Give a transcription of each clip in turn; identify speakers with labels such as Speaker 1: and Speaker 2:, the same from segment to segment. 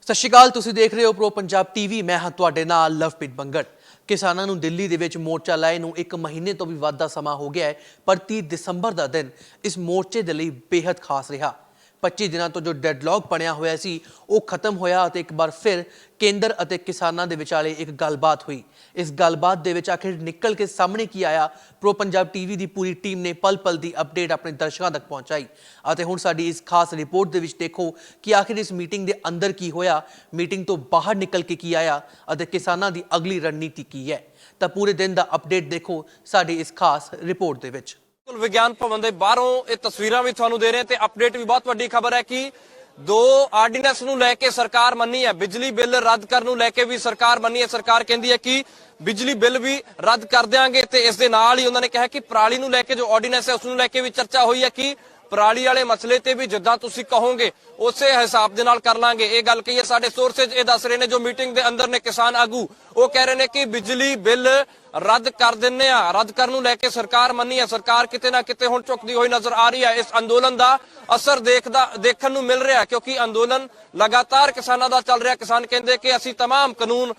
Speaker 1: ਸਤਿ ਸ਼੍ਰੀ ਅਕਾਲ, ਤੁਸੀਂ ਦੇਖ ਰਹੇ ਹੋ ਪ੍ਰੋ ਪੰਜਾਬ ਟੀਵੀ। ਮੈਂ ਹਾਂ ਤੁਹਾਡੇ ਨਾਲ ਲਵਪ੍ਰੀਤ ਬੰਗੜ। ਕਿਸਾਨਾਂ ਨੂੰ ਦਿੱਲੀ ਦੇ ਵਿੱਚ ਮੋਰਚਾ ਲਾਏ ਨੂੰ 1 ਮਹੀਨੇ ਤੋਂ ਵੀ ਵੱਧ ਦਾ ਸਮਾਂ ਹੋ ਗਿਆ ਹੈ, ਪਰ 30 ਦਸੰਬਰ ਦਾ ਦਿਨ ਇਸ ਮੋਰਚੇ ਦੇ ਲਈ ਬੇहद ਖਾਸ ਰਿਹਾ। 25 ਦਿਨਾਂ ਤੋਂ ਜੋ ਡੈਡਲੌਕ ਬਣਿਆ ਹੋਇਆ ਸੀ ਉਹ ਖਤਮ ਹੋਇਆ ਅਤੇ ਇੱਕ ਵਾਰ ਫਿਰ ਕੇਂਦਰ ਅਤੇ ਕਿਸਾਨਾਂ ਦੇ ਵਿਚਾਲੇ ਇੱਕ ਗੱਲਬਾਤ ਹੋਈ। ਇਸ ਗੱਲਬਾਤ ਦੇ ਵਿੱਚ ਆਖਿਰ ਨਿਕਲ ਕੇ ਸਾਹਮਣੇ ਕੀ ਆਇਆ, ਪ੍ਰੋ ਪੰਜਾਬ ਟੀਵੀ ਦੀ ਪੂਰੀ ਟੀਮ ਨੇ ਪਲ ਪਲ ਦੀ ਅਪਡੇਟ ਆਪਣੇ ਦਰਸ਼ਕਾਂ ਤੱਕ ਪਹੁੰਚਾਈ। ਅਤੇ ਹੁਣ ਸਾਡੀ ਇਸ ਖਾਸ ਰਿਪੋਰਟ ਦੇ ਵਿੱਚ ਦੇਖੋ ਕਿ ਆਖਿਰ ਇਸ ਮੀਟਿੰਗ ਦੇ ਅੰਦਰ ਕੀ ਹੋਇਆ, ਮੀਟਿੰਗ ਤੋਂ ਬਾਹਰ ਨਿਕਲ ਕੇ ਕੀ ਆਇਆ ਅਤੇ ਕਿਸਾਨਾਂ ਦੀ ਅਗਲੀ ਰਣਨੀਤੀ ਕੀ ਹੈ। ਤਾਂ ਪੂਰੇ ਦਿਨ ਦਾ ਅਪਡੇਟ ਦੇਖੋ ਸਾਡੀ ਇਸ ਖਾਸ ਰਿਪੋर्ट ਦੇ ਵਿੱਚ।
Speaker 2: ਵਿਗਿਆਨ ਭਵਨ ਦੇ ਬਾਹਰੋਂ ਇਹ ਤਸਵੀਰਾਂ ਵੀ ਤੁਹਾਨੂੰ ਦੇ ਰਹੇ ਤੇ ਅਪਡੇਟ ਵੀ ਬਹੁਤ ਵੱਡੀ ਖਬਰ ਹੈ ਕਿ 2 ਆਰਡੀਨੈਂਸ ਨੂੰ ਲੈ ਕੇ ਸਰਕਾਰ ਮੰਨੀ ਹੈ। ਬਿਜਲੀ ਬਿੱਲ ਰੱਦ ਕਰਨ ਨੂੰ ਲੈ ਕੇ ਵੀ ਸਰਕਾਰ ਮੰਨੀ ਹੈ। ਸਰਕਾਰ ਕਹਿੰਦੀ ਹੈ ਕਿ ਬਿਜਲੀ ਬਿੱਲ ਵੀ ਰੱਦ ਕਰ ਦੇਵਾਂਗੇ ਤੇ ਇਸ ਦੇ ਨਾਲ ਹੀ ਉਹਨਾਂ ਨੇ ਕਿਹਾ ਕਿ ਪਰਾਲੀ ਨੂੰ ਲੈ ਕੇ ਜੋ ਆਰਡੀਨੈਂਸ ਹੈ ਉਸ ਨੂੰ ਲੈ ਕੇ ਵੀ ਚਰਚਾ ਹੋਈ ਹੈ ਕਿ ਪਰਾਲੀ ਵਾਲੇ ਮਸਲੇ ਤੇ ਵੀ ਜਿੱਦਾਂ ਤੁਸੀਂ ਕਹੋਗੇ ਉਸੇ ਹਿਸਾਬ ਦੇ ਨਾਲ ਕਰ ਲਾਂਗੇ। ਇਹ ਗੱਲ ਕਹੀ ਹੈ ਸਾਡੇ ਸੋਰਸੇਜ ਇਹ ਦੱਸ ਰਹੇ ਨੇ ਜੋ ਮੀਟਿੰਗ ਦੇ ਅੰਦਰ ਨੇ ਕਿਸਾਨ ਆਗੂ, ਉਹ ਕਹਿ ਰਹੇ ਨੇ ਕਿ ਬਿਜਲੀ ਬਿੱਲ ਰੱਦ ਕਰ ਦਿੰਨੇ ਆ। ਰੱਦ ਕਰਨ ਨੂੰ ਲੈ ਕੇ ਸਰਕਾਰ ਮੰਨੀ ਹੈ। ਸਰਕਾਰ ਕਿਤੇ ਨਾ ਕਿਤੇ ਹੁਣ ਝੁਕਦੀ ਹੋਈ ਨਜ਼ਰ ਆ ਰਹੀ ਹੈ। ਇਸ ਅੰਦੋਲਨ ਦਾ ਅਸਰ ਦੇਖਣ ਨੂੰ ਮਿਲ ਰਿਹਾ ਕਿਉਂਕਿ ਅੰਦੋਲਨ ਲਗਾਤਾਰ ਕਿਸਾਨਾਂ ਦਾ ਚੱਲ ਰਿਹਾ। ਕਿਸਾਨ ਕਹਿੰਦੇ ਕਿ ਅਸੀਂ तमाम ਕਾਨੂੰਨ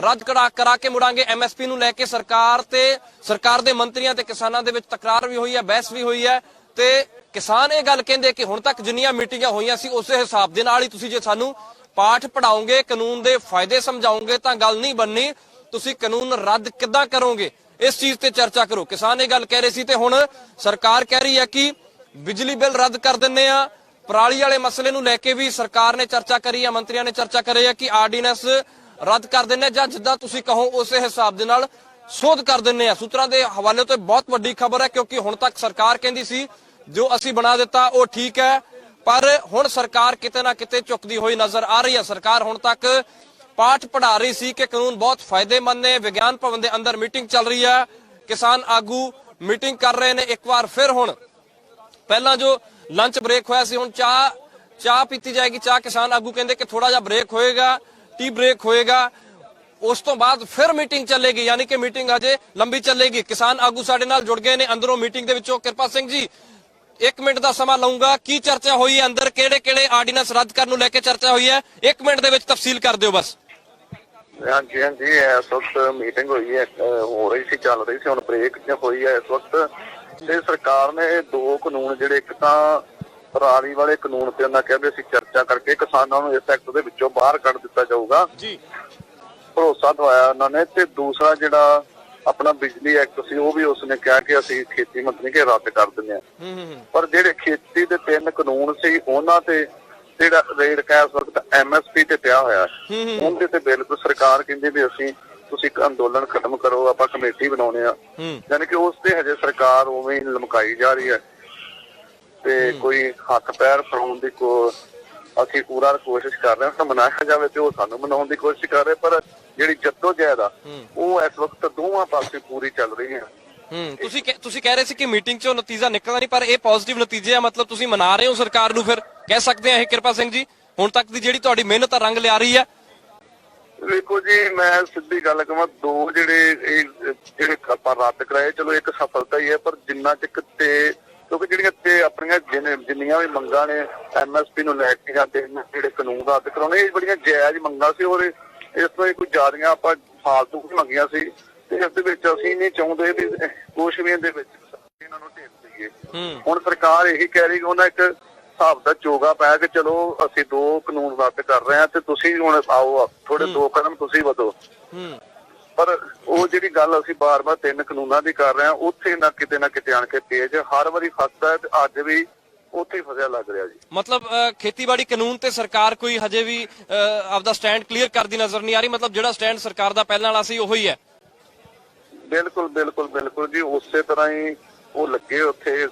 Speaker 2: ਰੱਦ ਕਰਾ ਕੇ ਮੁੜਾਂਗੇ। ਐਮਐਸਪੀ ਨੂੰ ਲੈ ਕੇ ਸਰਕਾਰ ਦੇ ਮੰਤਰੀਆਂ ਤੇ ਕਿਸਾਨਾਂ ਦੇ ਵਿੱਚ ਤਕਰਾਰ ਵੀ ਹੋਈ ਹੈ, ਬਹਿਸ ਵੀ ਹੋਈ ਹੈ ਤੇ ਕਿਸਾਨ ਇਹ ਗੱਲ ਕਹਿੰਦੇ ਕਿ ਹੁਣ ਤੱਕ ਜਿੰਨੀਆਂ ਮੀਟਿੰਗਾਂ ਹੋਈਆਂ ਸੀ ਉਸੇ ਹਿਸਾਬ ਦੇ ਨਾਲ ਹੀ ਤੁਸੀਂ ਜੇ ਸਾਨੂੰ ਪਾਠ ਪੜਾਓਗੇ, ਕਾਨੂੰਨ ਦੇ ਫਾਇਦੇ ਸਮਝਾਓਗੇ ਤਾਂ ਗੱਲ ਨਹੀਂ ਬਣਨੀ। ਤੁਸੀਂ ਕਾਨੂੰਨ ਰੱਦ ਕਿੱਦਾਂ ਕਰੋਗੇ, ਇਸ ਚੀਜ਼ ਤੇ ਚਰਚਾ ਕਰੋ। ਕਿਸਾਨ ਇਹ ਗੱਲ ਕਹਿ ਰਹੇ ਸੀ ਤੇ ਹੁਣ ਸਰਕਾਰ ਕਹਿ ਰਹੀ ਹੈ ਕਿ ਬਿਜਲੀ ਬਿੱਲ ਰੱਦ ਕਰ ਦਿੰਨੇ ਆ। ਪਰਾਲੀ ਵਾਲੇ ਮਸਲੇ ਨੂੰ ਲੈ ਕੇ ਵੀ ਸਰਕਾਰ ਨੇ ਚਰਚਾ ਕਰੀ ਹੈ, ਮੰਤਰੀਆਂ ਨੇ ਚਰਚਾ ਕਰੀ ਹੈ ਕਿ ਆਰਡੀਨੈਂਸ ਰੱਦ ਕਰ ਦਿੰਨੇ ਜਾਂ ਜਿੱਦਾਂ ਤੁਸੀਂ ਕਹੋ ਉਸੇ ਹਿਸਾਬ ਦੇ ਨਾਲ ਸੋਧ ਕਰ ਦਿੰਨੇ ਆ। ਸੂਤਰਾਂ ਦੇ ਹਵਾਲੇ ਤੋਂ ਬਹੁਤ ਵੱਡੀ ਖਬਰ ਹੈ ਕਿਉਂਕਿ ਹੁਣ ਤੱਕ ਸਰਕਾਰ ਕਹਿੰਦੀ ਸੀ ਜੋ ਅਸੀਂ ਬਣਾ ਦਿੱਤਾ ਉਹ ਠੀਕ ਹੈ, ਪਰ ਹੁਣ ਸਰਕਾਰ ਕਿਤੇ ਨਾ ਕਿਤੇ ਝੁਕਦੀ ਹੋਈ ਨਜ਼ਰ ਆ ਰਹੀ ਹੈ। ਸਰਕਾਰ ਹੁਣ ਤੱਕ ਪਾਠ ਪੜਾ ਰਹੀ ਸੀ ਕਿ ਕਾਨੂੰਨ ਬਹੁਤ ਫਾਇਦੇਮੰਦ ਨੇ। ਵਿਗਿਆਨ ਭਵਨ ਦੇ ਅੰਦਰ ਮੀਟਿੰਗ ਚੱਲ ਰਹੀ ਹੈ, ਕਿਸਾਨ ਆਗੂ ਮੀਟਿੰਗ ਕਰ ਰਹੇ ਨੇ। ਇੱਕ ਵਾਰ ਫਿਰ ਹੁਣ ਪਹਿਲਾਂ ਜੋ ਲੰਚ ਬ੍ਰੇਕ ਹੋਇਆ ਸੀ ਹੁਣ ਚਾਹ ਪੀਤੀ ਜਾਏਗੀ। ਚਾਹ ਕਿਸਾਨ ਆਗੂ ਕਹਿੰਦੇ ਕਿ ਥੋੜਾ ਜਿਹਾ ਬ੍ਰੇਕ ਹੋਏਗਾ, ਟੀ ਬ੍ਰੇਕ ਹੋਏਗਾ, ਉਸ ਤੋਂ ਬਾਅਦ ਫਿਰ ਮੀਟਿੰਗ ਚੱਲੇਗੀ, ਯਾਨੀ ਕਿ ਮੀਟਿੰਗ ਹਜੇ ਲੰਬੀ ਚੱਲੇਗੀ। ਕਿਸਾਨ ਆਗੂ ਸਾਡੇ ਨਾਲ ਜੁੜ ਗਏ ਨੇ ਅੰਦਰੋਂ ਮੀਟਿੰਗ ਦੇ ਵਿੱਚੋਂ। ਕਿਰਪਾ ਸਿੰਘ ਜੀ, 1 ਮਿੰਟ ਦਾ ਸਮਾਂ ਲਊਂਗਾ। ਕੀ ਚਰਚਾ ਹੋਈ ਹੈ ਅੰਦਰ, ਕਿਹੜੇ ਆਰਡੀਨੈਂਸ ਰੱਦ ਕਰਨ ਨੂੰ ਲੈ ਕੇ ਚਰਚਾ ਹੋਈ ਹੈ? 1 ਮਿੰਟ ਦੇ ਵਿੱਚ ਤਫਸੀਲ ਕਰ ਦਿਓ ਬਸ।
Speaker 3: ਹਾਂਜੀ ਇਸ ਵਕਤ ਮੀਟਿੰਗ ਹੋਈ ਹੈ, ਹੋ ਰਹੀ ਸੀ, ਚੱਲ ਰਹੀ ਸੀ, ਹੁਣ ਬ੍ਰੇਕ ਹੋਈ ਹੈ ਇਸ ਵਕਤ। ਤੇ ਸਰਕਾਰ ਨੇ 2 ਕਾਨੂੰਨ ਜਿਹੜੇ, ਇੱਕ ਤਾਂ ਪਰਾਲੀ ਵਾਲੇ ਕਾਨੂੰਨ ਤੇ ਉਹਨਾਂ ਕਹਿੰਦੇ ਸੀ ਚਰਚਾ ਕਰਕੇ ਕਿਸਾਨਾਂ ਨੂੰ ਇਸ ਐਕਟ ਦੇ ਵਿੱਚੋਂ ਬਾਹਰ ਕੱਢ ਦਿੱਤਾ ਜਾਊਗਾ ਜੀ, ਭਰੋਸਾ ਦਵਾਇਆ ਉਹਨਾਂ ਨੇ। ਤੇ ਦੂਸਰਾ ਜਿਹੜਾ ਆਪਣਾ ਬਿਜਲੀ ਐਕਟ ਸੀ ਉਹ ਵੀ ਉਸਨੇ ਕਿਹਾ ਕਿ ਅਸੀਂ ਖੇਤੀ ਮੰਤਰੀ ਕੇ ਰੱਦ ਕਰ ਦਿੰਦੇ ਆ। ਪਰ ਜਿਹੜੇ ਖੇਤੀ ਦੇ 3 ਕਾਨੂੰਨ ਸੀ ਉਹਨਾਂ ਤੇ ਜਿਹੜਾ ਰੇਟ ਕਾ ਇਸ ਵਕਤ ਐਮਐਸਪੀ ਤੇ ਪਿਆ ਹੋਇਆ, ਉਹਦੇ ਤੇ ਬਿਲਕੁਲ ਸਰਕਾਰ ਕਹਿੰਦੀ ਵੀ ਤੁਸੀਂ ਅੰਦੋਲਨ ਖਤਮ ਕਰੋ, ਆਪਾਂ ਕਮੇਟੀ ਬਣਾਉਣੇ ਆ। ਯਾਨੀ ਕਿ ਉਸ ਤੇ ਹਜੇ ਸਰਕਾਰ ਉਵੇਂ ਹੀ ਲਮਕਾਈ ਜਾ ਰਹੀ ਹੈ ਤੇ ਕੋਈ ਹੱਥ ਪੈਰ ਫੜਾਉਣ ਦੀ ਅਸੀਂ ਪੂਰਾ ਕੋਸ਼ਿਸ਼ ਕਰ ਰਹੇ ਹਾਂ ਮਨਾਇਆ ਜਾਵੇ ਤੇ ਉਹ ਸਾਨੂੰ ਮਨਾਉਣ ਦੀ ਕੋਸ਼ਿਸ਼ ਕਰ ਰਹੇ, ਪਰ ਜਿਹੜੀ ਜੱਦੋਜਹਿਦ ਆ ਉਹ ਇਸ ਵਕਤ ਦੋਵਾਂ ਪਾਸੇ ਪੂਰੀ ਚੱਲ ਰਹੀ ਹੈ।
Speaker 2: ਤੁਸੀਂ ਕਹਿ ਰਹੇ ਸੀ ਕਿ ਮੀਟਿੰਗ ਚੋਂ ਨਤੀਜਾ ਨਿਕਲਦਾ ਨਹੀਂ, ਪਰ ਇਹ ਪੋਜ਼ਿਟਿਵ ਨਤੀਜੇ ਆ, ਮਤਲਬ ਤੁਸੀਂ ਮਨਾ ਰਹੇ ਹੋ ਸਰਕਾਰ ਨੂੰ, ਫਿਰ ਕਹਿ ਸਕਦੇ ਆ ਇਹ? ਕਿਰਪਾ ਸਿੰਘ ਜੀ, ਹੁਣ ਤੱਕ ਦੀ ਜਿਹੜੀ ਤੁਹਾਡੀ ਮਿਹਨਤ ਰੰਗ ਲਿਆ ਰਹੀ ਹੈ?
Speaker 3: ਵੇਖੋ ਜੀ, ਮੈਂ ਸਿੱਧੀ ਗੱਲ ਕਹਾਂ, 2 ਜਿਹੜੇ ਆਪਾਂ ਰੱਦ ਕਰਾਏ, ਚਲੋ ਇੱਕ ਸਫਲਤਾ ਹੀ ਹੈ, ਪਰ ਜਿੰਨਾ ਚਿਰ ਤੇ ਕਿਉਂਕਿ ਜਿਹੜੀਆਂ ਤੇ ਆਪਣੀਆਂ ਜਿੰਨੀਆਂ ਵੀ ਮੰਗਾਂ ਨੇ ਐਮਐਸਪੀ ਨੂੰ ਲੈ ਕੇ ਜਾਂਦੇ ਜਿਹੜੇ ਕਾਨੂੰਨ ਰੱਦ ਕਰਾਉਣੇ, ਇਹ ਬੜੀਆਂ ਜਾਇਜ਼ ਮੰਗਾਂ ਸੀ ਔਰ ਇਸ ਤੋਂ ਕੋਈ ਜ਼ਿਆਦੀਆਂ ਆਪਾਂ ਫਾਲਤੂ ਵੀ ਮੰਗੀਆਂ ਸੀ। ਤੇ ਇਸ ਦੇ ਵਿੱਚ ਅਸੀਂ ਨਹੀਂ ਚਾਹੁੰਦੇ ਵੀ ਕੁਛ ਵੀ ਇਹਦੇ ਵਿੱਚ ਇਹਨਾਂ ਨੂੰ ਢੇਰ ਦਈਏ। ਹੁਣ ਸਰਕਾਰ ਇਹੀ ਕਹਿ ਰਹੀ ਕਿ ਉਹਨਾਂ ਇੱਕ ਹਿਸਾਬ ਦਾ ਚੋਗਾ ਪਾਇਆ ਕਿ ਚਲੋ ਅਸੀਂ 2 ਕਾਨੂੰਨ ਰੱਦ ਕਰ ਰਹੇ ਹਾਂ ਤੇ ਤੁਸੀਂ ਹੁਣ ਆਓ ਥੋੜੇ 2 ਕਦਮ ਤੁਸੀਂ ਵਧੋ। ਪਰ ਉਹ ਜਿਹੜੀ ਗੱਲ ਅਸੀਂ ਬਾਰ-ਬਾਰ 3 ਕਾਨੂੰਨਾਂ ਦੀ ਕਰ ਰਹੇ ਹਾਂ, ਉੱਥੇ ਨਾ ਕਿਤੇ ਆਣ ਕੇ ਪੇਜ ਹਰ ਵਾਰੀ ਫਸਦਾ ਤੇ ਅੱਜ ਵੀ ਉੱਥੇ ਹੀ ਫਸਿਆ ਲੱਗ ਰਿਹਾ ਜੀ।
Speaker 2: ਮਤਲਬ ਖੇਤੀਬਾੜੀ ਕਾਨੂੰਨ ਤੇ ਸਰਕਾਰ ਕੋਈ ਹਜੇ ਵੀ ਆਪਦਾ ਸਟੈਂਡ ਕਲੀਅਰ ਕਰਦੀ ਨਜ਼ਰ ਨਹੀਂ ਆ ਰਹੀ, ਮਤਲਬ ਜਿਹੜਾ ਸਟੈਂਡ ਸਰਕਾਰ ਦਾ ਪਹਿਲਾਂ ਵਾਲਾ ਸੀ ਉਹੀ ਹੈ?
Speaker 3: ਬਿਲਕੁਲ ਜੀ, ਉਸੇ ਤਰ੍ਹਾਂ ਹੀ ਉਹ ਲੱਗੇ ਉੱਥੇ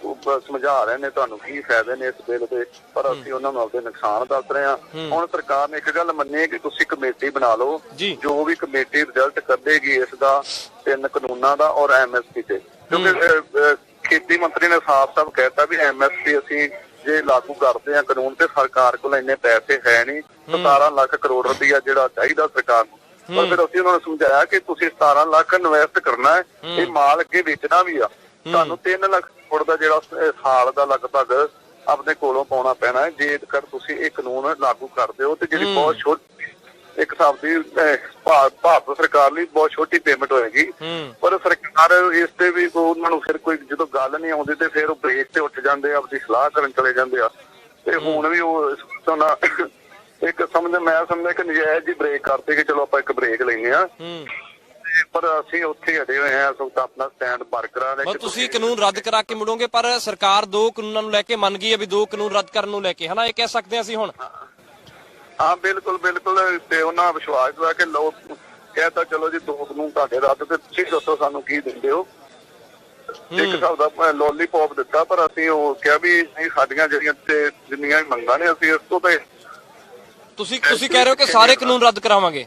Speaker 3: ਸਮਝਾ ਰਹੇ ਨੇ ਤੁਹਾਨੂੰ ਕੀ ਫਾਇਦੇ ਨੇ ਇਸ ਬਿੱਲ ਦੇ, ਪਰ ਅਸੀਂ ਉਹਨਾਂ ਨੂੰ ਆਪਦੇ ਨੁਕਸਾਨ ਦੱਸ ਰਹੇ ਹਾਂ। ਹੁਣ ਸਰਕਾਰ ਨੇ ਇੱਕ ਗੱਲ ਮੰਨੀ ਕਿ ਤੁਸੀਂ ਕਮੇਟੀ ਬਣਾ ਲਓ, ਜੋ ਵੀ ਕਮੇਟੀ ਰਿਜ਼ਲਟ ਕੱਢੇਗੀ ਇਸ ਦਾ 3 ਕਾਨੂੰਨਾਂ ਦਾ ਔਰ ਐਮਐਸਪੀ ਤੇ, ਕਿਉਂਕਿ ਖੇਤੀ ਮੰਤਰੀ ਨੇ ਸਾਫ਼ ਕਹਿਤਾ ਵੀ ਐਮਐਸਪੀ ਅਸੀਂ ਜੇ ਲਾਗੂ ਕਰਦੇ ਆ ਕਾਨੂੰਨ ਤੇ ਸਰਕਾਰ ਕੋਲ ਇੰਨੇ ਪੈਸੇ ਹੈ ਨਹੀਂ, 17 ਲੱਖ ਕਰੋੜ ਰੁਪਇਆ ਜਿਹੜਾ ਚਾਹੀਦਾ ਸਰਕਾਰ ਨੂੰ। ਪਰ ਫਿਰ ਅਸੀਂ ਉਹਨਾਂ ਨੂੰ ਸਮਝਾਇਆ ਕਿ ਤੁਸੀਂ 17 ਲੱਖ ਇਨਵੈਸਟ ਕਰਨਾ ਹੈ, ਇਹ ਮਾਲ ਅੱਗੇ ਵੇਚਣਾ ਵੀ ਆ, ਤੁਹਾਨੂੰ 3 ਲੱਖ ਕਰੋੜ ਦਾ ਜਿਹੜਾ ਸਾਲ ਦਾ ਲਗਭਗ ਆਪਣੇ ਕੋਲੋਂ ਪਾਉਣਾ ਪੈਣਾ ਹੈ ਜੇਕਰ ਤੁਸੀਂ ਇਹ ਕਾਨੂੰਨ ਲਾਗੂ ਕਰਦੇ ਹੋ। ਤੇ ਜਿਹੜੀ ਬਹੁਤ ਇੱਕ ਹਿਸਾਬ ਦੀ ਭਾਰਤ ਸਰਕਾਰ ਲਈ ਬਹੁਤ ਛੋਟੀ ਪੇਮੈਂਟ ਹੋਏਗੀ। ਪਰ ਸਰਕਾਰ ਇਸ ਤੇ ਵੀ ਉਹਨਾਂ ਨੂੰ ਫਿਰ ਕੋਈ ਜਦੋਂ ਗੱਲ ਨਹੀਂ ਆਉਂਦੀ ਤੇ ਫਿਰ ਉਹ ਬ੍ਰੇਕ ਤੇ ਉੱਠ ਜਾਂਦੇ ਆ, ਆਪਣੀ ਸਲਾਹ ਕਰਨ ਚਲੇ ਜਾਂਦੇ ਆ। ਤੇ ਹੁਣ ਵੀ ਉਹ ਇੱਕ ਮੈਂ ਸਮਝਦਾ ਕਿ ਨਜਾਇਜ਼ ਹੀ ਬ੍ਰੇਕ ਕਰਦੇ ਕਿ ਚਲੋ ਆਪਾਂ ਇੱਕ ਬ੍ਰੇਕ ਲੈਂਦੇ ਆ। ਪਰ ਅਸੀਂ ਉੱਥੇ ਅੜੇ ਹੋਏ ਆ, ਆਪਣਾ ਸਟੈਂਡ ਬਰਕਰਾਰ ਹੈ।
Speaker 2: ਤੁਸੀਂ ਕਾਨੂੰਨ ਰੱਦ ਕਰਾ ਕੇ ਮੁੜੋਗੇ, ਪਰ ਸਰਕਾਰ 2 ਕਾਨੂੰਨਾਂ ਨੂੰ ਲੈ ਕੇ ਮੰਨ ਗਈ ਹੈ ਵੀ 2 ਕਾਨੂੰਨ ਰੱਦ ਕਰਨ ਨੂੰ ਲੈ ਕੇ, ਹਨਾ, ਇਹ ਕਹਿ ਸਕਦੇ ਹਾਂ ਅਸੀਂ ਹੁਣ?
Speaker 3: ਹਾਂ ਬਿਲਕੁਲ ਬਿਲਕੁਲ। ਤੇ ਉਹਨਾਂ ਵਿਸ਼ਵਾਸ ਦਾ ਕਿ ਲੋਕ ਕਹਿਤਾ ਚਲੋ ਜੀ 2 ਕਾਨੂੰਨ ਤੁਹਾਡੇ ਰੱਦ, ਤੇ ਤੁਸੀਂ ਦੱਸੋ ਸਾਨੂੰ ਕੀ ਦਿੰਦੇ ਹੋ। ਇੱਕ ਹਿਸਾਬ ਦਾ ਲੋਲੀਪੌਪ ਦਿੱਤਾ, ਪਰ ਅਸੀਂ ਉਹ ਕਿਹਾ ਵੀ ਨਹੀਂ, ਸਾਡੀਆਂ ਜਿਹੜੀਆਂ ਤੇ ਜਿੰਨੀਆਂ ਮੰਗਾਂ ਨੇ ਅਸੀਂ ਇਸ ਤੋਂ ਤੇ
Speaker 2: ਤੁਸੀਂ ਕਹਿ ਰਹੇ ਹੋ ਕਿ ਸਾਰੇ ਕਾਨੂੰਨ ਰੱਦ ਕਰਾਵਾਂਗੇ?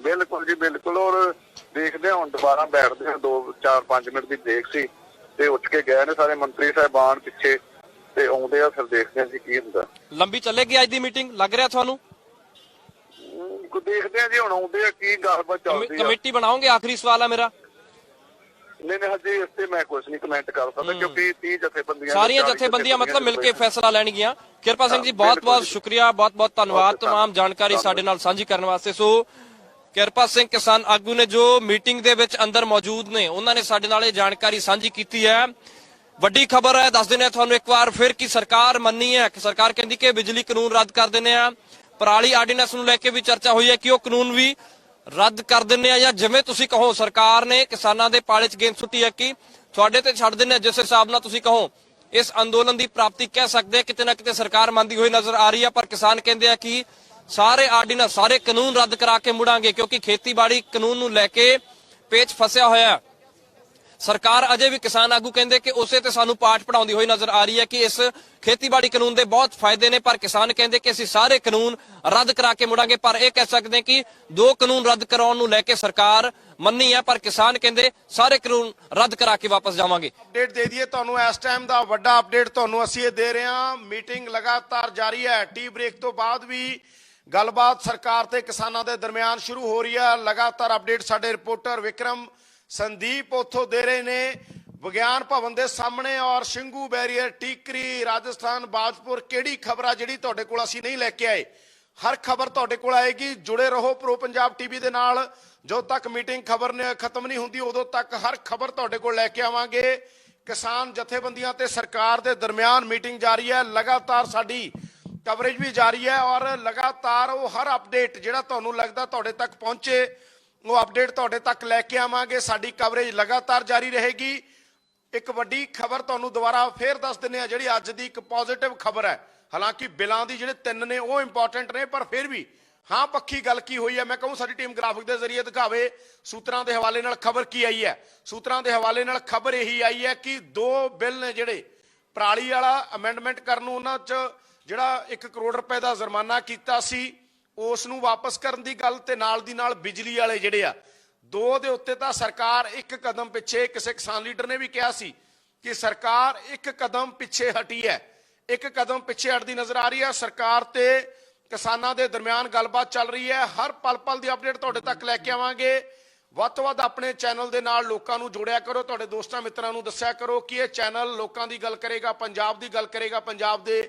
Speaker 3: ਬਿਲਕੁਲ ਜੀ ਬਿਲਕੁਲ। ਔਰ ਦੇਖਦੇ ਹਾਂ ਹੁਣ ਦੁਬਾਰਾ ਬੈਠਦੇ ਹਾਂ, 2-4-5 ਮਿੰਟ ਦੀ ਬ੍ਰੇਕ ਸੀ ਤੇ ਉੱਠ ਕੇ ਗਏ ਨੇ ਸਾਰੇ ਮੰਤਰੀ ਸਾਹਿਬਾਨ ਪਿੱਛੇ, ਤੇ ਆਉਂਦੇ ਆ, ਫਿਰ ਦੇਖਦੇ ਹਾਂ ਜੀ ਕੀ ਹੁੰਦਾ।
Speaker 2: ਲੰਬੀ ਚੱਲੇਗੀ ਅੱਜ ਦੀ ਮੀਟਿੰਗ, ਲੱਗ ਰਿਹਾ ਤੁਹਾਨੂੰ?
Speaker 3: ਦੇਖਦੇ ਹਾਂ ਜੀ ਹੁਣ ਆਉਂਦੇ ਆ ਕੀ ਗੱਲਬਾਤ ਚੱਲਦੀ ਆ।
Speaker 2: ਕਮੇਟੀ ਬਣਾਓਗੇ? ਆਖਰੀ ਸਵਾਲ ਹੈ ਮੇਰਾ।
Speaker 3: ਨਹੀਂ ਹਜੇ ਇਸ ਤੇ ਮੈਂ ਕੁਝ ਨਹੀਂ ਕਮੈਂਟ ਕਰ ਸਕਦਾ, ਕਿਉਂਕਿ 30 ਜਥੇਬੰਦੀਆਂ,
Speaker 2: ਸਾਰੀਆਂ ਜਥੇਬੰਦੀਆਂ ਮਤਲਬ ਮਿਲ ਕੇ ਫੈਸਲਾ ਲੈਣਗੀਆਂ। ਕਿਰਪਾ ਸਿੰਘ ਜੀ, ਬਹੁਤ-ਬਹੁਤ ਸ਼ੁਕਰੀਆ, ਬਹੁਤ-ਬਹੁਤ ਧੰਨਵਾਦ तमाम ਜਾਣਕਾਰੀ ਸਾਡੇ ਨਾਲ ਸਾਂਝੀ ਕਰਨ ਵਾਸਤੇ। ਸੋ ਕਿਰਪਾ ਸਿੰਘ ਕਿਸਾਨ ਆਗੂ ਨੇ ਜੋ ਮੀਟਿੰਗ ਦੇ ਵਿੱਚ ਅੰਦਰ ਮੌਜੂਦ ਨੇ, ਉਹਨਾਂ ਨੇ ਸਾਡੇ ਨਾਲ ਇਹ ਜਾਣਕਾਰੀ ਸਾਂਝੀ ਕੀਤੀ ਹੈ। ਵੱਡੀ ਖਬਰ ਹੈ, ਦੱਸ ਦਿੰਦੇ ਤੁਹਾਨੂੰ ਇੱਕ ਵਾਰ ਫਿਰ ਕਿ ਸਰਕਾਰ ਮੰਨੀ ਹੈ। ਸਰਕਾਰ ਕਹਿੰਦੀ ਕਿ ਬਿਜਲੀ ਕਾਨੂੰਨ ਰੱਦ ਕਰ ਦਿੰਦੇ ਆ। ਪਰਾਲੀ ਆਰਡੀਨੈਂਸ ਨੂੰ ਲੈ ਕੇ ਵੀ ਚਰਚਾ ਹੋਈ ਹੈ ਕਿ ਉਹ ਕਾਨੂੰਨ ਵੀ ਰੱਦ ਕਰ ਦਿੰਦੇ ਆ, ਜਾਂ ਜਿਵੇਂ ਤੁਸੀਂ ਕਹੋ ਸਰਕਾਰ ਨੇ ਕਿਸਾਨਾਂ ਦੇ ਪਾਲੇ 'ਚ ਗੇਂਦ ਸੁੱਟੀ ਹੈ ਕਿ ਤੁਹਾਡੇ ਤੇ ਛੱਡ ਦਿੰਦੇ ਆ। ਜਿਸ ਹਿਸਾਬ ਨਾਲ ਤੁਸੀਂ ਕਹੋ ਇਸ ਅੰਦੋਲਨ ਦੀ ਪ੍ਰਾਪਤੀ ਕਹਿ ਸਕਦੇ ਆ, ਕਿਤੇ ਨਾ ਕਿਤੇ ਸਰਕਾਰ ਮੰਨਦੀ ਹੋਈ ਨਜ਼ਰ ਆ ਰਹੀ ਹੈ। ਪਰ ਕਿਸਾਨ ਕਹਿੰਦੇ ਆ ਕਿ ਸਾਰੇ ਆਰਡੀਨੈਂਸ, ਸਾਰੇ ਕਾਨੂੰਨ ਰੱਦ ਕਰਾ ਕੇ ਮੁੜਾਂਗੇ, ਕਿਉਂਕਿ ਖੇਤੀਬਾੜੀ ਕਾਨੂੰਨ ਨੂੰ ਲੈ ਕੇ ਪੇਚ ਫਸਿਆ ਹੋਇਆ। ਸਰਕਾਰ ਅਜੇ ਵੀ, ਕਿਸਾਨ ਆਗੂ ਕਹਿੰਦੇ ਕਿ ਉਸੇ ਤੇ ਸਾਨੂੰ ਪਾਠ ਪੜਾਉਂਦੀ ਹੋਈ ਨਜ਼ਰ ਆ ਰਹੀ ਹੈ ਕਿ ਇਸ ਖੇਤੀਬਾੜੀ ਕਾਨੂੰਨ ਦੇ ਬਹੁਤ ਫਾਇਦੇ ਨੇ, ਪਰ ਕਿਸਾਨ ਕਹਿੰਦੇ ਕਿ ਅਸੀਂ ਸਾਰੇ ਕਾਨੂੰਨ ਰੱਦ ਕਰਾ ਕੇ ਮੁੜਾਂਗੇ। ਪਰ ਇਹ ਕਹਿ ਸਕਦੇ ਕਿ 2 ਕਾਨੂੰਨ ਰੱਦ ਕਰਾਉਣ ਨੂੰ ਲੈ ਕੇ ਸਰਕਾਰ ਮੰਨੀ ਹੈ, ਪਰ ਕਿਸਾਨ ਕਹਿੰਦੇ ਸਾਰੇ ਕਾਨੂੰਨ ਰੱਦ ਕਰਾ ਕੇ ਵਾਪਸ ਜਾਵਾਂਗੇ।
Speaker 4: ਅਪਡੇਟ ਦੇ ਦਈਏ ਤੁਹਾਨੂੰ, ਇਸ ਟਾਈਮ ਦਾ ਵੱਡਾ ਅਪਡੇਟ ਤੁਹਾਨੂੰ ਅਸੀਂ ਇਹ ਦੇ ਰਹੇ ਹਾਂ। ਮੀਟਿੰਗ ਲਗਾਤਾਰ ਜਾਰੀ ਹੈ। ਟੀ ਬ੍ਰੇਕ ਤੋਂ ਬਾਅਦ ਵੀ ਗੱਲਬਾਤ ਸਰਕਾਰ ਤੇ ਕਿਸਾਨਾਂ ਦੇ ਦਰਮਿਆਨ ਸ਼ੁਰੂ ਹੋ ਰਹੀ ਹੈ। ਲਗਾਤਾਰ ਅਪਡੇਟ ਸਾਡੇ ਰਿਪੋਰਟਰ ਵਿਕਰਮ ਸੰਦੀਪ ਉੱਥੋਂ ਦੇ ਰਹੇ ਨੇ ਵਿਗਿਆਨ ਭਵਨ ਦੇ ਸਾਹਮਣੇ। ਔਰ ਸਿੰਘੂ ਬੈਰੀਅਰ, ਟੀਕਰੀ, ਰਾਜਸਥਾਨ, ਬਾਜਪੁਰ, ਕਿਹੜੀ ਖਬਰ ਆ ਜਿਹੜੀ ਤੁਹਾਡੇ ਕੋਲ ਅਸੀਂ ਨਹੀਂ ਲੈ ਕੇ ਆਏ, ਹਰ ਖਬਰ ਤੁਹਾਡੇ ਕੋਲ ਆਏਗੀ। ਜੁੜੇ ਰਹੋ ਪ੍ਰੋ ਪੰਜਾਬ ਟੀਵੀ ਦੇ ਨਾਲ। ਜਦੋਂ ਤੱਕ ਮੀਟਿੰਗ ਖਬਰ ਨੇ ਖਤਮ ਨਹੀਂ ਹੁੰਦੀ, ਉਦੋਂ ਤੱਕ ਹਰ ਖਬਰ ਤੁਹਾਡੇ ਕੋਲ ਲੈ ਕੇ ਆਵਾਂਗੇ। ਕਿਸਾਨ ਜਥੇਬੰਦੀਆਂ ਤੇ ਸਰਕਾਰ ਦੇ ਦਰਮਿਆਨ ਮੀਟਿੰਗ ਜਾਰੀ ਹੈ। ਲਗਾਤਾਰ ਸਾਡੀ ਕਵਰੇਜ ਵੀ ਜਾਰੀ ਹੈ, ਔਰ ਲਗਾਤਾਰ ਉਹ ਹਰ ਅਪਡੇਟ ਜਿਹੜਾ ਤੁਹਾਨੂੰ ਲੱਗਦਾ ਤੁਹਾਡੇ ਤੱਕ ਪਹੁੰਚੇ, ਉਹ ਅਪਡੇਟ ਤੁਹਾਡੇ ਤੱਕ ਲੈ ਕੇ ਆਵਾਂਗੇ। ਸਾਡੀ ਕਵਰੇਜ ਲਗਾਤਾਰ ਜਾਰੀ ਰਹੇਗੀ। ਇੱਕ ਵੱਡੀ ਖਬਰ ਤੁਹਾਨੂੰ ਦੁਬਾਰਾ ਫੇਰ ਦੱਸ ਦਿੰਦੇ ਆ, ਜਿਹੜੀ ਅੱਜ ਦੀ ਇੱਕ ਪੋਜ਼ਿਟਿਵ ਖਬਰ ਹੈ। ਹਾਲਾਂਕਿ ਬਿੱਲਾਂ ਦੀ ਜਿਹੜੇ 3 ਨੇ ਉਹ ਇੰਪੋਰਟੈਂਟ ਨੇ, ਪਰ ਫਿਰ ਵੀ ਹਾਂ ਪੱਖੀ ਗੱਲ ਕੀ ਹੋਈ ਹੈ, ਮੈਂ ਕਹੂੰ ਸਾਡੀ ਟੀਮ ਗ੍ਰਾਫਿਕ ਦੇ ਜ਼ਰੀਏ ਦਿਖਾਵੇ ਸੂਤਰਾਂ ਦੇ ਹਵਾਲੇ ਨਾਲ ਖਬਰ ਕੀ ਆਈ ਹੈ। ਸੂਤਰਾਂ ਦੇ ਹਵਾਲੇ ਨਾਲ ਖਬਰ ਇਹੀ ਆਈ ਹੈ ਕਿ 2 ਬਿੱਲ ਨੇ ਜਿਹੜੇ ਪਰਾਲੀ ਵਾਲਾ ਅਮੈਂਡਮੈਂਟ ਕਰਨ ਨੂੰ, ਉਹਨਾਂ 'ਚ ਜਿਹੜਾ 1 ਕਰੋੜ ਰੁਪਏ ਦਾ ਜੁਰਮਾਨਾ ਕੀਤਾ ਸੀ, ਉਸ ਨੂੰ ਵਾਪਸ ਕਰਨ ਦੀ ਗੱਲ, ਤੇ ਨਾਲ ਦੀ ਨਾਲ ਬਿਜਲੀ ਵਾਲੇ ਜਿਹੜੇ ਆ 2 ਦੇ ਉੱਤੇ ਤਾਂ ਸਰਕਾਰ 1 ਕਦਮ ਪਿੱਛੇ। ਕਿਸੇ ਕਿਸਾਨ ਲੀਡਰ ਨੇ ਵੀ ਕਿਹਾ ਸੀ ਕਿ ਸਰਕਾਰ 1 ਕਦਮ ਪਿੱਛੇ ਹਟੀ ਹੈ, 1 ਕਦਮ ਪਿੱਛੇ ਹਟਦੀ ਨਜ਼ਰ ਆ ਰਹੀ ਹੈ। ਸਰਕਾਰ ਤੇ ਕਿਸਾਨਾਂ ਦੇ ਦਰਮਿਆਨ ਗੱਲਬਾਤ ਚੱਲ ਰਹੀ ਹੈ। ਹਰ ਪਲ ਦੀ ਅਪਡੇਟ ਤੁਹਾਡੇ ਤੱਕ ਲੈ ਕੇ ਆਵਾਂਗੇ। ਵੱਧ ਤੋਂ ਵੱਧ ਆਪਣੇ ਚੈਨਲ ਦੇ ਨਾਲ ਲੋਕਾਂ ਨੂੰ ਜੋੜਿਆ ਕਰੋ, ਤੁਹਾਡੇ ਦੋਸਤਾਂ ਮਿੱਤਰਾਂ ਨੂੰ ਦੱਸਿਆ ਕਰੋ ਕਿ ਇਹ ਚੈਨਲ ਲੋਕਾਂ ਦੀ ਗੱਲ ਕਰੇਗਾ, ਪੰਜਾਬ ਦੀ ਗੱਲ ਕਰੇਗਾ, ਪੰਜਾਬ ਦੇ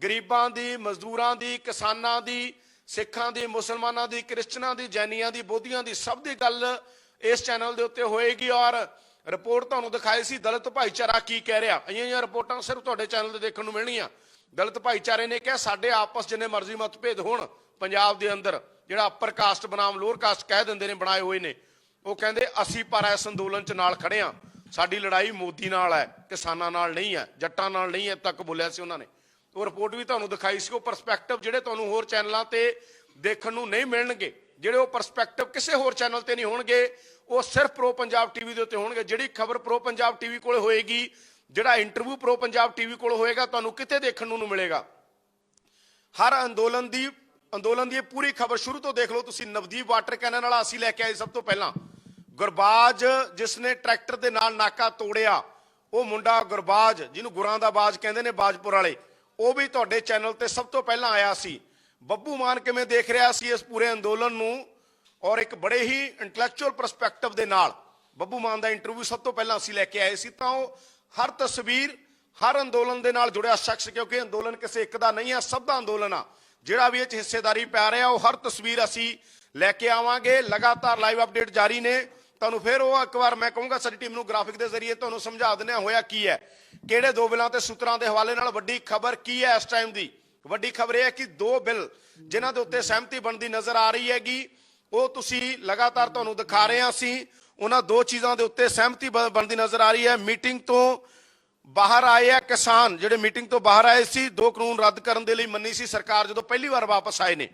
Speaker 4: ਗਰੀਬਾਂ ਦੀ, ਮਜ਼ਦੂਰਾਂ ਦੀ, ਕਿਸਾਨਾਂ ਦੀ, ਸਿੱਖਾਂ ਦੀ, ਮੁਸਲਮਾਨਾਂ ਦੀ, ਕ੍ਰਿਸਚਨਾਂ ਦੀ, ਜੈਨੀਆਂ ਦੀ, ਬੋਧੀਆਂ ਦੀ, ਸਭ ਦੀ ਗੱਲ ਇਸ ਚੈਨਲ ਦੇ ਉੱਤੇ ਹੋਏਗੀ। ਔਰ ਰਿਪੋਰਟ ਤੁਹਾਨੂੰ ਦਿਖਾਈ ਸੀ ਦਲਿਤ ਭਾਈਚਾਰਾ ਕੀ ਕਹਿ ਰਿਹਾ, ਇਹ ਰਿਪੋਰਟਾਂ ਸਿਰਫ ਤੁਹਾਡੇ ਚੈਨਲ ਤੇ ਦੇਖਣ ਨੂੰ ਮਿਲਣਗੀਆਂ। ਦਲਿਤ ਭਾਈਚਾਰੇ ਨੇ ਕਿਹਾ ਸਾਡੇ ਆਪਸ ਜਿੰਨੇ ਮਰਜ਼ੀ ਮਤਭੇਦ ਹੋਣ ਪੰਜਾਬ ਦੇ ਅੰਦਰ, ਜਿਹੜਾ ਅੱਪਰ ਕਾਸਟ ਬਨਾਮ ਲੋਅਰ ਕਾਸਟ ਕਹਿ ਦਿੰਦੇ ਨੇ, ਬਣਾਏ ਹੋਏ ਨੇ, ਉਹ ਕਹਿੰਦੇ ਅਸੀਂ ਪਰ ਇਸ ਅੰਦੋਲਨ 'ਚ ਨਾਲ ਖੜੇ ਹਾਂ, ਸਾਡੀ ਲੜਾਈ ਮੋਦੀ ਨਾਲ ਹੈ, ਕਿਸਾਨਾਂ ਨਾਲ ਨਹੀਂ ਹੈ, ਜੱਟਾਂ ਨਾਲ ਨਹੀਂ ਹੈ, ਤੱਕ ਬੋਲਿਆ ਸੀ ਉਹਨਾਂ ਨੇ। ਉਹ ਰਿਪੋਰਟ ਵੀ ਤੁਹਾਨੂੰ ਦਿਖਾਈ ਸੀ। ਉਹ ਪਰਸਪੈਕਟਿਵ ਜਿਹੜੇ ਤੁਹਾਨੂੰ ਹੋਰ ਚੈਨਲਾਂ ਤੇ ਦੇਖਣ ਨੂੰ ਨਹੀਂ ਮਿਲਣਗੇ, ਜਿਹੜੇ ਉਹ ਪਰਸਪੈਕਟਿਵ ਕਿਸੇ ਹੋਰ ਚੈਨਲ ਤੇ ਨਹੀਂ ਹੋਣਗੇ, ਉਹ ਸਿਰਫ ਪ੍ਰੋ ਪੰਜਾਬ ਟੀਵੀ ਦੇ ਉੱਤੇ ਹੋਣਗੇ। ਜਿਹੜੀ ਖਬਰ ਪ੍ਰੋ ਪੰਜਾਬ ਟੀਵੀ ਕੋਲ ਹੋਏਗੀ, ਜਿਹੜਾ ਇੰਟਰਵਿਊ ਪ੍ਰੋ ਪੰਜਾਬ ਟੀਵੀ ਕੋਲ ਹੋਏਗਾ, ਤੁਹਾਨੂੰ ਕਿਤੇ ਦੇਖਣ ਨੂੰ ਮਿਲੇਗਾ। ਹਰ ਅੰਦੋਲਨ ਦੀ ਪੂਰੀ ਖਬਰ ਸ਼ੁਰੂ ਤੋਂ ਦੇਖ ਲਓ ਤੁਸੀਂ। ਨਵਦੀਪ ਵਾਟਰ ਕੈਨਨ ਵਾਲਾ ਅਸੀਂ ਲੈ ਕੇ ਆਏ ਸਭ ਤੋਂ ਪਹਿਲਾਂ। ਗੁਰਬਾਜ ਜਿਸ ਨੇ ਟਰੈਕਟਰ ਦੇ ਨਾਲ ਨਾਕਾ ਤੋੜਿਆ, ਉਹ ਮੁੰਡਾ ਗੁਰਬਾਜ, ਜਿਹਨੂੰ ਗੁਰਾਂ ਦਾ ਬਾਜ ਕਹਿੰਦੇ ਨੇ, ਬਾਜਪੁਰ ਵਾਲੇ, ਉਹ ਵੀ ਤੁਹਾਡੇ ਚੈਨਲ ਤੇ ਸਭ ਤੋਂ ਪਹਿਲਾਂ ਆਇਆ ਸੀ। ਬੱਬੂ ਮਾਨ ਕਿਵੇਂ ਦੇਖ ਰਿਹਾ ਸੀ ਇਸ ਪੂਰੇ ਅੰਦੋਲਨ ਨੂੰ, ਔਰ ਇੱਕ ਬੜੇ ਹੀ ਇੰਟੈਲੈਕਚੁਅਲ ਪਰਸਪੈਕਟਿਵ ਦੇ ਨਾਲ ਬੱਬੂ ਮਾਨ ਦਾ ਇੰਟਰਵਿਊ ਸਭ ਤੋਂ ਪਹਿਲਾਂ ਅਸੀਂ ਲੈ ਕੇ ਆਏ ਸੀ। ਤਾਂ ਉਹ ਹਰ ਤਸਵੀਰ, ਹਰ ਅੰਦੋਲਨ ਦੇ ਨਾਲ ਜੁੜਿਆ ਸ਼ਖਸ, ਕਿਉਂਕਿ ਅੰਦੋਲਨ ਕਿਸੇ ਇੱਕ ਦਾ ਨਹੀਂ ਹੈ, ਸਭ ਦਾ ਅੰਦੋਲਨ ਆ। ਜਿਹੜਾ ਵੀ ਇਹ 'ਚ ਹਿੱਸੇਦਾਰੀ ਪੈ ਰਿਹਾ ਉਹ ਹਰ ਤਸਵੀਰ ਅਸੀਂ ਲੈ ਕੇ ਆਵਾਂਗੇ। ਲਗਾਤਾਰ ਲਾਈਵ ਅਪਡੇਟ ਜਾਰੀ ਨੇ। ਤੁਹਾਨੂੰ ਫਿਰ ਉਹ ਇੱਕ ਵਾਰ ਮੈਂ ਕਹੂੰਗਾ ਸਾਡੀ ਟੀਮ ਨੂੰ ਗ੍ਰਾਫਿਕ ਦੇ ਜ਼ਰੀਏ ਤੁਹਾਨੂੰ ਸਮਝਾ ਦਿੰਦੇ ਹਾਂ ਹੋਇਆ ਕੀ ਹੈ, ਕਿਹੜੇ ਦੋ ਬਿੱਲਾਂ ਤੇ ਸੂਤਰਾਂ ਦੇ ਹਵਾਲੇ ਨਾਲ ਵੱਡੀ ਖਬਰ ਕੀ ਹੈ। ਇਸ ਟਾਈਮ ਦੀ ਵੱਡੀ ਖਬਰ ਇਹ ਹੈ ਕਿ ਦੋ ਬਿੱਲ ਜਿਨ੍ਹਾਂ ਦੇ ਉੱਤੇ ਸਹਿਮਤੀ ਬਣਦੀ ਨਜ਼ਰ ਆ ਰਹੀ ਹੈਗੀ ਉਹ ਤੁਸੀਂ ਲਗਾਤਾਰ ਤੁਹਾਨੂੰ ਦਿਖਾ ਰਹੇ ਹਾਂ ਅਸੀਂ। ਉਹਨਾਂ ਦੋ ਚੀਜ਼ਾਂ ਦੇ ਉੱਤੇ ਸਹਿਮਤੀ ਬਣਦੀ ਨਜ਼ਰ ਆ ਰਹੀ ਹੈ। ਮੀਟਿੰਗ ਤੋਂ ਬਾਹਰ ਆਏ ਆ ਕਿਸਾਨ, ਜਿਹੜੇ ਮੀਟਿੰਗ ਤੋਂ ਬਾਹਰ ਆਏ ਸੀ, ਦੋ ਕਾਨੂੰਨ ਰੱਦ ਕਰਨ ਦੇ ਲਈ ਮੰਨੀ ਸੀ ਸਰਕਾਰ ਜਦੋਂ ਪਹਿਲੀ ਵਾਰ ਵਾਪਸ ਆਏ ਨੇ,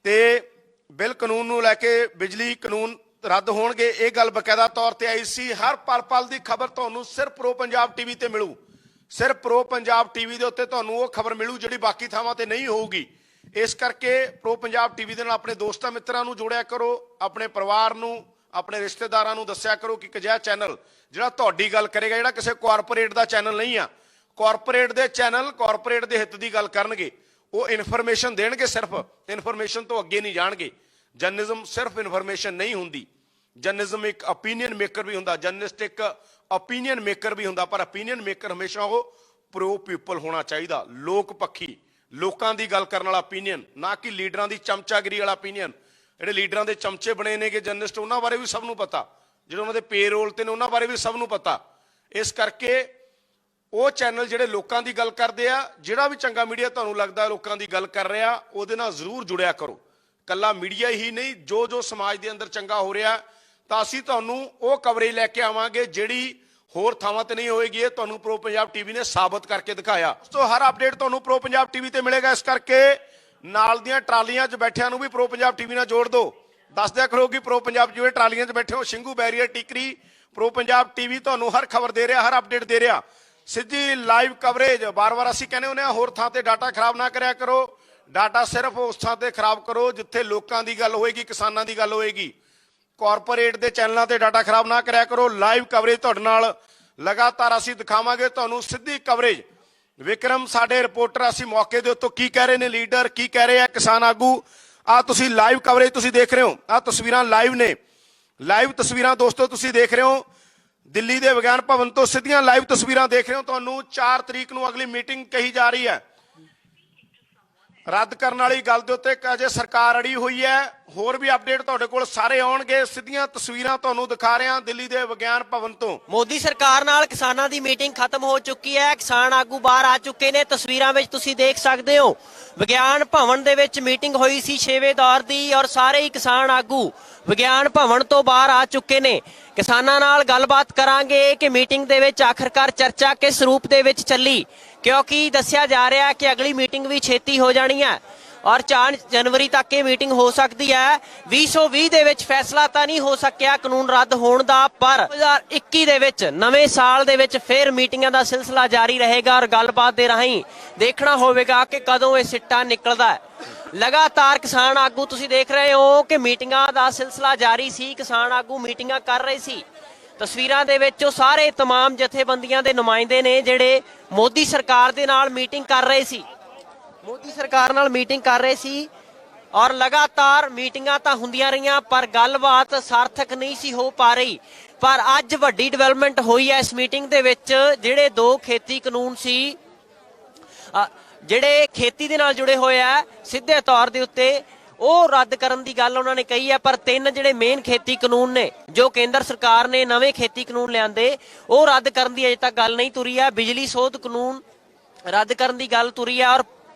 Speaker 4: ਤੇ ਬਿੱਲ ਕਾਨੂੰਨ ਨੂੰ ਲੈ ਕੇ ਬਿਜਲੀ ਕਾਨੂੰਨ ਰੱਦ ਹੋਣਗੇ ਇਹ ਗੱਲ ਬਕਾਇਦਾ ਤੌਰ ਤੇ ਆਈ ਸੀ। ਹਰ ਪਲ ਦੀ ਖਬਰ ਤੁਹਾਨੂੰ ਸਿਰਫ ਪ੍ਰੋ ਪੰਜਾਬ ਟੀਵੀ ਤੇ ਮਿਲੂ। ਸਿਰਫ ਪ੍ਰੋ ਪੰਜਾਬ ਟੀਵੀ ਦੇ ਉੱਤੇ ਤੁਹਾਨੂੰ ਉਹ ਖਬਰ ਮਿਲੂ ਜਿਹੜੀ ਬਾਕੀ ਥਾਵਾਂ ਤੇ ਨਹੀਂ ਹੋਊਗੀ। ਇਸ ਕਰਕੇ ਪ੍ਰੋ ਪੰਜਾਬ ਟੀਵੀ ਦੇ ਨਾਲ ਆਪਣੇ ਦੋਸਤਾਂ ਮਿੱਤਰਾਂ ਨੂੰ ਜੋੜਿਆ ਕਰੋ, ਆਪਣੇ ਪਰਿਵਾਰ ਨੂੰ, ਆਪਣੇ ਰਿਸ਼ਤੇਦਾਰਾਂ ਨੂੰ ਦੱਸਿਆ ਕਰੋ ਕਿ ਇੱਕ ਅਜਿਹਾ ਚੈਨਲ ਜਿਹੜਾ ਤੁਹਾਡੀ ਗੱਲ ਕਰੇਗਾ, ਜਿਹੜਾ ਕਿਸੇ ਕਾਰਪੋਰੇਟ ਦਾ ਚੈਨਲ ਨਹੀਂ ਆ। ਕਾਰਪੋਰੇਟ ਦੇ ਚੈਨਲ ਕਾਰਪੋਰੇਟ ਦੇ ਹਿੱਤ ਦੀ ਗੱਲ ਕਰਨਗੇ, ਉਹ ਇਨਫੋਰਮੇਸ਼ਨ ਦੇਣਗੇ, ਸਿਰਫ ਇਨਫੋਰਮੇਸ਼ਨ ਤੋਂ ਅੱਗੇ ਨਹੀਂ ਜਾਣਗੇ। ਜਰਨਲਿਜ਼ਮ ਸਿਰਫ ਇਨਫੋਰਮੇਸ਼ਨ ਨਹੀਂ ਹੁੰਦੀ, ਜਰਨਲਿਜ਼ਮ ਇੱਕ ਓਪੀਨੀਅਨ ਮੇਕਰ ਵੀ ਹੁੰਦਾ, ਜਰਨਲਿਸਟ ਇੱਕ ਓਪੀਨੀਅਨ ਮੇਕਰ ਵੀ ਹੁੰਦਾ, ਪਰ ਓਪੀਨੀਅਨ ਮੇਕਰ ਹਮੇਸ਼ਾ ਉਹ ਪ੍ਰੋ ਪੀਪਲ ਹੋਣਾ ਚਾਹੀਦਾ, ਲੋਕ ਪੱਖੀ, ਲੋਕਾਂ ਦੀ ਗੱਲ ਕਰਨ ਵਾਲਾ ਓਪੀਨੀਅਨ, ਨਾ ਕਿ ਲੀਡਰਾਂ ਦੀ ਚਮਚਾਗਿਰੀ ਵਾਲਾ ਓਪੀਨੀਅਨ। ਜਿਹੜੇ ਲੀਡਰਾਂ ਦੇ ਚਮਚੇ ਬਣੇ ਨੇਗੇ ਜਰਨਲਿਸਟ, ਉਹਨਾਂ ਬਾਰੇ ਵੀ ਸਭ ਨੂੰ ਪਤਾ, ਜਿਹੜੇ ਉਹਨਾਂ ਦੇ ਪੇਰੋਲ ਤੇ ਨੇ ਉਹਨਾਂ ਬਾਰੇ ਵੀ ਸਭ ਨੂੰ ਪਤਾ। ਇਸ ਕਰਕੇ ਉਹ ਚੈਨਲ ਜਿਹੜੇ ਲੋਕਾਂ ਦੀ ਗੱਲ ਕਰਦੇ ਆ, ਜਿਹੜਾ ਵੀ ਚੰਗਾ ਮੀਡੀਆ ਤੁਹਾਨੂੰ ਲੱਗਦਾ ਲੋਕਾਂ ਦੀ ਗੱਲ ਕਰ ਰਿਹਾ, ਉਹਦੇ ਨਾਲ ਜ਼ਰੂਰ ਜੁੜਿਆ ਕਰੋ। ਕੱਲਾ ਮੀਡੀਆ ਹੀ ਨਹੀਂ, ਜੋ ਸਮਾਜ ਦੇ ਅੰਦਰ ਚੰਗਾ ਹੋ ਰਿਹਾ ਤਾਂ ਅਸੀਂ ਤੁਹਾਨੂੰ ਉਹ ਕਵਰੇਜ ਲੈ ਕੇ ਆਵਾਂਗੇ ਜਿਹੜੀ ਹੋਰ ਥਾਵਾਂ ਤੇ ਨਹੀਂ ਹੋਏਗੀ। ਇਹ ਤੁਹਾਨੂੰ ਪ੍ਰੋ ਪੰਜਾਬ ਟੀਵੀ ਨੇ ਸਾਬਤ ਕਰਕੇ ਦਿਖਾਇਆ। ਸੋ ਹਰ ਅਪਡੇਟ ਤੁਹਾਨੂੰ ਪ੍ਰੋ ਪੰਜਾਬ ਟੀਵੀ ਤੇ ਮਿਲੇਗਾ। ਇਸ ਕਰਕੇ ਨਾਲ ਦੀਆਂ ਟਰਾਲੀਆਂ 'ਚ ਬੈਠਿਆਂ ਨੂੰ ਵੀ ਪ੍ਰੋ ਪੰਜਾਬ ਟੀਵੀ ਨਾਲ ਜੋੜ ਦਿਓ। ਦੱਸ ਦਿਆ ਕਰੋ ਕਿ ਪ੍ਰੋ ਪੰਜਾਬ ਜਿਵੇਂ ਟਰਾਲੀਆਂ 'ਚ ਬੈਠੇ ਹੋ, Singhu barrier Tikri, pro Punjab TV ਤੁਹਾਨੂੰ ਹਰ ਖਬਰ ਦੇ ਰਿਹਾ, ਹਰ ਅਪਡੇਟ ਦੇ ਰਿਹਾ, ਸਿੱਧੀ ਲਾਈਵ ਕਵਰੇਜ। ਬਾਰ-ਬਾਰ ਅਸੀਂ ਕਹਿੰਦੇ ਹੁੰਦੇ ਹਾਂ ਹੋਰ ਥਾਂ ਤੇ ਡਾਟਾ ਖਰਾਬ ਨਾ ਕਰਿਆ ਕਰੋ। ਡਾਟਾ ਸਿਰਫ ਉਸ ਥਾਂ ਤੇ ਖਰਾਬ ਕਰੋ ਜਿੱਥੇ ਲੋਕਾਂ ਦੀ ਗੱਲ ਹੋਏਗੀ, ਕਿਸਾਨਾਂ ਦੀ ਗੱਲ ਹੋਏਗੀ। ਕਾਰਪੋਰੇਟ ਦੇ ਚੈਨਲਾਂ ਤੇ ਡਾਟਾ ਖਰਾਬ ਨਾ ਕਰਿਆ ਕਰੋ। ਲਾਈਵ ਕਵਰੇਜ ਤੁਹਾਡੇ ਨਾਲ ਲਗਾਤਾਰ ਅਸੀਂ ਦਿਖਾਵਾਂਗੇ, ਤੁਹਾਨੂੰ ਸਿੱਧੀ ਕਵਰੇਜ। ਵਿਕਰਮ ਸਾਡੇ ਰਿਪੋਰਟਰ, ਅਸੀਂ ਮੌਕੇ ਦੇ ਉੱਤੋਂ ਕੀ ਕਹਿ ਰਹੇ ਨੇ ਲੀਡਰ, ਕੀ ਕਹਿ ਰਹੇ ਆ ਕਿਸਾਨ ਆਗੂ, ਆ ਤੁਸੀਂ ਲਾਈਵ ਕਵਰੇਜ ਤੁਸੀਂ ਦੇਖ ਰਹੇ ਹੋ। ਆ ਤਸਵੀਰਾਂ ਲਾਈਵ ਨੇ, ਲਾਈਵ ਤਸਵੀਰਾਂ ਦੋਸਤੋ ਤੁਸੀਂ ਦੇਖ ਰਹੇ ਹੋ। ਦਿੱਲੀ ਦੇ ਵਿਗਿਆਨ ਭਵਨ ਤੋਂ ਸਿੱਧੀਆਂ ਲਾਈਵ ਤਸਵੀਰਾਂ ਦੇਖ ਰਹੇ ਹੋ। ਤੁਹਾਨੂੰ 4 ਤਰੀਕ ਨੂੰ ਅਗਲੀ ਮੀਟਿੰਗ ਕਹੀ ਜਾ ਰਹੀ ਹੈ। ਰੱਦ ਕਰਨ ਵਾਲੀ ਗੱਲ ਦੇ ਉੱਤੇ ਅਜੇ ਸਰਕਾਰ ਅੜੀ ਹੋਈ ਹੈ। ਹੋਰ ਵੀ ਅਪਡੇਟ ਤੁਹਾਡੇ ਕੋਲ ਸਾਰੇ ਆਉਣਗੇ। ਸਿੱਧੀਆਂ ਤਸਵੀਰਾਂ ਤੁਹਾਨੂੰ ਦਿਖਾ ਰਹੇ ਹਾਂ ਦਿੱਲੀ ਦੇ ਵਿਗਿਆਨ ਭਵਨ ਤੋਂ।
Speaker 5: ਮੋਦੀ ਸਰਕਾਰ ਨਾਲ ਕਿਸਾਨਾਂ ਦੀ ਮੀਟਿੰਗ ਖਤਮ ਹੋ ਚੁੱਕੀ ਹੈ। ਕਿਸਾਨ ਆਗੂ ਬਾਹਰ ਆ ਚੁੱਕੇ ਨੇ। ਤਸਵੀਰਾਂ ਵਿੱਚ ਤੁਸੀਂ ਦੇਖ ਸਕਦੇ ਹੋ ਵਿਗਿਆਨ ਭਵਨ ਦੇ ਵਿੱਚ ਮੀਟਿੰਗ ਹੋਈ ਸੀ 6ਵੇਂ ਦੌਰ ਦੀ, ਔਰ ਸਾਰੇ ਹੀ ਕਿਸਾਨ ਆਗੂ ਵਿਗਿਆਨ ਭਵਨ ਤੋਂ ਬਾਹਰ ਆ ਚੁੱਕੇ ਨੇ। ਕਿਸਾਨਾਂ ਨਾਲ ਗੱਲਬਾਤ ਕਰਾਂਗੇ ਕਿ ਮੀਟਿੰਗ ਦੇ ਵਿੱਚ ਆਖਰਕਾਰ ਚਰਚਾ ਕਿਸ ਰੂਪ ਦੇ ਵਿੱਚ ਚੱਲੀ, ਕਿਉਂਕਿ ਦੱਸਿਆ ਜਾ ਰਿਹਾ ਹੈ ਕਿ ਅਗਲੀ ਮੀਟਿੰਗ ਵੀ ਛੇਤੀ ਹੋ ਜਾਣੀ ਹੈ ਔਰ 4 ਜਨਵਰੀ ਤੱਕ ਇਹ ਮੀਟਿੰਗ ਹੋ ਸਕਦੀ ਹੈ। 2020 ਦੇ ਵਿੱਚ ਫੈਸਲਾ ਤਾਂ ਨਹੀਂ ਹੋ ਸਕਿਆ ਕਾਨੂੰਨ ਰੱਦ ਹੋਣ ਦਾ, ਪਰ 2021 ਦੇ ਵਿੱਚ ਨਵੇਂ ਸਾਲ ਦੇ ਵਿੱਚ ਫਿਰ ਮੀਟਿੰਗਾਂ ਦਾ ਸਿਲਸਿਲਾ ਜਾਰੀ ਰਹੇਗਾ ਔਰ ਗੱਲਬਾਤ ਦੇ ਰਾਹੀਂ ਦੇਖਣਾ ਹੋਵੇਗਾ ਕਿ ਕਦੋਂ ਇਹ ਸਿੱਟਾ ਨਿਕਲਦਾ ਹੈ। ਲਗਾਤਾਰ ਕਿਸਾਨ ਆਗੂ ਤੁਸੀਂ ਦੇਖ ਰਹੇ ਹੋ ਕਿ ਮੀਟਿੰਗਾਂ ਦਾ ਸਿਲਸਿਲਾ ਜਾਰੀ ਸੀ। ਕਿਸਾਨ ਆਗੂ ਮੀਟਿੰਗਾਂ ਕਰ ਰਹੇ ਸੀ। ਤਸਵੀਰਾਂ ਦੇ ਵਿੱਚ ਉਹ ਸਾਰੇ तमाम ਜਥੇਬੰਦੀਆਂ ਦੇ ਨੁਮਾਇੰਦੇ ਨੇ ਜਿਹੜੇ ਮੋਦੀ ਸਰਕਾਰ ਦੇ ਨਾਲ ਮੀਟਿੰਗ ਕਰ ਰਹੇ ਸੀ। ਮੋਦੀ ਸਰਕਾਰ ਨਾਲ ਮੀਟਿੰਗ ਕਰ ਰਹੇ ਸੀ ਔਰ ਲਗਾਤਾਰ ਮੀਟਿੰਗਾਂ ਤਾਂ ਹੁੰਦੀਆਂ ਰਹੀਆਂ ਪਰ ਗੱਲਬਾਤ ਸਾਰਥਕ ਨਹੀਂ ਸੀ ਹੋ ਪਾ ਰਹੀ। ਪਰ ਅੱਜ ਵੱਡੀ ਡਿਵੈਲਪਮੈਂਟ ਹੋਈ ਹੈ ਇਸ ਮੀਟਿੰਗ ਦੇ ਵਿੱਚ। ਜਿਹੜੇ 2 ਖੇਤੀ ਕਾਨੂੰਨ ਸੀ ਜਿਹੜੇ ਖੇਤੀ ਦੇ ਨਾਲ ਜੁੜੇ ਹੋਏ ਆ ਸਿੱਧੇ ਤੌਰ ਦੇ ਉੱਤੇ, ਉਹ ਰੱਦ ਕਰਨ ਦੀ ਗੱਲ ਉਹਨਾਂ ਨੇ ਕਹੀ ਹੈ। ਪਰ 3 ਜਿਹੜੇ ਮੇਨ ਖੇਤੀ ਕਾਨੂੰਨ ਨੇ ਜੋ ਕੇਂਦਰ ਸਰਕਾਰ ਨੇ ਨਵੇਂ ਖੇਤੀ ਕਾਨੂੰਨ ਲਿਆਂਦੇ, ਉਹ ਰੱਦ ਕਰਨ ਦੀ ਅਜੇ ਤੱਕ ਗੱਲ ਨਹੀਂ ਤੁਰੀ ਹੈ। ਬਿਜਲੀ ਸੋਧ ਕਾਨੂੰਨ ਰੱਦ ਕਰਨ ਦੀ ਗੱਲ ਤੁਰੀ ਹੈ ਔਰ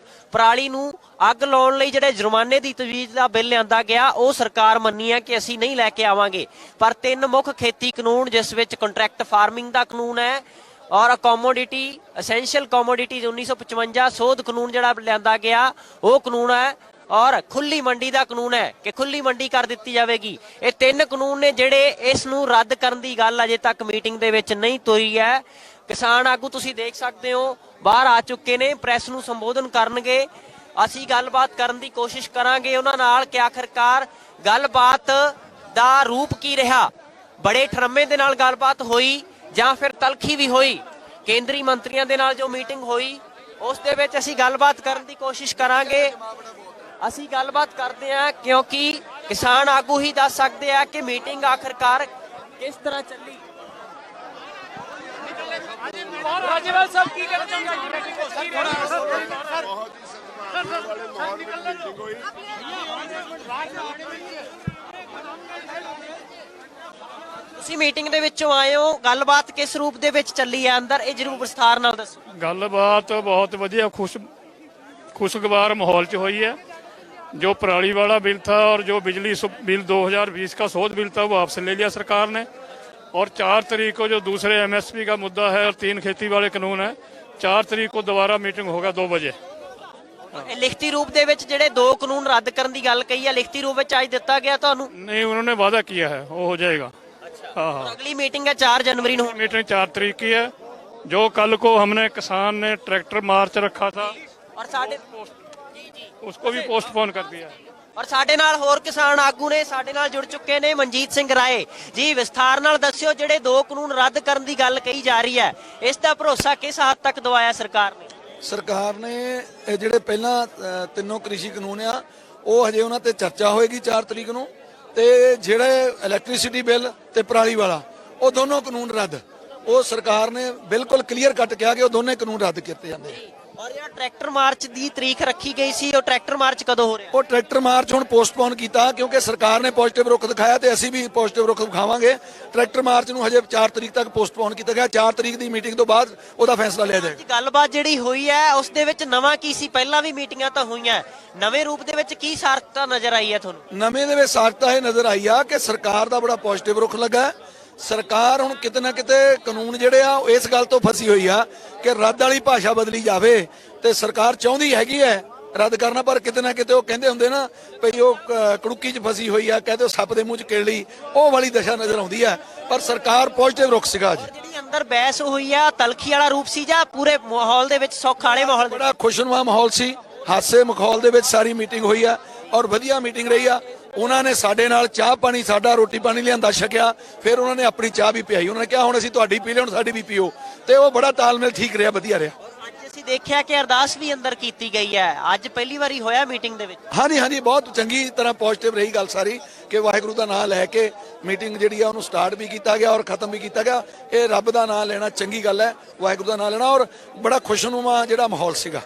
Speaker 5: ਪਰਾਲੀ ਨੂੰ ਅੱਗ ਲਾਉਣ ਲਈ ਜਿਹੜੇ ਜੁਰਮਾਨੇ ਦੀ ਤਜਵੀਜ਼ ਦਾ ਬਿੱਲ ਲਿਆਂਦਾ ਗਿਆ ਉਹ ਸਰਕਾਰ ਮੰਨੀ ਹੈ ਕਿ ਅਸੀਂ ਨਹੀਂ ਲੈ ਕੇ ਆਵਾਂਗੇ। ਪਰ 3 ਮੁੱਖ ਖੇਤੀ ਕਾਨੂੰਨ ਜਿਸ ਵਿੱਚ ਕੰਟਰੈਕਟ ਫਾਰਮਿੰਗ ਦਾ ਕਾਨੂੰਨ ਹੈ ਔਰ ਕਮੋਡਿਟੀ ਐਸੈਂਸ਼ੀਅਲ ਕਮੋਡਿਟੀਜ਼ 1955 ਸੋਧ ਕਾਨੂੰਨ ਜਿਹੜਾ ਲਿਆਂਦਾ ਗਿਆ ਉਹ ਕਾਨੂੰਨ ਹੈ ਔਰ ਖੁੱਲੀ ਮੰਡੀ ਦਾ ਕਾਨੂੰਨ ਹੈ ਕਿ ਖੁੱਲੀ ਮੰਡੀ ਕਰ ਦਿੱਤੀ ਜਾਵੇਗੀ। ਇਹ 3 ਕਾਨੂੰਨ ਨੇ ਜਿਹੜੇ ਇਸ ਨੂੰ ਰੱਦ ਕਰਨ ਦੀ ਗੱਲ ਅਜੇ ਤੱਕ ਮੀਟਿੰਗ ਦੇ ਵਿੱਚ ਨਹੀਂ ਤੋਰੀ ਹੈ। ਕਿਸਾਨ ਆਗੂ ਤੁਸੀਂ ਦੇਖ ਸਕਦੇ ਹੋ ਬਾਹਰ ਆ ਚੁੱਕੇ ਨੇ, ਪ੍ਰੈਸ ਨੂੰ ਸੰਬੋਧਨ ਕਰਨਗੇ। ਅਸੀਂ ਗੱਲਬਾਤ ਕਰਨ ਦੀ ਕੋਸ਼ਿਸ਼ ਕਰਾਂਗੇ ਉਹਨਾਂ ਨਾਲ ਕਿ ਆਖਰਕਾਰ ਗੱਲਬਾਤ ਦਾ ਰੂਪ ਕੀ ਰਿਹਾ। ਬੜੇ ਠਰਮੇ ਦੇ ਨਾਲ ਗੱਲਬਾਤ ਹੋਈ ਜਾਂ ਫਿਰ ਤਲਖੀ ਵੀ ਹੋਈ। ਕੇਂਦਰੀ ਮੰਤਰੀਆਂ ਦੇ ਨਾਲ ਜੋ ਮੀਟਿੰਗ ਹੋਈ ਉਸ ਦੇ ਵਿੱਚ ਅਸੀਂ ਗੱਲਬਾਤ ਕਰਨ ਦੀ ਕੋਸ਼ਿਸ਼ ਕਰਾਂਗੇ। ਅਸੀਂ ਗੱਲਬਾਤ ਕਰਦੇ ਹਾਂ ਕਿਉਂਕਿ ਕਿਸਾਨ ਆਗੂ ਹੀ ਦੱਸ ਸਕਦੇ ਆ ਕਿ ਮੀਟਿੰਗ ਆਖਰਕਾਰ ਕਿਸ ਤਰ੍ਹਾਂ ਚੱਲੀ।
Speaker 6: ਰਾਜੇਵਾਲ ਸਾਹਿਬ ਕੀ ਕਹਿਣਾ ਚਾਹੁੰਦੇ
Speaker 5: ਤੁਸੀਂ ਮੀਟਿੰਗ ਦੇ ਵਿੱਚੋਂ ਆਏ ਹੋ, ਗੱਲਬਾਤ ਕਿਸ ਰੂਪ ਦੇ ਵਿੱਚ ਚੱਲੀ ਹੈ ਅੰਦਰ, ਇਹ ਜ਼ਰੂਰ ਵਿਸਥਾਰ ਨਾਲ ਦੱਸੋ।
Speaker 6: ਗੱਲਬਾਤ ਬਹੁਤ ਵਧੀਆ खुशगवार माहौल च हुई है। जो पराली वाला बिल था और जो बिजली बिल 2020 का शोध बिल था वो वापस ले लिया सरकार ने। और 4 तारीख को जो दूसरे MSP का मुद्दा है और 3 खेती वाले कानून है, 4 तारीख को दोबारा मीटिंग होगा 2 बजे।
Speaker 5: ਇਹ ਲਿਖਤੀ ਰੂਪ ਦੇ ਵਿੱਚ ਜਿਹੜੇ 2 ਕਾਨੂੰਨ ਰੱਦ ਕਰਨ ਦੀ ਗੱਲ ਕਹੀ ਹੈ, ਲਿਖਤੀ ਰੂਪ ਵਿੱਚ ਅੱਜ ਦਿੱਤਾ ਗਿਆ ਤੁਹਾਨੂੰ?
Speaker 6: नहीं, उन्होंने वादा किया है वो हो जाएगा। हाँ हाँ,
Speaker 5: ਅਗਲੀ ਮੀਟਿੰਗ ਹੈ 4 जनवरी ਨੂੰ।
Speaker 6: मीटिंग 4 तारीख की है। जो कल को हमने किसान ने ट्रैक्टर मार्च रखा था
Speaker 5: ਔਰ ਸਾਡੇ
Speaker 6: उसको भी पोस्टपोन कर दिया।
Speaker 5: ਔਰ ਸਾਡੇ ਨਾਲ ਹੋਰ ਕਿਸਾਨ ਆਗੂ ਨੇ ਸਾਡੇ ਨਾਲ ਜੁੜ ਚੁੱਕੇ ਨੇ। ਮਨਜੀਤ ਸਿੰਘ ਰਾਏ ਜੀ, ਵਿਸਥਾਰ ਨਾਲ ਦੱਸਿਓ, ਜਿਹੜੇ 2 ਕਾਨੂੰਨ ਰੱਦ ਕਰਨ ਦੀ ਗੱਲ ਕਹੀ ਜਾ ਰਹੀ ਹੈ, ਇਸ ਦਾ ਭਰੋਸਾ ਕਿਸ ਹੱਦ ਤੱਕ ਦਵਾਇਆ ਸਰਕਾਰ ਨੇ?
Speaker 7: ਸਰਕਾਰ ਨੇ ਇਹ ਜਿਹੜੇ ਪਹਿਲਾਂ ਤਿੰਨੋਂ ਕ੍ਰਿਸ਼ੀ ਕਾਨੂੰਨ ਆ, ਉਹ ਹਜੇ ਉਹਨਾਂ ਤੇ ਚਰਚਾ ਹੋਏਗੀ 4 ਤਰੀਕ ਨੂੰ। ਤੇ ਜਿਹੜੇ ਇਲੈਕਟ੍ਰਿਸਿਟੀ ਬਿੱਲ ਤੇ ਪਰਾਲੀ ਵਾਲਾ, ਉਹ ਦੋਨੋਂ ਕਾਨੂੰਨ ਰੱਦ, ਉਹ ਸਰਕਾਰ ਨੇ ਬਿਲਕੁਲ ਕਲੀਅਰ ਕੱਟ ਕਿਹਾ ਕਿ ਉਹ ਦੋਨੇ ਕਾਨੂੰਨ ਰੱਦ ਕੀਤੇ ਜਾਂਦੇ।
Speaker 5: ਔਰ ਜਿਹੜਾ ਟਰੈਕਟਰ ਮਾਰਚ ਦੀ ਤਰੀਕ ਰੱਖੀ ਗਈ ਸੀ, ਉਹ ਟਰੈਕਟਰ ਮਾਰਚ ਕਦੋਂ ਹੋ ਰਿਹਾ?
Speaker 7: ਉਹ ਟਰੈਕਟਰ ਮਾਰਚ ਹੁਣ ਪੋਸਟਪੋਨ ਕੀਤਾ ਕਿਉਂਕਿ ਸਰਕਾਰ ਨੇ ਪੋਜ਼ਿਟਿਵ ਰੁਖ ਦਿਖਾਇਆ ਤੇ ਅਸੀਂ ਵੀ ਪੋਜ਼ਿਟਿਵ ਰੁਖ ਦਿਖਾਵਾਂਗੇ। ਟਰੈਕਟਰ ਮਾਰਚ ਨੂੰ ਹਜੇ 4 ਤਰੀਕ ਤੱਕ ਪੋਸਟਪੋਨ ਕੀਤਾ ਗਿਆ। 4 ਤਰੀਕ ਦੀ ਮੀਟਿੰਗ ਤੋਂ ਬਾਅਦ ਉਹਦਾ ਫੈਸਲਾ ਲਿਆ ਜਾਏਗਾ।
Speaker 5: ਗੱਲਬਾਤ ਜਿਹੜੀ ਹੋਈ ਹੈ ਉਸ ਦੇ ਵਿੱਚ ਨਵਾਂ ਕੀ ਸੀ? ਪਹਿਲਾਂ ਵੀ ਮੀਟਿੰਗਾਂ ਤਾਂ ਹੋਈਆਂ, ਨਵੇਂ ਰੂਪ ਦੇ ਵਿੱਚ ਕੀ ਸਾਰਥਕਤਾ ਨਜ਼ਰ ਆਈ ਹੈ ਤੁਹਾਨੂੰ?
Speaker 7: ਨਵੇਂ ਦੇ ਵਿੱਚ ਸਾਰਥਕਤਾ ਇਹ ਨਜ਼ਰ ਆਈ ਆ ਕਿ ਸਰਕਾਰ ਦਾ ਬੜਾ ਪੋਜ਼ਿਟਿਵ ਰੁਖ ਲੱਗਾ। ਸਰਕਾਰ ਹੁਣ ਕਿਤੇ ਨਾ ਕਿਤੇ ਕਾਨੂੰਨ ਜਿਹੜੇ ਆ ਉਹ ਇਸ ਗੱਲ ਤੋਂ ਫਸੀ ਹੋਈ ਆ ਕਿ ਰੱਦ ਵਾਲੀ ਭਾਸ਼ਾ ਬਦਲੀ ਜਾਵੇ। ਤੇ ਸਰਕਾਰ ਚਾਹੁੰਦੀ ਹੈਗੀ ਹੈ ਰੱਦ ਕਰਨਾ, ਪਰ ਕਿਤੇ ਨਾ ਕਿਤੇ ਉਹ ਕਹਿੰਦੇ ਹੁੰਦੇ ਨਾ ਭਈ ਉਹ ਕੜੁੱਕੀ 'ਚ ਫਸੀ ਹੋਈ ਆ, ਕਹਿੰਦੇ ਸੱਪ ਦੇ ਮੂੰਹ 'ਚ ਕਿਰਲੀ, ਉਹ ਵਾਲੀ ਦਸ਼ਾ ਨਜ਼ਰ ਆਉਂਦੀ ਆ। ਪਰ ਸਰਕਾਰ ਪੋਜ਼ਿਟਿਵ ਰੁਖ ਸੀਗਾ ਅੱਜ।
Speaker 5: ਜਿਹੜੀ ਅੰਦਰ ਬਹਿਸ ਹੋਈ ਆ, ਤਲਖੀ ਵਾਲਾ ਰੂਪ ਸੀ ਜਾਂ ਪੂਰੇ ਮਾਹੌਲ ਦੇ ਵਿੱਚ, ਸੌਖਾਲੇ ਮਾਹੌਲ ਦੇ?
Speaker 7: ਬੜਾ ਖੁਸ਼ਨੁਮਾ ਮਾਹੌਲ ਸੀ, ਹਾਸੇ ਮਖੌਲ ਦੇ ਵਿੱਚ ਸਾਰੀ ਮੀਟਿੰਗ ਹੋਈ ਆ ਔਰ ਵਧੀਆ ਮੀਟਿੰਗ ਰਹੀ ਆ। ਉਹਨਾਂ ਨੇ ਸਾਡੇ ਨਾਲ ਚਾਹ ਪਾਣੀ, ਸਾਡਾ ਰੋਟੀ ਪਾਣੀ ਲਿਆਂਦਾ ਛਕਿਆ, ਫਿਰ ਉਹਨਾਂ ਨੇ ਆਪਣੀ ਚਾਹ ਵੀ ਪਿਆਈ। ਉਹਨਾਂ ਨੇ ਕਿਹਾ ਹੁਣ ਅਸੀਂ ਤੁਹਾਡੀ ਪੀ ਲਈ, ਹੁਣ ਸਾਡੀ ਵੀ ਪੀਓ। ਤੇ ਉਹ ਬੜਾ ਤਾਲਮੇਲ ਠੀਕ ਰਿਹਾ, ਵਧੀਆ ਰਿਹਾ।
Speaker 5: ਅੱਜ ਅਸੀਂ ਦੇਖਿਆ ਕਿ ਅਰਦਾਸ ਵੀ ਅੰਦਰ ਕੀਤੀ ਗਈ ਹੈ, ਅੱਜ ਪਹਿਲੀ ਵਾਰੀ ਹੋਇਆ ਮੀਟਿੰਗ ਦੇ ਵਿੱਚ।
Speaker 7: ਹਾਂਜੀ ਹਾਂਜੀ, ਬਹੁਤ ਚੰਗੀ ਤਰ੍ਹਾਂ ਪੋਜ਼ਿਟਿਵ ਰਹੀ ਗੱਲ ਸਾਰੀ ਕਿ ਵਾਹਿਗੁਰੂ ਦਾ ਨਾਮ ਲੈ ਕੇ ਮੀਟਿੰਗ ਜਿਹੜੀ ਆ ਉਹਨੂੰ ਸਟਾਰਟ ਵੀ ਕੀਤਾ ਗਿਆ ਔਰ ਖਤਮ ਵੀ ਕੀਤਾ ਗਿਆ। ਇਹ ਰੱਬ ਦਾ ਨਾਮ ਲੈਣਾ ਚੰਗੀ ਗੱਲ ਹੈ, ਵਾਹਿਗੁਰੂ ਦਾ ਨਾਮ ਲੈਣਾ, ਔਰ ਬੜਾ ਖੁਸ਼ਨੁਮਾ ਜਿਹੜਾ ਮਾਹੌਲ ਸੀਗਾ।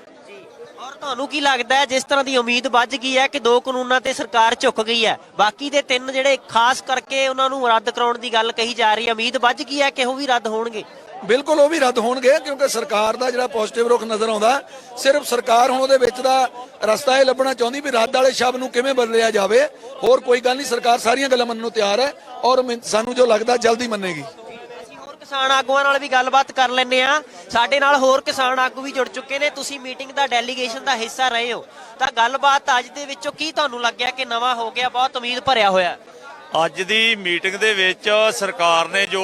Speaker 5: ਔਰ ਤੁਹਾਨੂੰ ਕੀ ਲੱਗਦਾ ਹੈ, ਜਿਸ ਤਰ੍ਹਾਂ ਦੀ ਉਮੀਦ ਵੱਜ ਗਈ ਹੈ ਕਿ 2 ਕਾਨੂੰਨਾਂ ਤੇ ਸਰਕਾਰ ਝੁਕ ਗਈ ਹੈ, ਬਾਕੀ ਦੇ 3 ਜਿਹੜੇ ਖਾਸ ਕਰਕੇ ਉਹਨਾਂ ਨੂੰ ਰੱਦ ਕਰਾਉਣ ਦੀ ਗੱਲ ਕਹੀ ਜਾ ਰਹੀ ਹੈ, ਉਮੀਦ ਵੱਜ ਗਈ ਹੈ ਕਿ ਉਹ ਵੀ ਰੱਦ ਹੋਣਗੇ?
Speaker 7: ਬਿਲਕੁਲ ਉਹ ਵੀ ਰੱਦ ਹੋਣਗੇ ਕਿਉਂਕਿ ਸਰਕਾਰ ਦਾ ਜਿਹੜਾ ਪੋਜ਼ਿਟਿਵ ਰੁਖ ਨਜ਼ਰ ਆਉਂਦਾ। ਸਿਰਫ ਸਰਕਾਰ ਹੁਣ ਉਹਦੇ ਵਿੱਚ ਦਾ ਰਸਤਾ ਇਹ ਲੱਭਣਾ ਚਾਹੁੰਦੀ ਵੀ ਰੱਦ ਵਾਲੇ ਸ਼ਬਦ ਨੂੰ ਕਿਵੇਂ ਬਦਲਿਆ ਜਾਵੇ। ਹੋਰ ਕੋਈ ਗੱਲ ਨਹੀਂ, ਸਰਕਾਰ ਸਾਰੀਆਂ ਗੱਲਾਂ ਮੰਨਣ ਨੂੰ ਤਿਆਰ ਹੈ ਔਰ ਸਾਨੂੰ ਜੋ ਲੱਗਦਾ ਜਲਦੀ ਮੰਨੇਗੀ।
Speaker 5: ਹੋਰ ਕਿਸਾਨ ਆਗੂਆਂ ਨਾਲ ਵੀ ਗੱਲਬਾਤ ਕਰ ਲੈਂਦੇ ਆ। ਸਾਡੇ ਨਾਲ ਹੋਰ ਕਿਸਾਨ ਆਗੂ ਵੀ ਜੁੜ ਚੁੱਕੇ ਨੇ। ਤੁਸੀਂ ਮੀਟਿੰਗ ਦਾ ਡੈਲੀਗੇਸ਼ਨ ਦਾ ਹਿੱਸਾ ਰਹੇ ਹੋ, ਤਾਂ ਗੱਲਬਾਤ ਅੱਜ ਦੇ ਵਿੱਚੋਂ ਕੀ ਤੁਹਾਨੂੰ ਲੱਗਿਆ ਕਿ ਨਵਾਂ ਹੋ ਗਿਆ, ਬਹੁਤ ਉਮੀਦ ਭਰਿਆ ਹੋਇਆ?
Speaker 8: ਅੱਜ ਦੀ ਮੀਟਿੰਗ ਦੇ ਵਿੱਚ ਸਰਕਾਰ ਨੇ ਜੋ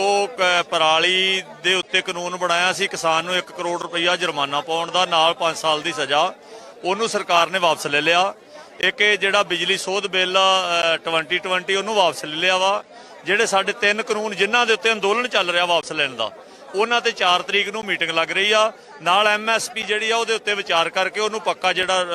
Speaker 8: ਪਰਾਲੀ ਦੇ ਉੱਤੇ ਕਾਨੂੰਨ ਬਣਾਇਆ ਸੀ, ਕਿਸਾਨ ਨੂੰ 1 ਕਰੋੜ ਰੁਪਈਆ ਜੁਰਮਾਨਾ ਪਾਉਣ ਦਾ, ਨਾਲ 5 ਸਾਲ ਦੀ ਸਜ਼ਾ, ਉਹਨੂੰ ਸਰਕਾਰ ਨੇ ਵਾਪਸ ਲੈ ਲਿਆ। ਇੱਕ ਇਹ ਜਿਹੜਾ ਬਿਜਲੀ ਸੋਧ ਬਿੱਲ 2020 ਉਹਨੂੰ ਵਾਪਸ ਲੈ ਲਿਆ ਵਾ। ਜਿਹੜੇ ਸਾਡੇ 3 ਕਾਨੂੰਨ ਜਿਨ੍ਹਾਂ ਦੇ ਉੱਤੇ ਅੰਦੋਲਨ ਚੱਲ ਰਿਹਾ ਵਾਪਸ ਲੈਣ ਦਾ, ਉਹਨਾਂ ਤੇ 4 ਤਰੀਕ ਨੂੰ ਮੀਟਿੰਗ ਲੱਗ ਰਹੀ ਆ। ਨਾਲ MSP ਜਿਹੜੀ ਆ ਉਹਦੇ ਉੱਤੇ ਵਿਚਾਰ ਕਰਕੇ ਉਹਨੂੰ ਪੱਕਾ ਜਿਹੜਾ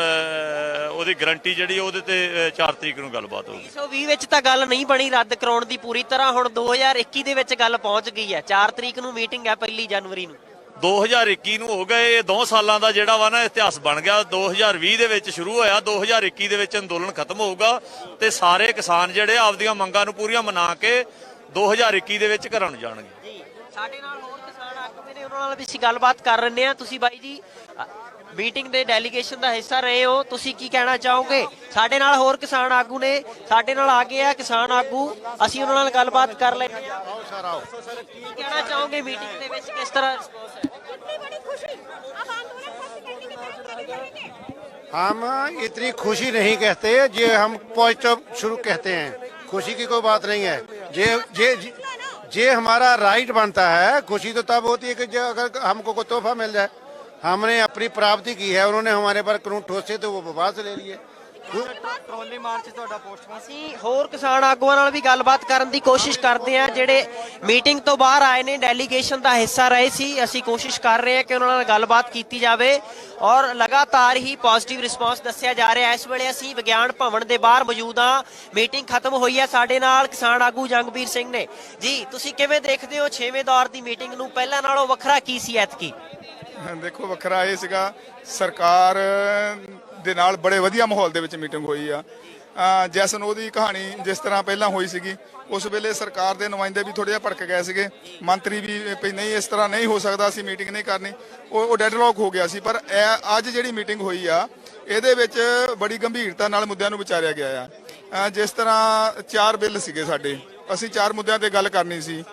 Speaker 8: ਉਹਦੀ ਗਰੰਟੀ ਜਿਹੜੀ ਉਹਦੇ ਤੇ 4 ਤਰੀਕ ਨੂੰ ਗੱਲਬਾਤ ਹੋਊਗੀ।
Speaker 5: 2020 ਵਿੱਚ ਤਾਂ ਗੱਲ ਨਹੀਂ ਬਣੀ ਰੱਦ ਕਰਾਉਣ ਦੀ ਪੂਰੀ ਤਰ੍ਹਾਂ, ਹੁਣ 2021 ਦੇ ਵਿੱਚ ਗੱਲ ਪਹੁੰਚ ਗਈ ਹੈ। 4 ਤਰੀਕ ਨੂੰ ਮੀਟਿੰਗ ਹੈ, 1 ਜਨਵਰੀ ਨੂੰ।
Speaker 8: 2021 ਨੂੰ ਹੋ ਗਏ, ਇਹ 2 ਸਾਲਾਂ ਦਾ ਜਿਹੜਾ ਵਾ ਨਾ ਇਤਿਹਾਸ ਬਣ ਗਿਆ। 2020 ਦੇ ਵਿੱਚ ਸ਼ੁਰੂ ਹੋਇਆ, 2021 ਦੇ ਵਿੱਚ ਅੰਦੋਲਨ ਖਤਮ ਹੋਊਗਾ ਤੇ ਸਾਰੇ ਕਿਸਾਨ ਜਿਹੜੇ ਆਪਦੀਆਂ ਮੰਗਾਂ ਨੂੰ ਪੂਰੀਆਂ ਮਨਾ ਕੇ 2021 ਦੇ ਵਿੱਚ ਘਰਾਂ ਨੂੰ ਜਾਣਗੇ।
Speaker 5: ਜੀ, ਸਾਡੇ ਨਾਲ ਹੋਰ ਕਿਸਾਨ ਆਗੂ ਵੀ ਨੇ, ਉਹਨਾਂ ਨਾਲ ਵੀ ਅਸੀਂ ਗੱਲਬਾਤ ਕਰ ਰਹੇ ਹਾਂ। ਤੁਸੀਂ ਬਾਈ ਜੀ ਮੀਟਿੰਗ ਦੇ ਡੈਲੀਗੇਸ਼ਨ ਦਾ ਹਿੱਸਾ ਰਹੇ ਹੋ, ਤੁਸੀਂ ਕੀ ਕਹਿਣਾ ਚਾਹੋਗੇ? ਸਾਡੇ ਨਾਲ ਹੋਰ ਕਿਸਾਨ ਆਗੂ ਨੇ, ਸਾਡੇ ਨਾਲ ਆ ਗਏ ਆ ਕਿਸਾਨ ਆਗੂ, ਅਸੀਂ ਉਹਨਾਂ ਨਾਲ ਗੱਲਬਾਤ ਕਰ ਲੈਂਦੇ ਹਾਂ। ਕੀ ਕਹਿਣਾ ਚਾਹੋਗੇ ਮੀਟਿੰਗ ਦੇ ਵਿੱਚ, ਕਿਸ ਤਰ੍ਹਾਂ ਰਿਸਪੌਂਸ ਹੈ?
Speaker 9: हम इतनी खुशी नहीं कहते, ये हम पॉजिटिव शुरू कहते हैं। खुशी की कोई बात नहीं है। ये हमारा राइट बनता है। खुशी तो तब होती है कि जो अगर हमको कोई तोहफा मिल जाए। हमने अपनी प्राप्ति की है, उन्होंने हमारे पर कानून ठोसे तो वो वापस ले लिए।
Speaker 5: ਅਸੀਂ ਹੋਰ ਕਿਸਾਨ ਆਗੂਆਂ ਨਾਲ ਵੀ ਗੱਲਬਾਤ ਕਰਨ ਦੀ ਕੋਸ਼ਿਸ਼ ਕਰਦੇ ਹਾਂ, ਜਿਹੜੇ ਮੀਟਿੰਗ ਤੋਂ ਬਾਹਰ ਆਏ ਨੇ, ਡੈਲੀਗੇਸ਼ਨ ਦਾ ਹਿੱਸਾ ਰਹੇ ਸੀ। ਅਸੀਂ ਕੋਸ਼ਿਸ਼ ਕਰ ਰਹੇ ਹਾਂ ਕਿ ਉਹਨਾਂ ਨਾਲ ਗੱਲਬਾਤ ਕੀਤੀ ਜਾਵੇ ਔਰ ਲਗਾਤਾਰ ਹੀ ਪੋਜ਼ਿਟਿਵ ਰਿਸਪੌਂਸ ਦੱਸਿਆ ਜਾ ਰਿਹਾ। ਇਸ ਵੇਲੇ ਅਸੀਂ ਵਿਗਿਆਨ ਭਵਨ ਦੇ ਬਾਹਰ ਮੌਜੂਦ ਹਾਂ, ਮੀਟਿੰਗ ਖਤਮ ਹੋਈ ਹੈ। ਸਾਡੇ ਨਾਲ ਕਿਸਾਨ ਆਗੂ ਜੰਗਬੀਰ ਸਿੰਘ ਨੇ। ਜੀ, ਤੁਸੀਂ ਕਿਵੇਂ ਦੇਖਦੇ ਹੋ 6ਵੇਂ ਦੌਰ ਦੀ ਮੀਟਿੰਗ ਨੂੰ? ਪਹਿਲਾਂ ਨਾਲੋਂ ਵੱਖਰਾ ਕੀ ਸੀ ਐਤਕੀ?
Speaker 10: ਦੇਖੋ, ਵੱਖਰਾ ਇਹ ਸੀਗਾ ਸਰਕਾਰ ਦੇ ਨਾਲ ਬੜੇ ਵਧੀਆ ਮਾਹੌਲ ਦੇ ਵਿੱਚ ਮੀਟਿੰਗ ਹੋਈ ਆ। ਜੈਸਨ ਉਹਦੀ ਕਹਾਣੀ ਜਿਸ ਤਰ੍ਹਾਂ ਪਹਿਲਾਂ ਹੋਈ ਸੀਗੀ, ਉਸ ਵੇਲੇ ਸਰਕਾਰ ਦੇ ਨੁਮਾਇੰਦੇ ਵੀ ਥੋੜ੍ਹੇ ਜਿਹਾ ਭੜਕ ਗਏ ਸੀਗੇ, ਮੰਤਰੀ ਵੀ ਵੀ ਨਹੀਂ ਇਸ ਤਰ੍ਹਾਂ ਨਹੀਂ ਹੋ ਸਕਦਾ, ਅਸੀਂ ਮੀਟਿੰਗ ਨਹੀਂ ਕਰਨੀ, ਉਹ ਡੈਡਲੌਕ ਹੋ ਗਿਆ ਸੀ। ਪਰ ਅੱਜ ਜਿਹੜੀ ਮੀਟਿੰਗ ਹੋਈ ਆ ਇਹਦੇ ਵਿੱਚ ਬੜੀ ਗੰਭੀਰਤਾ ਨਾਲ ਮੁੱਦਿਆਂ ਨੂੰ ਵਿਚਾਰਿਆ ਗਿਆ ਆ। ਜਿਸ ਤਰ੍ਹਾਂ 4 ਬਿੱਲ ਸੀਗੇ ਸਾਡੇ, ਅਸੀਂ 4 ਮੁੱਦਿਆਂ ਤੇ ਗੱਲ ਕਰਨੀ ਸੀ,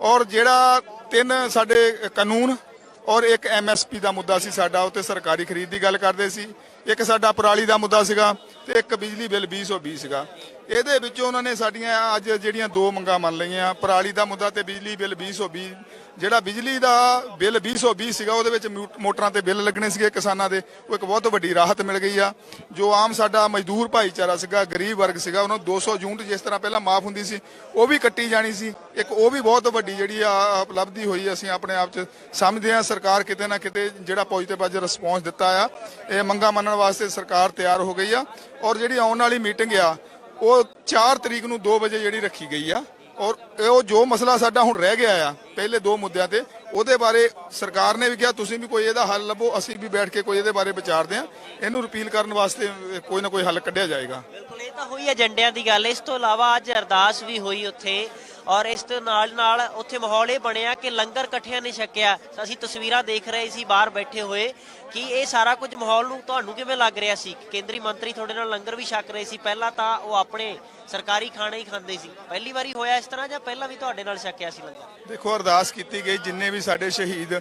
Speaker 10: ਔਰ ਜਿਹੜਾ 3 ਸਾਡੇ ਕਾਨੂੰਨ ਔਰ ਇੱਕ MSP ਦਾ ਮੁੱਦਾ ਸੀ ਸਾਡਾ, ਉੱਤੇ ਸਰਕਾਰੀ ਖਰੀਦ ਦੀ ਗੱਲ ਕਰਦੇ ਸੀ, ਇੱਕ ਸਾਡਾ ਪਰਾਲੀ ਦਾ ਮੁੱਦਾ ਸੀਗਾ ਤੇ ਇੱਕ ਬਿਜਲੀ ਬਿੱਲ 2020 ਸੀਗਾ। ਇਹਦੇ ਵਿੱਚੋਂ ਉਹਨਾਂ ਨੇ ਸਾਡੀਆਂ ਅੱਜ ਜਿਹੜੀਆਂ 2 ਮੰਗਾਂ ਮੰਨ ਲਈਆਂ, ਪਰਾਲੀ ਦਾ ਮੁੱਦਾ ਤੇ ਬਿਜਲੀ ਬਿੱਲ 2020। ਜਿਹੜਾ ਬਿਜਲੀ ਦਾ ਬਿੱਲ 2020 ਸੀਗਾ ਉਹਦੇ ਵਿੱਚ ਮੋਟਰਾਂ ਤੇ ਬਿੱਲ ਲੱਗਣੇ ਸੀਗੇ ਕਿਸਾਨਾਂ ਦੇ, ਉਹ ਇੱਕ ਬਹੁਤ ਵੱਡੀ ਰਾਹਤ ਮਿਲ ਗਈ ਆ। ਜੋ ਆਮ ਸਾਡਾ ਮਜ਼ਦੂਰ ਭਾਈਚਾਰਾ ਸੀਗਾ, ਗਰੀਬ ਵਰਗ ਸੀਗਾ, ਉਹਨੂੰ 200 ਯੂਨਿਟ ਜਿਸ ਤਰ੍ਹਾਂ ਪਹਿਲਾਂ ਮਾਫ ਹੁੰਦੀ ਸੀ ਉਹ ਵੀ ਕੱਟੀ ਜਾਣੀ ਸੀ, ਇੱਕ ਉਹ ਵੀ ਬਹੁਤ ਵੱਡੀ ਜਿਹੜੀ ਆ ਉਪਲਬਧੀ ਹੋਈ। ਅਸੀਂ ਆਪਣੇ ਆਪ 'ਚ ਸਮਝਦੇ ਹਾਂ ਸਰਕਾਰ ਕਿਤੇ ਨਾ ਕਿਤੇ ਜਿਹੜਾ ਪੋਜ਼ਿਟਿਵ ਅੱਜ ਰਿਸਪੌਂਸ ਦਿੱਤਾ ਆ, ਇਹ ਮੰਗਾਂ ਮੰਨਣ ਵਾਸਤੇ ਸਰਕਾਰ ਤਿਆਰ ਹੋ ਗਈ ਆ। ਔਰ ਜਿਹੜੀ ਆਉਣ ਵਾਲੀ ਮੀਟਿੰਗ ਆ ਉਹ 4 ਤਰੀਕ ਨੂੰ 2 ਵਜੇ ਜਿਹੜੀ ਰੱਖੀ ਗਈ ਆ, ਔਰ ਉਹ ਜੋ ਮਸਲਾ ਸਾਡਾ ਹੁਣ ਰਹਿ ਗਿਆ ਆ ਪਹਿਲੇ 2 ਮੁੱਦਿਆਂ ਤੇ, ਉਹਦੇ ਬਾਰੇ ਸਰਕਾਰ ਨੇ ਵੀ ਕਿਹਾ ਤੁਸੀਂ ਵੀ ਕੋਈ ਇਹਦਾ ਹੱਲ ਲੱਭੋ, ਅਸੀਂ ਵੀ ਬੈਠ ਕੇ ਕੋਈ ਇਹਦੇ ਬਾਰੇ ਵਿਚਾਰਦੇ ਹਾਂ, ਇਹਨੂੰ ਰਿਪੀਲ ਕਰਨ ਵਾਸਤੇ ਕੋਈ ਨਾ ਕੋਈ ਹੱਲ ਕੱਢਿਆ ਜਾਏਗਾ।
Speaker 5: ਬਿਲਕੁਲ, ਇਹ ਤਾਂ ਹੋਈ ਏਜੰਡਿਆਂ ਦੀ ਗੱਲ। ਇਸ ਤੋਂ ਇਲਾਵਾ ਅੱਜ ਅਰਦਾਸ ਵੀ ਹੋਈ ਉੱਥੇ, ਔਰ ਇਸ ਦੇ ਨਾਲ ਉੱਥੇ ਮਾਹੌਲ ਇਹ ਬਣਿਆ ਕਿ ਲੰਗਰ ਇਕੱਠਿਆਂ ਨੇ ਛਕਿਆ। ਅਸੀਂ ਤਸਵੀਰਾਂ ਦੇਖ ਰਹੇ ਸੀ ਬਾਹਰ ਬੈਠੇ ਹੋਏ ਕਿ ਇਹ ਸਾਰਾ ਕੁਝ ਮਾਹੌਲ ਨੂੰ ਤੁਹਾਨੂੰ ਕਿਵੇਂ ਲੱਗ ਰਿਹਾ ਸੀ? ਕੇਂਦਰੀ ਮੰਤਰੀ ਤੁਹਾਡੇ ਨਾਲ ਲੰਗਰ ਵੀ ਛਕ ਰਹੇ ਸੀ, ਪਹਿਲਾਂ ਤਾਂ ਉਹ ਆਪਣੇ ਸਰਕਾਰੀ ਖਾਣੇ ਹੀ ਖਾਂਦੇ ਸੀ, ਪਹਿਲੀ ਵਾਰੀ ਹੋਇਆ ਇਸ ਤਰ੍ਹਾਂ ਜਾਂ ਪਹਿਲਾਂ ਵੀ ਤੁਹਾਡੇ ਨਾਲ ਛਕਿਆ ਸੀ ਲੰਗਰ?
Speaker 10: ਦੇਖੋ, ਅਰਦਾਸ ਕੀਤੀ ਗਈ, ਜਿੰਨੇ ਵੀ ਸਾਡੇ ਸ਼ਹੀਦ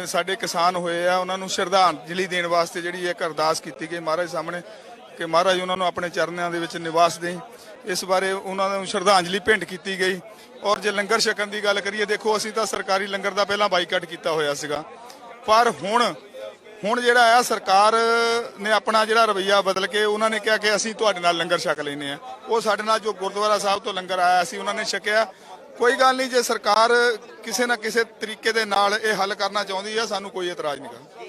Speaker 10: ਸਾਡੇ ਕਿਸਾਨ ਹੋਏ ਆ ਉਹਨਾਂ ਨੂੰ ਸ਼ਰਧਾਂਜਲੀ ਦੇਣ ਵਾਸਤੇ ਜਿਹੜੀ ਇੱਕ ਅਰਦਾਸ ਕੀਤੀ ਗਈ ਮਹਾਰਾਜ ਸਾਹਮਣੇ ਕਿ ਮਹਾਰਾਜ ਉਹਨਾਂ ਨੂੰ ਆਪਣੇ ਚਰਨਾਂ ਦੇ ਵਿੱਚ ਨਿਵਾਸ ਦੇਣ, ਇਸ ਬਾਰੇ ਉਹਨਾਂ ਨੂੰ ਸ਼ਰਧਾਂਜਲੀ ਭੇਂਟ ਕੀਤੀ ਗਈ। ਔਰ ਜੇ ਲੰਗਰ ਛਕਣ ਦੀ ਗੱਲ ਕਰੀਏ, ਦੇਖੋ ਅਸੀਂ ਤਾਂ ਸਰਕਾਰੀ ਲੰਗਰ ਦਾ ਪਹਿਲਾਂ ਬਾਈਕਾਟ ਕੀਤਾ ਹੋਇਆ ਸੀਗਾ, ਪਰ ਹੁਣ ਜਿਹੜਾ ਆ ਸਰਕਾਰ ਨੇ ਆਪਣਾ ਜਿਹੜਾ ਰਵੱਈਆ ਬਦਲ ਕੇ ਉਹਨਾਂ ਨੇ ਕਿਹਾ ਕਿ ਅਸੀਂ ਤੁਹਾਡੇ ਨਾਲ ਲੰਗਰ ਛਕ ਲੈਨੇ ਆ। ਉਹ ਸਾਡੇ ਨਾਲ ਜੋ ਗੁਰਦੁਆਰਾ ਸਾਹਿਬ ਤੋਂ ਲੰਗਰ ਆਇਆ ਸੀ ਉਹਨਾਂ ਨੇ ਛਕਿਆ। ਕੋਈ ਗੱਲ ਨਹੀਂ, ਜੇ ਸਰਕਾਰ ਕਿਸੇ ਨਾ ਕਿਸੇ ਤਰੀਕੇ ਦੇ ਨਾਲ ਇਹ ਹੱਲ ਕਰਨਾ ਚਾਹੁੰਦੀ ਆ, ਸਾਨੂੰ ਕੋਈ ਇਤਰਾਜ਼ ਨਹੀਂ ਗਾ।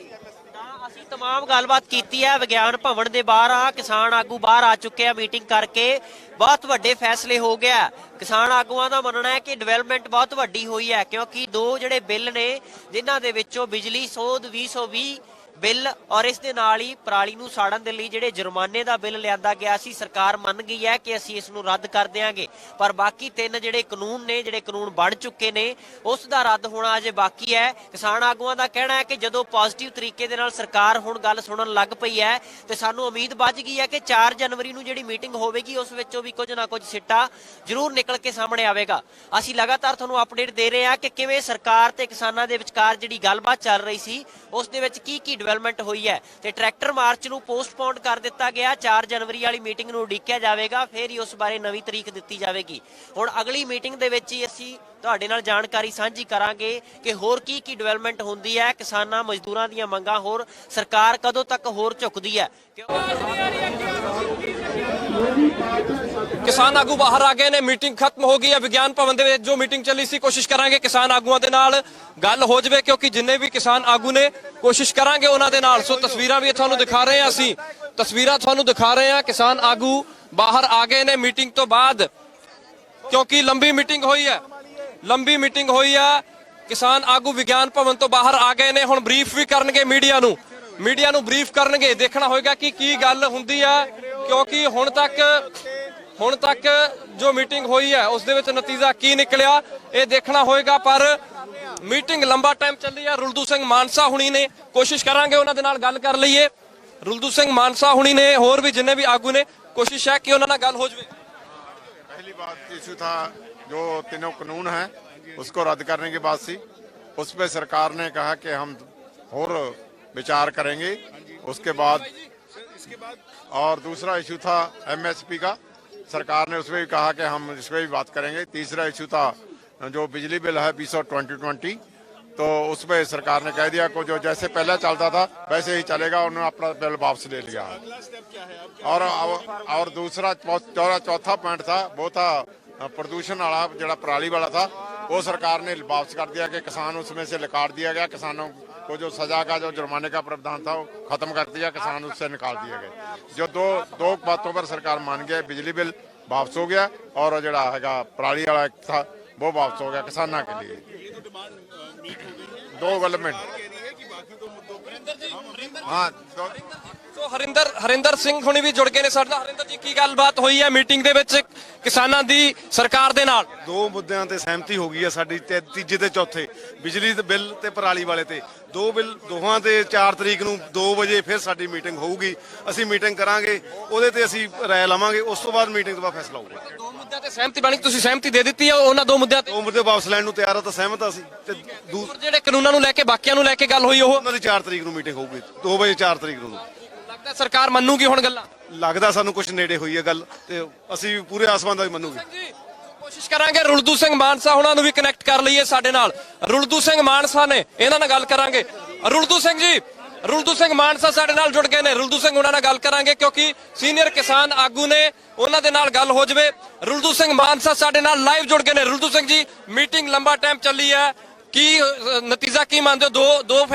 Speaker 5: ਅਸੀਂ तमाम ਗੱਲਬਾਤ ਕੀਤੀ ਹੈ ਵਿਗਿਆਨ ਭਵਨ ਦੇ ਬਾਹਰ ਆ, ਕਿਸਾਨ ਆਗੂ ਬਾਹਰ ਆ ਚੁੱਕੇ ਆ ਮੀਟਿੰਗ ਕਰਕੇ, ਬਹੁਤ ਵੱਡੇ ਫੈਸਲੇ ਹੋ ਗਿਆ। ਕਿਸਾਨ ਆਗੂਆਂ ਦਾ ਮੰਨਣਾ ਹੈ ਕਿ ਡਿਵੈਲਪਮੈਂਟ ਬਹੁਤ ਵੱਡੀ ਹੋਈ ਹੈ, ਕਿਉਂਕਿ 2 ਜਿਹੜੇ ਬਿੱਲ ਨੇ ਜਿਨ੍ਹਾਂ ਦੇ ਵਿੱਚੋਂ ਬਿਜਲੀ ਸੋਧ 2020 ਬਿੱਲ ਔਰ ਇਸ ਦੇ ਨਾਲ ਹੀ ਪਰਾਲੀ ਨੂੰ ਸਾੜਨ ਦੇ ਲਈ ਜਿਹੜੇ ਜੁਰਮਾਨੇ ਦਾ ਬਿੱਲ ਲਿਆਂਦਾ ਗਿਆ ਸੀ, ਸਰਕਾਰ ਮੰਨ ਗਈ ਹੈ ਕਿ ਅਸੀਂ ਇਸ ਨੂੰ ਰੱਦ ਕਰ ਦਿਆਂਗੇ। ਪਰ ਬਾਕੀ 3 ਜਿਹੜੇ ਕਾਨੂੰਨ ਨੇ, ਜਿਹੜੇ ਕਾਨੂੰਨ ਬਣ ਚੁੱਕੇ ਨੇ, ਉਸ ਦਾ ਰੱਦ ਹੋਣਾ ਅਜੇ ਬਾਕੀ ਹੈ। ਕਿਸਾਨ ਆਗੂਆਂ ਦਾ ਕਹਿਣਾ ਹੈ ਕਿ ਜਦੋਂ ਪੋਜ਼ਿਟਿਵ ਤਰੀਕੇ ਦੇ ਨਾਲ ਸਰਕਾਰ ਹੁਣ ਗੱਲ ਸੁਣਨ ਲੱਗ ਪਈ ਹੈ ਤੇ ਸਾਨੂੰ ਉਮੀਦ ਵੱਧ ਗਈ ਹੈ ਕਿ 4 ਜਨਵਰੀ ਨੂੰ ਜਿਹੜੀ ਮੀਟਿੰਗ ਹੋਵੇਗੀ ਉਸ ਵਿੱਚੋਂ ਵੀ ਕੁਝ ਨਾ ਕੁਝ ਸਿੱਟਾ ਜ਼ਰੂਰ ਨਿਕਲ ਕੇ ਸਾਹਮਣੇ ਆਵੇਗਾ। ਅਸੀਂ ਲਗਾਤਾਰ ਤੁਹਾਨੂੰ ਅਪਡੇਟ ਦੇ ਰਹੇ ਹਾਂ ਕਿ ਕਿਵੇਂ ਸਰਕਾਰ ਤੇ ਕਿਸਾਨਾਂ ਦੇ ਵਿਚਕਾਰ ਜਿਹੜੀ ਗੱਲਬਾਤ ਚੱਲ ਰਹੀ ਸੀ ਉਸ ਦੇ ਵਿੱਚ ਕੀ ਡਿਵੈਲਪਮੈਂਟ ਹੋਈ ਹੈ। ਤੇ ਟਰੈਕਟਰ ਮਾਰਚ ਨੂੰ ਪੋਸਟਪੋਨ ਕਰ ਦਿੱਤਾ ਗਿਆ, 4 ਜਨਵਰੀ ਵਾਲੀ ਮੀਟਿੰਗ ਨੂੰ ਉਡੀਕਿਆ ਜਾਵੇਗਾ, ਫਿਰ ਹੀ ਉਸ ਬਾਰੇ ਨਵੀਂ ਤਰੀਕ ਦਿੱਤੀ ਜਾਵੇਗੀ। ਹੁਣ ਅਗਲੀ ਮੀਟਿੰਗ ਦੇ ਵਿੱਚ ਹੀ ਅਸੀਂ ਤੁਹਾਡੇ ਨਾਲ ਜਾਣਕਾਰੀ ਸਾਂਝੀ ਕਰਾਂਗੇ ਕਿ ਹੋਰ ਕੀ ਡਿਵੈਲਪਮੈਂਟ ਹੁੰਦੀ ਹੈ, ਕਿਸਾਨਾਂ ਮਜ਼ਦੂਰਾਂ ਦੀਆਂ ਮੰਗਾਂ ਹੋਰ ਸਰਕਾਰ ਕਦੋਂ ਤੱਕ ਹੋਰ ਝੁਕਦੀ ਹੈ।
Speaker 2: ਕਿਸਾਨ ਆਗੂ ਬਾਹਰ ਆ ਗਏ ਨੇ, ਮੀਟਿੰਗ ਖਤਮ ਹੋ ਗਈ ਹੈ। ਵਿਗਿਆਨ ਭਵਨ ਦੇ ਵਿੱਚ ਜੋ ਮੀਟਿੰਗ ਚੱਲੀ ਸੀ, ਕੋਸ਼ਿਸ਼ ਕਰਾਂਗੇ ਕਿਸਾਨ ਆਗੂਆਂ ਦੇ ਨਾਲ ਗੱਲ ਹੋ ਜਾਵੇ, ਕਿਉਂਕਿ ਜਿੰਨੇ ਵੀ ਕਿਸਾਨ ਆਗੂ ਨੇ ਕੋਸ਼ਿਸ਼ ਕਰਾਂਗੇ ਉਹਨਾਂ ਦੇ ਨਾਲ। ਸੋ ਤਸਵੀਰਾਂ ਵੀ ਤੁਹਾਨੂੰ ਦਿਖਾ ਰਹੇ ਹਾਂ, ਅਸੀਂ ਤਸਵੀਰਾਂ ਤੁਹਾਨੂੰ ਦਿਖਾ ਰਹੇ ਹਾਂ। ਕਿਸਾਨ ਆਗੂ ਬਾਹਰ ਆ ਗਏ ਨੇ ਮੀਟਿੰਗ ਤੋਂ ਬਾਅਦ, ਕਿਉਂਕਿ ਲੰਬੀ ਮੀਟਿੰਗ ਹੋਈ ਆ। ਕਿਸਾਨ ਆਗੂ ਵਿਗਿਆਨ ਭਵਨ ਤੋਂ ਬਾਹਰ ਆ ਗਏ ਨੇ, ਹੁਣ ਬਰੀਫ ਵੀ ਕਰਨਗੇ ਮੀਡੀਆ ਨੂੰ ਬਰੀਫ ਕਰਨਗੇ। ਦੇਖਣਾ ਹੋਏਗਾ ਕਿ ਕੀ ਗੱਲ ਹੁੰਦੀ ਆ, ਕਿਉਂਕਿ ਹੁਣ ਤੱਕ ਜੋ ਮੀਟਿੰਗ ਹੋਈ ਹੈ ਉਸ ਦੇ ਵਿੱਚ ਨਤੀਜਾ ਕੀ ਨਿਕਲਿਆ ਇਹ ਦੇਖਣਾ ਹੋਏਗਾ। ਪਰ ਮੀਟਿੰਗ ਲੰਬਾ ਟਾਈਮ ਚੱਲੀ ਹੈ। रुलदू सिंह मानसा हुणी ने, कोशिश करांगे ਉਹਨਾਂ ਦੇ ਨਾਲ ਗੱਲ ਕਰ ਲਈਏ। रुलदू सिंह मानसा हुणी ने, ਹੋਰ ਵੀ ਜਿੰਨੇ ਵੀ ਆਗੂ ਨੇ, ਕੋਸ਼ਿਸ਼ ਹੈ ਕਿ ਉਹਨਾਂ ਨਾਲ ਗੱਲ ਹੋ ਜਾਵੇ।
Speaker 9: पहली बात इशू था जो 3 कानून है उसको रद्द करने की बात थी, उस पर सरकार ने कहा कि हम और विचार करेंगे। उसके बाद और दूसरा इशू था MSP का, सरकार ने उसमें भी कहा कि हम इस पर भी बात करेंगे। तीसरा इशू था जो बिजली बिल है 2020, तो उसमें सरकार ने कह दिया को जो जैसे पहले चलता था वैसे ही चलेगा, उन्होंने अपना बिल वापस ले लिया। और दूसरा चौथा पॉइंट था वो था प्रदूषण वाला, जो पराली वाला था, वो सरकार ने वापस कर दिया कि किसान उसमें से निकाल दिया गया। किसानों को जो सजा का जो जुर्माने का प्रावधान था वो खत्म कर दिया, किसान उससे निकाल दिए गए। जो दो बातों पर सरकार मान गया, बिजली बिल वापस हो गया और जो है पराली वाला था वो वापस हो गया किसानों के लिए। 2 डेवलपमेंट, हाँ
Speaker 2: ਸੋ ਹਰਿੰਦਰ ਸਿੰਘ ਹੁਣੀ ਵੀ ਜੁੜ ਗਏ ਨੇ ਸਾਡੇ ਨਾਲ। ਹਰਿੰਦਰ ਜੀ, ਕੀ ਗੱਲਬਾਤ ਹੋਈ ਹੈ ਮੀਟਿੰਗ ਦੇ ਵਿੱਚ ਕਿਸਾਨਾਂ ਦੀ ਸਰਕਾਰ ਦੇ ਨਾਲ?
Speaker 9: ਦੋ ਮੁੱਦਿਆਂ ਤੇ ਸਹਿਮਤੀ ਹੋ ਗਈ ਹੈ ਸਾਡੀ, ਤੀਜੇ ਤੇ ਚੌਥੇ, ਬਿਜਲੀ ਦੇ ਬਿੱਲ ਤੇ ਪਰਾਲੀ ਵਾਲੇ ਤੇ। ਦੋ ਬਿੱਲ ਦੋਹਾਂ ਤੇ 4 ਤਰੀਕ ਨੂੰ 2 ਵਜੇ ਫਿਰ ਸਾਡੀ ਮੀਟਿੰਗ ਹੋਊਗੀ। ਅਸੀਂ ਮੀਟਿੰਗ ਕਰਾਂਗੇ, ਉਹਦੇ ਤੇ ਅਸੀਂ ਰਾਏ ਲਵਾਂਗੇ, ਉਸ ਤੋਂ ਬਾਅਦ ਮੀਟਿੰਗ ਤੋਂ ਬਾਅਦ ਫੈਸਲਾ ਹੋਊਗਾ।
Speaker 2: ਦੋ ਮੁੱਦਿਆਂ ਤੇ ਸਹਿਮਤੀ ਬਣੀ, ਤੁਸੀਂ ਸਹਿਮਤੀ ਦੇ ਦਿੱਤੀ ਹੈ ਉਹਨਾਂ ਦੋ ਮੁੱਦਿਆਂ ਤੇ?
Speaker 9: ਦੋ ਮੁੱਦੇ ਵਾਪਸ ਲੈਣ ਨੂੰ ਤਿਆਰ ਆ, ਤਾਂ ਸਹਿਮਤ ਆ ਅਸੀਂ। ਤੇ
Speaker 2: ਜਿਹੜੇ ਕਾਨੂੰਨਾਂ ਨੂੰ ਲੈ ਕੇ ਬਾਕੀਆਂ ਨੂੰ ਲੈ ਕੇ ਗੱਲ ਹੋਈ, ਉਹ
Speaker 9: ਉਹਨਾਂ ਦੀ 4 ਤਰੀਕ ਨੂੰ ਮੀਟਿੰਗ ਹੋਊਗੀ, 2 ਵਜੇ 4 ਤਰੀਕ ਨੂੰ।
Speaker 2: ਲੱਗਦਾ ਸਰਕਾਰ ਮੰਨੂਗੀ ਹੁਣ ਗੱਲਾਂ?
Speaker 9: ਲੱਗਦਾ ਸਾਨੂੰ ਕੁਝ ਨੇੜੇ ਹੋਈ ਹੈ ਗੱਲ, ਤੇ ਅਸੀਂ ਪੂਰੇ ਆਸਮਾਨ ਦਾ ਵੀ ਮੰਨੂਗੇ।
Speaker 2: ਜੀ ਕੋਸ਼ਿਸ਼ ਕਰਾਂਗੇ ਰੁਲਦੂ ਸਿੰਘ ਮਾਨਸਾ ਉਹਨਾਂ ਨੂੰ ਵੀ ਕਨੈਕਟ ਕਰ ਲਈਏ ਸਾਡੇ ਨਾਲ। ਰੁਲਦੂ ਸਿੰਘ ਮਾਨਸਾ ਨੇ, ਇਹਨਾਂ ਨਾਲ ਗੱਲ ਕਰਾਂਗੇ। ਰੁਲਦੂ ਸਿੰਘ ਜੀ, ਰੁਲਦੂ ਸਿੰਘ ਮਾਨਸਾ ਸਾਡੇ ਨਾਲ ਜੁੜ ਗਏ ਨੇ। ਰੁਲਦੂ ਸਿੰਘ ਉਹਨਾਂ ਨਾਲ ਗੱਲ ਕਰਾਂਗੇ ਕਿਉਂਕਿ ਸੀਨੀਅਰ ਕਿਸਾਨ ਆਗੂ ਨੇ, ਉਹਨਾਂ ਦੇ ਨਾਲ ਗੱਲ ਹੋ ਜਾਵੇ। ਰੁਲਦੂ ਸਿੰਘ ਮਾਨਸਾ ਸਾਡੇ ਨਾਲ ਲਾਈਵ ਜੁੜ ਗਏ ਨੇ। ਰੁਲਦੂ ਸਿੰਘ ਜੀ, ਮੀਟਿੰਗ ਲੰਬਾ ਟਾਈਮ ਚੱਲੀ ਹੈ, ਕੀ ਨਤੀਜਾ ਕੀ ਮੰਨਦੇ ਹੋ?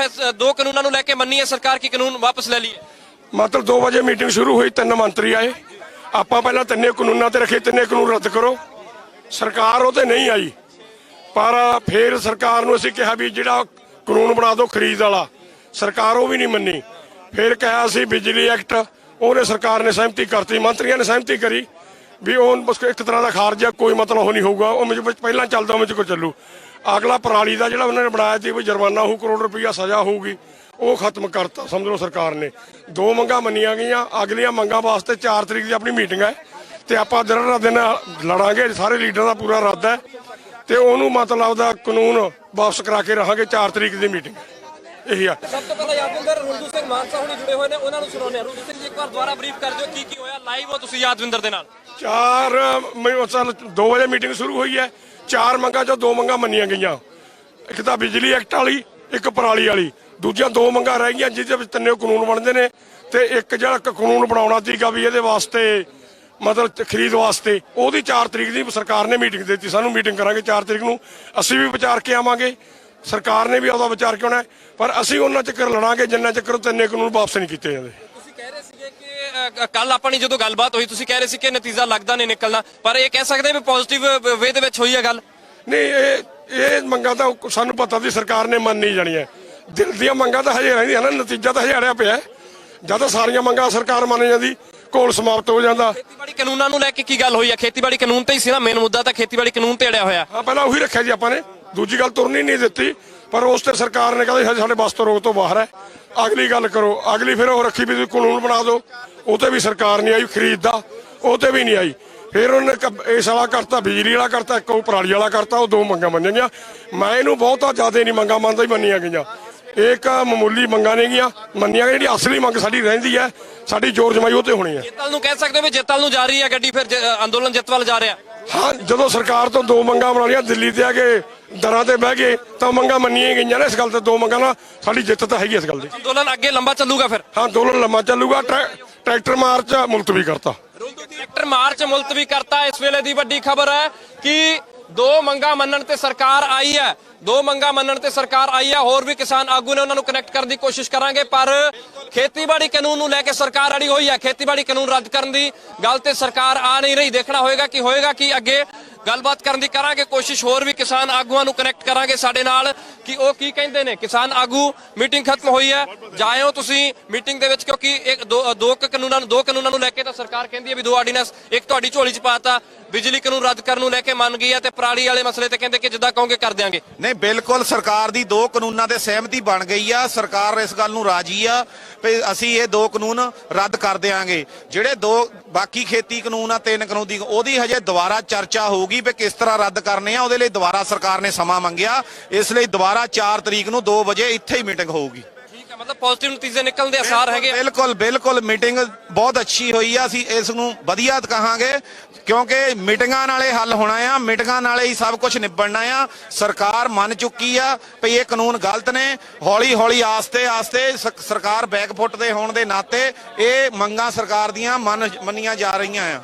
Speaker 2: ਦੋ ਕਾਨੂੰਨਾਂ ਨੂੰ ਲੈ ਕੇ ਮੰਨੀ ਹੈ ਸਰਕਾਰ, ਕੀ ਕਾਨੂੰਨ ਵਾਪਸ ਲੈ ਲਈਏ?
Speaker 11: ਮਤਲਬ 2 ਵਜੇ ਮੀਟਿੰਗ ਸ਼ੁਰੂ ਹੋਈ, 3 ਮੰਤਰੀ ਆਏ। ਆਪਾਂ ਪਹਿਲਾਂ 3 ਕਾਨੂੰਨਾਂ ਤੇ ਰੱਖੇ, 3 ਕਾਨੂੰਨ ਰੱਦ ਕਰੋ। ਸਰਕਾਰ ਉਹ ਤੇ ਨਹੀਂ ਆਈ, ਪਰ ਫਿਰ ਸਰਕਾਰ ਨੂੰ ਅਸੀਂ ਕਿਹਾ ਵੀ ਜਿਹੜਾ ਕਾਨੂੰਨ ਬਣਾ ਦਿਓ ਖਰੀਦ ਵਾਲਾ, ਸਰਕਾਰ ਉਹ ਵੀ ਨਹੀਂ ਮੰਨੀ। ਫਿਰ ਕਿਹਾ ਅਸੀਂ ਬਿਜਲੀ ਐਕਟ, ਉਹਨੇ ਸਰਕਾਰ ਨੇ ਸਹਿਮਤੀ ਕਰਤੀ, ਮੰਤਰੀਆਂ ਨੇ ਸਹਿਮਤੀ ਕਰੀ ਵੀ ਉਹ ਬਸ ਇੱਕ ਤਰ੍ਹਾਂ ਦਾ ਖਾਰਜ ਆ, ਕੋਈ ਮਤਲਬ ਉਹ ਨਹੀਂ ਹੋਊਗਾ, ਉਹ ਮੁਝ ਪਹਿਲਾਂ ਚੱਲਦਾ ਮੁਝ ਕੋ ਚੱਲੂ। ਅਗਲਾ ਪਰਾਲੀ ਦਾ ਜਿਹੜਾ ਉਹਨਾਂ ਨੇ ਬਣਾਇਆ ਸੀ ਵੀ ਜੁਰਮਾਨਾ ਹੋਊ, ਕਰੋੜ ਰੁਪਈਆ ਸਜ਼ਾ ਹੋਊਗੀ, ਉਹ ਖਤਮ ਕਰਤਾ ਸਮਝ ਲਓ ਸਰਕਾਰ ਨੇ। 2 ਮੰਗਾਂ ਮੰਨੀਆਂ ਗਈਆਂ, ਅਗਲੀਆਂ ਮੰਗਾਂ ਵਾਸਤੇ 4 ਤਰੀਕ ਦੀ ਆਪਣੀ ਮੀਟਿੰਗ ਹੈ, ਤੇ ਆਪਾਂ ਦਿਨ ਰਾਤ ਦਿਨ ਲੜਾਂਗੇ। ਸਾਰੇ ਲੀਡਰਾਂ ਦਾ ਪੂਰਾ ਇਰਾਦਾ ਹੈ, ਤੇ ਉਹਨੂੰ ਮਤਲਬ ਦਾ ਕਾਨੂੰਨ ਵਾਪਸ ਕਰਾ ਕੇ ਰਹਾਂਗੇ। 4 ਤਰੀਕ ਦੀ ਮੀਟਿੰਗ ਇਹੀ ਆ।
Speaker 2: ਸਭ ਤੋਂ ਪਹਿਲਾਂ ਯਾਦਵਿੰਦਰ ਰੁਲਦੂ ਸਿੰਘ ਮਾਨਸਾ ਹੁਣੀ ਜੁੜੇ ਹੋਏ ਨੇ, ਉਹਨਾਂ ਨੂੰ ਸੁਣਾਉਂਦੇ ਆ। ਰੁਲਦੂ ਸਿੰਘ ਜੀ, ਇੱਕ ਵਾਰ ਦੁਬਾਰਾ ਬਰੀਫ ਕਰ ਦਿਓ ਕੀ ਹੋਇਆ। ਲਾਈਵ ਹੋ ਤੁਸੀਂ ਯਾਦਵਿੰਦਰ ਦੇ ਨਾਲ।
Speaker 11: 2 ਵਜੇ ਮੀਟਿੰਗ ਸ਼ੁਰੂ ਹੋਈ ਹੈ। 4 ਮੰਗਾਂ ਚੋਂ 2 ਮੰਗਾਂ ਮੰਨੀਆਂ ਗਈਆਂ, ਇੱਕ ਤਾਂ ਬਿਜਲੀ ਐਕਟ ਵਾਲੀ, ਇੱਕ ਪਰਾਲੀ ਵਾਲੀ। ਦੂਜੀਆਂ 2 ਮੰਗਾਂ ਰਹਿ ਗਈਆਂ ਜਿਹਦੇ ਵਿੱਚ 3 ਕਾਨੂੰਨ ਬਣਦੇ ਨੇ, ਤੇ ਇੱਕ ਜਿਹੜਾ ਕਾਨੂੰਨ ਬਣਾਉਣਾ ਸੀਗਾ ਵੀ ਇਹਦੇ ਵਾਸਤੇ ਮਤਲਬ ਖਰੀਦ ਵਾਸਤੇ, ਉਹਦੀ 4 ਤਰੀਕ ਦੀ ਸਰਕਾਰ ਨੇ ਮੀਟਿੰਗ ਦਿੱਤੀ ਸਾਨੂੰ। ਮੀਟਿੰਗ ਕਰਾਂਗੇ 4 ਤਰੀਕ ਨੂੰ, ਅਸੀਂ ਵੀ ਵਿਚਾਰ ਕੇ ਆਵਾਂਗੇ, ਸਰਕਾਰ ਨੇ ਵੀ ਉਹਦਾ ਵਿਚਾਰ ਕੇ ਆਉਣਾ, ਪਰ ਅਸੀਂ ਉਹਨਾਂ ਚੱਕਰ ਲੜਾਂਗੇ ਜਿੰਨਾ ਚੱਕਰ 3 ਕਾਨੂੰਨ ਵਾਪਸ ਨਹੀਂ ਕੀਤੇ ਜਾਂਦੇ।
Speaker 2: ਤੁਸੀਂ ਕਹਿ ਰਹੇ ਸੀਗੇ ਕਿ ਕੱਲ ਆਪਣੀ ਜਦੋਂ ਗੱਲਬਾਤ ਹੋਈ, ਤੁਸੀਂ ਕਹਿ ਰਹੇ ਸੀ ਕਿ ਨਤੀਜਾ ਲੱਗਦਾ ਨਹੀਂ ਨਿਕਲਣਾ, ਪਰ ਇਹ ਕਹਿ ਸਕਦੇ ਵੀ ਪੋਜ਼ਿਟਿਵ ਵੇ ਦੇ ਵਿੱਚ ਹੋਈ ਹੈ ਗੱਲ?
Speaker 11: ਨਹੀਂ, ਇਹ ਮੰਗਾਂ ਤਾਂ ਸਾਨੂੰ ਪਤਾ ਸੀ ਸਰਕਾਰ ਨੇ ਮੰਨ ਨਹੀਂ ਜਾਣੀਆਂ। ਦਿਲ ਦੀਆਂ ਮੰਗਾਂ ਤਾਂ ਹਜੇ ਰਹਿੰਦੀਆਂ ਨਾ, ਨਤੀਜਾ ਤਾਂ ਹਜੇ ਅੜਿਆ ਪਿਆ। ਜਦ ਸਾਰੀਆਂ ਮੰਗਾਂ ਸਰਕਾਰ ਮੰਨ ਜਾਂਦੀ, ਘੋਲ ਸਮਾਪਤ ਹੋ ਜਾਂਦਾ।
Speaker 2: ਖੇਤੀਬਾੜੀ ਕਾਨੂੰਨਾਂ ਨੂੰ ਲੈ ਕੇ ਕੀ ਗੱਲ ਹੋਈ ਹੈ? ਖੇਤੀਬਾੜੀ ਕਾਨੂੰਨ ਤੇ ਹੀ ਸੀ ਨਾ ਮੇਨ ਮੁੱਦਾ, ਤਾਂ ਖੇਤੀਬਾੜੀ ਕਾਨੂੰਨ ਤੇ ਅੜਿਆ ਹੋਇਆ।
Speaker 11: ਹਾਂ, ਪਹਿਲਾਂ ਉਹੀ ਰੱਖਿਆ ਜੀ ਆਪਾਂ ਨੇ, ਦੂਜੀ ਗੱਲ ਤੁਰਨੀ ਨਹੀਂ ਦਿੱਤੀ, ਪਰ ਉਸ ਤੇ ਸਰਕਾਰ ਨੇ ਕਹਿੰਦਾ ਸਾਡੇ ਬਸ ਤੋਂ ਰੋਕ ਤੋਂ ਬਾਹਰ ਹੈ, ਅਗਲੀ ਗੱਲ ਕਰੋ। ਅਗਲੀ ਫਿਰ ਉਹ ਰੱਖੀ ਵੀ ਤੁਸੀਂ ਕਾਨੂੰਨ ਬਣਾ ਦਿਓ, ਉਹ ਤੇ ਵੀ ਸਰਕਾਰ ਨਹੀਂ ਆਈ। ਖਰੀਦ ਦਾ ਉਹ ਤੇ ਵੀ ਨਹੀਂ ਆਈ। ਫਿਰ ਉਹਨੇ ਇਸ ਵਾਲਾ ਕਰਤਾ, ਬਿਜਲੀ ਵਾਲਾ ਕਰਤਾ, ਇੱਕ ਉਹ ਪਰਾਲੀ ਵਾਲਾ ਕਰਤਾ। ਉਹ 2 ਮੰਗਾਂ ਮੰਨੀਆਂ ਗਈਆਂ। ਮੈਂ ਇਹਨੂੰ ਬਹੁਤਾ ਜ਼ਿਆਦਾ ਨਹੀਂ ਮੰਗਾਂ ਮੰਨਦਾ ਹੀ ਮੰਨੀਆਂ ਗਈਆਂ। ਇੱਕ ਮਾਮੂਲੀ ਮੰਗਾਂ ਨੇ ਗਈਆਂ ਮੰਨੀਆਂ ਗਈਆਂ। ਜਿਹੜੀ ਅਸਲੀ ਮੰਗ ਸਾਡੀ ਰਹਿੰਦੀ ਹੈ, ਸਾਡੀ ਜ਼ੋਰ ਜਮਾਈ ਉਹ ਤੇ ਹੋਣੀ ਹੈ।
Speaker 2: ਜਿੱਤਲ ਨੂੰ ਕਹਿ ਸਕਦੇ ਹੋ ਵੀ ਜਿੱਤਲ ਨੂੰ ਜਾ ਰਹੀ ਹੈ ਗੱਡੀ, ਫਿਰ ਅੰਦੋਲਨ ਜਿੱਤ ਵੱਲ ਜਾ ਰਿਹਾ।
Speaker 11: ਹਾਂ, ਜਦੋਂ ਸਰਕਾਰ ਤੋਂ 2 ਮੰਗਾਂ ਬਣਾ ਲਈਆਂ, ਦਿੱਲੀ ਤੇ ਆ ਕੇ ਦਰਾਂ ਤੇ ਬਹਿ ਗਏ, ਤਾਂ ਮੰਗਾਂ ਮੰਨੀਆਂ ਗਈਆਂ ਨੇ। ਇਸ ਗੱਲ ਤੇ 2 ਮੰਗਾਂ ਨਾਲ ਸਾਡੀ ਜਿੱਤ ਤਾਂ ਹੈਗੀ ਇਸ ਗੱਲ ਦੀ।
Speaker 2: ਅੰਦੋਲਨ ਅੱਗੇ ਲੰਬਾ ਚੱਲੂਗਾ ਫਿਰ?
Speaker 11: ਹਾਂ, ਅੰਦੋਲਨ ਲੰਮਾ ਚੱਲੂਗਾ। ਟਰੈਕਟਰ ਮਾਰਚ ਮੁਲਤਵੀ ਕਰਤਾ।
Speaker 2: ਟਰੈਕਟਰ ਮਾਰਚ ਮੁਲਤਵੀ ਕਰਤਾ। ਇਸ ਵੇਲੇ ਦੀ ਵੱਡੀ ਖਬਰ ਹੈ ਕਿ 2 ਮੰਗਾਂ ਮੰਨਣ ਤੇ ਸਰਕਾਰ ਆਈ ਹੈ। 2 ਮੰਗਾਂ ਮੰਨਣ ਤੇ ਸਰਕਾਰ ਆਈ ਹੈ। ਹੋਰ ਵੀ ਕਿਸਾਨ ਆਗੂ ਨੇ, ਉਹਨਾਂ ਨੂੰ ਕਨੈਕਟ ਕਰਨ ਦੀ ਕੋਸ਼ਿਸ਼ ਕਰਾਂਗੇ, ਪਰ ਖੇਤੀਬਾੜੀ ਕਾਨੂੰਨ ਨੂੰ ਲੈ ਕੇ ਸਰਕਾਰ ਅੜੀ ਹੋਈ ਹੈ। ਖੇਤੀਬਾੜੀ ਕਾਨੂੰਨ ਰੱਦ ਕਰਨ ਦੀ ਗੱਲ ਤੇ ਸਰਕਾਰ ਆ ਨਹੀਂ ਰਹੀ। ਦੇਖਣਾ ਹੋਏਗਾ ਕਿ ਹੋਏਗਾ ਕਿ ਅੱਗੇ ਗੱਲਬਾਤ ਕਰਨ ਦੀ ਕਰਾਂਗੇ ਕੋਸ਼ਿਸ਼। ਹੋਰ ਵੀ ਕਿਸਾਨ ਆਗੂਆਂ ਨੂੰ ਕਨੈਕਟ ਕਰਾਂਗੇ ਸਾਡੇ ਨਾਲ ਕਿ ਉਹ ਕੀ ਕਹਿੰਦੇ ਨੇ। ਕਿਸਾਨ ਆਗੂ, ਮੀਟਿੰਗ ਖਤਮ ਹੋਈ ਹੈ, ਜਾਇਓ ਤੁਸੀਂ ਮੀਟਿੰਗ ਦੇ ਵਿੱਚ, ਕਿਉਂਕਿ ਦੋ ਕਾਨੂੰਨਾਂ ਨੂੰ ਲੈ ਕੇ ਤਾਂ ਸਰਕਾਰ ਕਹਿੰਦੀ ਹੈ ਵੀ 2 ਆਰਡੀਨੈਂਸ ਇੱਕ ਤੁਹਾਡੀ ਝੋਲੀ 'ਚ ਪਾਤਾ। ਬਿਜਲੀ ਕਾਨੂੰਨ ਰੱਦ ਕਰਨ ਨੂੰ ਲੈ ਕੇ ਮੰਨ ਗਈ ਹੈ, ਤੇ ਪਰਾਲੀ ਵਾਲੇ ਮਸਲੇ ਤੇ ਕਹਿੰਦੇ ਕਿ ਜਿੱਦਾਂ ਕਹੋਗੇ ਕਰ ਦਿਆਂਗੇ।
Speaker 12: ਨਹੀਂ, ਬਿਲਕੁਲ ਸਰਕਾਰ ਦੀ 2 ਕਾਨੂੰਨਾਂ ਤੇ ਸਹਿਮਤੀ ਬਣ ਗਈ ਆ। ਸਰਕਾਰ ਇਸ ਗੱਲ ਨੂੰ ਰਾਜੀ ਆ ਵੀ ਅਸੀਂ ਇਹ 2 ਕਾਨੂੰਨ ਰੱਦ ਕਰ ਦਿਆਂਗੇ। ਜਿਹੜੇ 2 ਬਾਕੀ ਖੇਤੀ ਕਾਨੂੰਨ ਆ, 3 ਕਾਨੂੰਨ ਦੀ, ਉਹਦੀ ਹਜੇ ਦੁਬਾਰਾ ਚਰਚਾ ਹੋਊਗੀ ਵੀ ਕਿਸ ਤਰ੍ਹਾਂ ਰੱਦ ਕਰਨੇ ਆ। ਉਹਦੇ ਲਈ ਦੁਬਾਰਾ ਸਰਕਾਰ ਨੇ ਸਮਾਂ ਮੰਗਿਆ, ਇਸ ਲਈ ਦੁਬਾਰਾ 4 ਤਰੀਕ ਨੂੰ 2 ਵਜੇ ਇੱਥੇ ਹੀ ਮੀਟਿੰਗ ਹੋਊਗੀ।
Speaker 2: ਮਤਲਬ ਪੋਜ਼ਿਟਿਵ ਨਤੀਜੇ ਨਿਕਲਣ ਦੇ ਆਸਾਰ ਹੈਗੇ।
Speaker 12: ਬਿਲਕੁਲ ਮੀਟਿੰਗ ਬਹੁਤ ਅੱਛੀ ਹੋਈ ਆ। ਅਸੀਂ ਇਸ ਨੂੰ ਵਧੀਆ ਕਹਾਂਗੇ, ਕਿਉਂਕਿ ਮੀਟਿੰਗਾਂ ਨਾਲੇ ਹੱਲ ਹੋਣਾ ਆ, ਮੀਟਿੰਗਾਂ ਨਾਲੇ ਹੀ ਸਭ ਕੁਝ ਨਿਬੜਨਾ ਆ। ਸਰਕਾਰ ਮੰਨ ਚੁੱਕੀ ਆ ਵੀ ਇਹ ਕਾਨੂੰਨ ਗਲਤ ਨੇ। ਹੌਲੀ ਆਸਤੇ ਸਰਕਾਰ ਬੈਕਫੁੱਟ ਦੇ ਹੋਣ ਦੇ ਨਾਤੇ ਇਹ ਮੰਗਾਂ ਸਰਕਾਰ ਦੀਆਂ ਮੰਨੀਆਂ ਜਾ ਰਹੀਆਂ ਆ।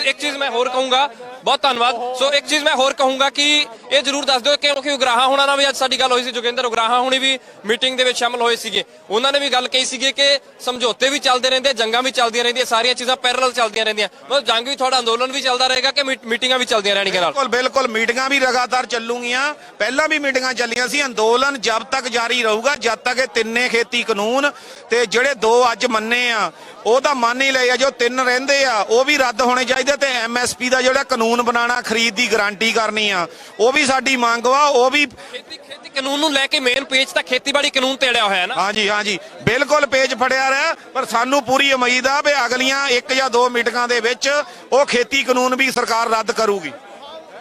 Speaker 2: ਇੱਕ ਚੀਜ਼ ਮੈਂ ਹੋਰ ਕਹੂੰਗਾ, ਬਹੁਤ ਧੰਨਵਾਦ। ਸੋ ਇੱਕ ਚੀਜ਼ ਮੈਂ ਹੋਰ ਕਹੂੰਗਾ ਕਿ ਇਹ ਜ਼ਰੂਰ ਦੱਸ ਦਿਓ ਕਿਉਂਕਿ ਉਗਰਾਹਾਂ ਹੋਣਾ ਨਾਲ ਵੀ ਅੱਜ ਸਾਡੀ ਗੱਲ ਹੋਈ ਸੀ, ਜੋਗਿੰਦਰ ਉਗਰਾਹਾਂ ਹੋਣੀ ਵੀ ਮੀਟਿੰਗ ਦੇ ਵਿੱਚ ਸ਼ਾਮਲ ਹੋਏ ਸੀਗੇ। ਉਹਨਾਂ ਨੇ ਵੀ ਗੱਲ ਕਹੀ ਸੀਗੀ ਕਿ ਸਮਝੌਤੇ ਵੀ ਚੱਲਦੇ ਰਹਿੰਦੇ, ਜੰਗਾਂ ਵੀ ਚੱਲਦੀਆਂ ਰਹਿੰਦੀਆਂ, ਸਾਰੀਆਂ ਚੀਜ਼ਾਂ ਪੈਰਲਲ ਚੱਲਦੀਆਂ ਰਹਿੰਦੀਆਂ। ਮਤਲਬ ਜੰਗ ਵੀ ਥੋੜਾ ਅੰਦੋਲਨ ਵੀ ਚੱਲਦਾ ਰਹੇਗਾ ਕਿ ਮੀਟਿੰਗਾਂ ਵੀ ਚੱਲਦੀਆਂ ਰਹਿਣਗੀਆਂ ਨਾਲ?
Speaker 12: ਬਿਲਕੁਲ ਬਿਲਕੁਲ, ਮੀਟਿੰਗਾਂ ਵੀ ਲਗਾਤਾਰ ਚੱਲੂਗੀਆਂ। ਪਹਿਲਾਂ ਵੀ ਮੀਟਿੰਗਾਂ ਚੱਲੀਆਂ ਸੀ। ਅੰਦੋਲਨ ਜਦ ਤੱਕ ਜਾਰੀ ਰਹੂਗਾ ਜਦ ਤੱਕ ਇਹ ਤਿੰਨੇ ਖੇਤੀ ਕਾਨੂੰਨ ਤੇ ਜਿਹੜੇ 2 ਅੱਜ ਮੰਨੇ ਆ ਉਹ ਤਾਂ ਮੰਨ ਹੀ ਲਏ ਆ, ਜੋ 3 ਰਹਿੰਦੇ ਆ ਉਹ ਵੀ ਰੱਦ ਹੋਣੇ ਚਾਹੀਦੇ, ਤੇ MSP ਦਾ ਜਿਹੜਾ ਕਾਨੂੰਨ ਬਣਾਉਣਾ, ਖਰੀਦ ਦੀ ਗਾਰੰਟੀ ਕਰਨੀ ਆ, ਉਹ ਵੀ ਸਾਡੀ ਮੰਗ ਵਾ। ਉਹ ਵੀ
Speaker 2: ਖੇਤੀ ਕਾਨੂੰਨ ਨੂੰ ਲੈ ਕੇ ਮੇਨ ਪੇਜ ਤਾਂ ਖੇਤੀਬਾੜੀ ਕਾਨੂੰਨ ਤੇ ਅੜਿਆ ਹੋਇਆ ਹੈ ਨਾ?
Speaker 12: ਹਾਂਜੀ ਹਾਂਜੀ ਬਿਲਕੁਲ ਪੇਜ ਫੜਿਆ ਰਿਹਾ, ਪਰ ਸਾਨੂੰ ਪੂਰੀ ਉਮੀਦ ਆ ਵੀ ਅਗਲੀਆਂ 1 ਜਾਂ 2 ਮੀਟਿੰਗਾਂ ਦੇ ਵਿੱਚ ਉਹ ਖੇਤੀ ਕਾਨੂੰਨ ਵੀ ਸਰਕਾਰ ਰੱਦ ਕਰੂਗੀ।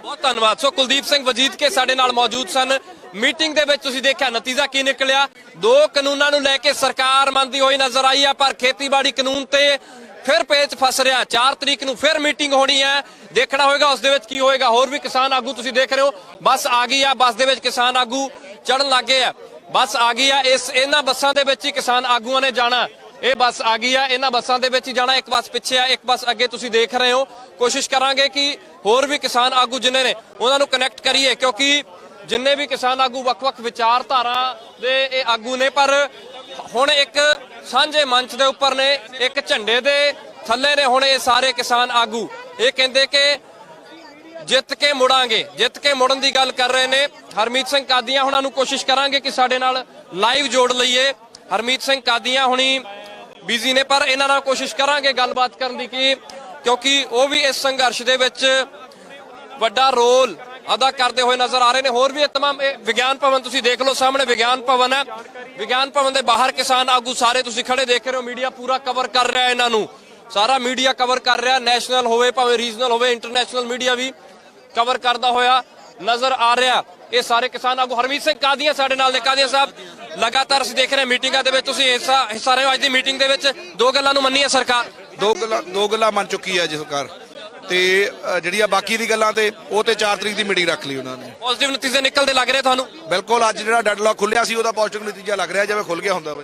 Speaker 2: ਬਹੁਤ ਧੰਨਵਾਦ। ਸੋ ਕੁਲਦੀਪ ਸਿੰਘ ਵਜੀਦ ਕੇ ਸਾਡੇ ਨਾਲ ਮੌਜੂਦ ਸਨ। ਮੀਟਿੰਗ ਦੇ ਵਿੱਚ ਤੁਸੀਂ ਦੇਖਿਆ ਨਤੀਜਾ ਕੀ ਨਿਕਲਿਆ। 2 ਕਾਨੂੰਨਾਂ ਨੂੰ ਲੈ ਕੇ ਸਰਕਾਰ ਮੰਨਦੀ ਹੋਈ ਨਜ਼ਰ ਆਈ ਆ, ਪਰ ਖੇਤੀਬਾੜੀ ਕਾਨੂੰਨ ਤੇ ਫਿਰ ਪੇਚ ਫਸ ਰਿਹਾ। 4 ਤਰੀਕ ਨੂੰ ਫਿਰ ਮੀਟਿੰਗ ਹੋਣੀ ਹੈ, ਦੇਖਣਾ ਹੋਏਗਾ ਉਸ ਦੇ ਵਿੱਚ ਕੀ ਹੋਏਗਾ। ਹੋਰ ਵੀ ਕਿਸਾਨ ਆਗੂ ਤੁਸੀਂ ਦੇਖ ਰਹੇ ਹੋ, ਬੱਸ ਆ ਗਈ ਆ, ਬੱਸ ਦੇ ਵਿੱਚ ਕਿਸਾਨ ਆਗੂ ਚੜਨ ਲੱਗੇ ਆ। ਬੱਸ ਆ ਗਈ ਆ, ਇਹਨਾਂ ਬੱਸਾਂ ਦੇ ਵਿੱਚ ਹੀ ਕਿਸਾਨ ਆਗੂਆਂ ਨੇ ਜਾਣਾ। ਇਹ ਬੱਸ ਆ ਗਈ ਆ, ਇਹਨਾਂ ਬੱਸਾਂ ਦੇ ਵਿੱਚ ਹੀ ਜਾਣਾ। ਇੱਕ ਬੱਸ ਪਿੱਛੇ ਆ, ਇੱਕ ਬੱਸ ਅੱਗੇ ਤੁਸੀਂ ਦੇਖ ਰਹੇ ਹੋ। ਕੋਸ਼ਿਸ਼ ਕਰਾਂਗੇ ਕਿ ਹੋਰ ਵੀ ਕਿਸਾਨ ਆਗੂ ਜਿਨ੍ਹਾਂ ਨੇ ਉਹਨਾਂ ਨੂੰ ਕਨੈਕਟ ਕਰੀਏ, ਕਿਉਂਕਿ ਜਿੰਨੇ ਵੀ ਕਿਸਾਨ ਆਗੂ ਵੱਖ-ਵੱਖ ਵਿਚਾਰਧਾਰਾ ਦੇ ਇਹ ਆਗੂ ਨੇ, ਪਰ ਹੁਣ ਇੱਕ ਸਾਂਝੇ ਮੰਚ ਦੇ ਉੱਪਰ ਨੇ, ਇੱਕ ਝੰਡੇ ਦੇ ਥੱਲੇ ਨੇ ਹੁਣ ਇਹ ਸਾਰੇ ਕਿਸਾਨ ਆਗੂ। ਇਹ ਕਹਿੰਦੇ ਕਿ ਜਿੱਤ ਕੇ ਮੁੜਾਂਗੇ, ਜਿੱਤ ਕੇ ਮੁੜਨ ਦੀ ਗੱਲ ਕਰ ਰਹੇ ਨੇ। ਹਰਮੀਤ ਸਿੰਘ ਕਾਦੀਆਂ ਹੁਣਾਂ ਨੂੰ ਕੋਸ਼ਿਸ਼ ਕਰਾਂਗੇ ਕਿ ਸਾਡੇ ਨਾਲ ਲਾਈਵ ਜੋੜ ਲਈਏ। ਹਰਮੀਤ ਸਿੰਘ ਕਾਦੀਆਂ ਹੁਣੀ ਬਿਜ਼ੀ ਨੇ, ਪਰ ਇਹਨਾਂ ਨਾਲ ਕੋਸ਼ਿਸ਼ ਕਰਾਂਗੇ ਗੱਲਬਾਤ ਕਰਨ ਦੀ, ਕਿਉਂਕਿ ਉਹ ਵੀ ਇਸ ਸੰਘਰਸ਼ ਦੇ ਵਿੱਚ ਵੱਡਾ ਰੋਲ ਅਦਾ ਕਰਦੇ ਹੋਏ ਨਜ਼ਰ ਆ ਰਹੇ ਨੇ। ਹੋਰ ਵੀ ਇਹ तमाम ਵਿਗਿਆਨ ਭਵਨ ਤੁਸੀਂ ਦੇਖ ਲਓ, ਸਾਹਮਣੇ ਵਿਗਿਆਨ ਭਵਨ ਹੈ। ਵਿਗਿਆਨ ਭਵਨ ਦੇ ਬਾਹਰ ਕਿਸਾਨ ਆਗੂ ਸਾਰੇ ਤੁਸੀਂ ਖੜੇ ਦੇਖ ਰਹੇ ਹੋ। ਮੀਡੀਆ ਪੂਰਾ ਕਵਰ ਕਰ ਰਿਹਾ ਇਹਨਾਂ ਨੂੰ, ਸਾਰਾ ਮੀਡੀਆ ਕਵਰ ਕਰ ਰਿਹਾ। ਨੈਸ਼ਨਲ ਹੋਵੇ ਭਾਵੇਂ ਰੀਜਨਲ ਹੋਵੇ, ਇੰਟਰਨੈਸ਼ਨਲ ਮੀਡੀਆ ਵੀ ਕਵਰ ਕਰਦਾ ਹੋਇਆ ਨਜ਼ਰ ਆ ਰਿਹਾ। ਇਹ ਸਾਰੇ ਕਿਸਾਨ ਆਗੂ। ਹਰਮੀਤ ਸਿੰਘ ਕਾਦੀਆਂ ਸਾਡੇ ਨਾਲ ਨੇ। ਕਾਦੀਆਂ ਸਾਹਿਬ, ਲਗਾਤਾਰ ਅਸੀਂ ਦੇਖ ਰਹੇ ਮੀਟਿੰਗਾਂ ਦੇ ਵਿੱਚ ਤੁਸੀਂ ਹਿੱਸਾ ਰਹੇ ਹੋ। ਅੱਜ ਦੀ ਮੀਟਿੰਗ ਦੇ ਵਿੱਚ 2 ਗੱਲਾਂ ਨੂੰ ਮੰਨੀ ਹੈ ਸਰਕਾਰ?
Speaker 7: 2 ਗੱਲਾਂ ਮੰਨ ਚੁੱਕੀ ਹੈ ਜੀ ਸਰਕਾਰ, ਤੇ ਜਿਹੜੀਆਂ ਬਾਕੀ ਦੀ ਗੱਲਾਂ ਤੇ ਉਹ ਤੇ 4 ਤਰੀਕ ਦੀ ਮੀਟਿੰਗ ਰੱਖ ਲਈ ਉਹਨਾਂ ਨੇ।
Speaker 2: ਪੋਜ਼ਿਟਿਵ ਨਤੀਜੇ ਨਿਕਲਦੇ ਲੱਗ ਰਹੇ ਤੁਹਾਨੂੰ?
Speaker 7: ਬਿਲਕੁਲ, ਅੱਜ ਜਿਹੜਾ ਡੈਡਲੌਕ ਖੁੱਲਿਆ ਸੀ ਉਹਦਾ ਪੋਜ਼ਿਟਿਵ ਨਤੀਜਾ ਲੱਗ ਰਿਹਾ, ਜਿਵੇਂ ਖੁੱਲ ਗਿਆ ਹੁੰਦਾ।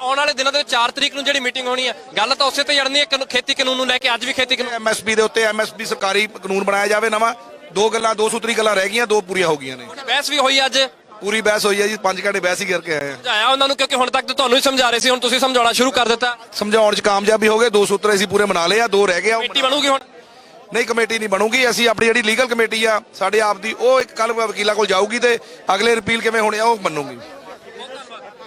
Speaker 2: ਆਉਣ ਵਾਲੇ ਦਿਨਾਂ ਦੇ ਵਿੱਚ 4 ਤਰੀਕ ਨੂੰ ਜਿਹੜੀ ਮੀਟਿੰਗ ਹੋਣੀ ਹੈ, ਗੱਲ ਤਾਂ ਉਸੇ ਤੇ ਜੜਨੀ ਹੈ ਖੇਤੀ ਕਾਨੂੰਨ ਨੂੰ ਲੈ ਕੇ। ਅੱਜ ਵੀ ਖੇਤੀ ਕਾਨੂੰਨ
Speaker 7: MSP ਦੇ ਉੱਤੇ MSP ਸਰਕਾਰੀ ਕਾਨੂੰਨ ਬਣਾਇਆ ਜਾਵੇ ਨਵਾਂ। 2 ਗੱਲਾਂ 2 ਸੂਤਰੀ ਗੱਲਾਂ ਰਹਿ ਗਈਆਂ, 2 ਪੂਰੀਆਂ ਹੋ ਗਈਆਂ ਨੇ।
Speaker 2: ਬਹਿਸ ਵੀ ਹੋਈ ਅੱਜ?
Speaker 7: ਪੂਰੀ ਬਹਿਸ ਹੋਈ ਹੈ ਜੀ, 5 ਘੰਟੇ ਬਹਿਸ ਹੀ ਕਰਕੇ ਆਏ ਆ।
Speaker 2: ਸਮਝਾਇਆ ਉਹਨਾਂ ਨੂੰ, ਕਿਉਂਕਿ ਹੁਣ ਤੱਕ ਤਾਂ ਤੁਹਾਨੂੰ ਹੀ ਸਮਝਾ ਰਹੇ ਸੀ, ਹੁਣ ਤੁਸੀਂ ਸਮਝਾਉਣਾ ਸ਼ੁਰੂ ਕਰ ਦਿੱਤਾ।
Speaker 7: ਸਮਝਾਉਣ 'ਚ ਕਾਮਯਾਬੀ ਹੋ ਗਏ। 2 ਸੂਤਰ ਅਸੀਂ ਪੂਰੇ ਬਣਾ ਲਏ ਆ, 2 ਰਹਿ ਗਏ ਆ।
Speaker 2: ਕਮੇਟੀ ਬਣੂਗੀ ਹੁਣ?
Speaker 7: ਨਹੀਂ, ਕਮੇਟੀ ਨਹੀਂ ਬਣੂਗੀ। ਅਸੀਂ ਆਪਣੀ ਜਿਹੜੀ ਲੀਗਲ ਕਮੇਟੀ ਆ ਸਾਡੇ ਆਪ ਦੀ, ਉਹ ਇੱਕ ਕੱਲ ਵਕੀਲਾਂ ਕੋਲ ਜਾਊਗੀ ਤੇ ਅਗਲੇ ਰਿਪੀਲ ਕਿਵੇਂ ਹੋਣੇ ਆ ਉਹ ਮੰਨੂਗੀ।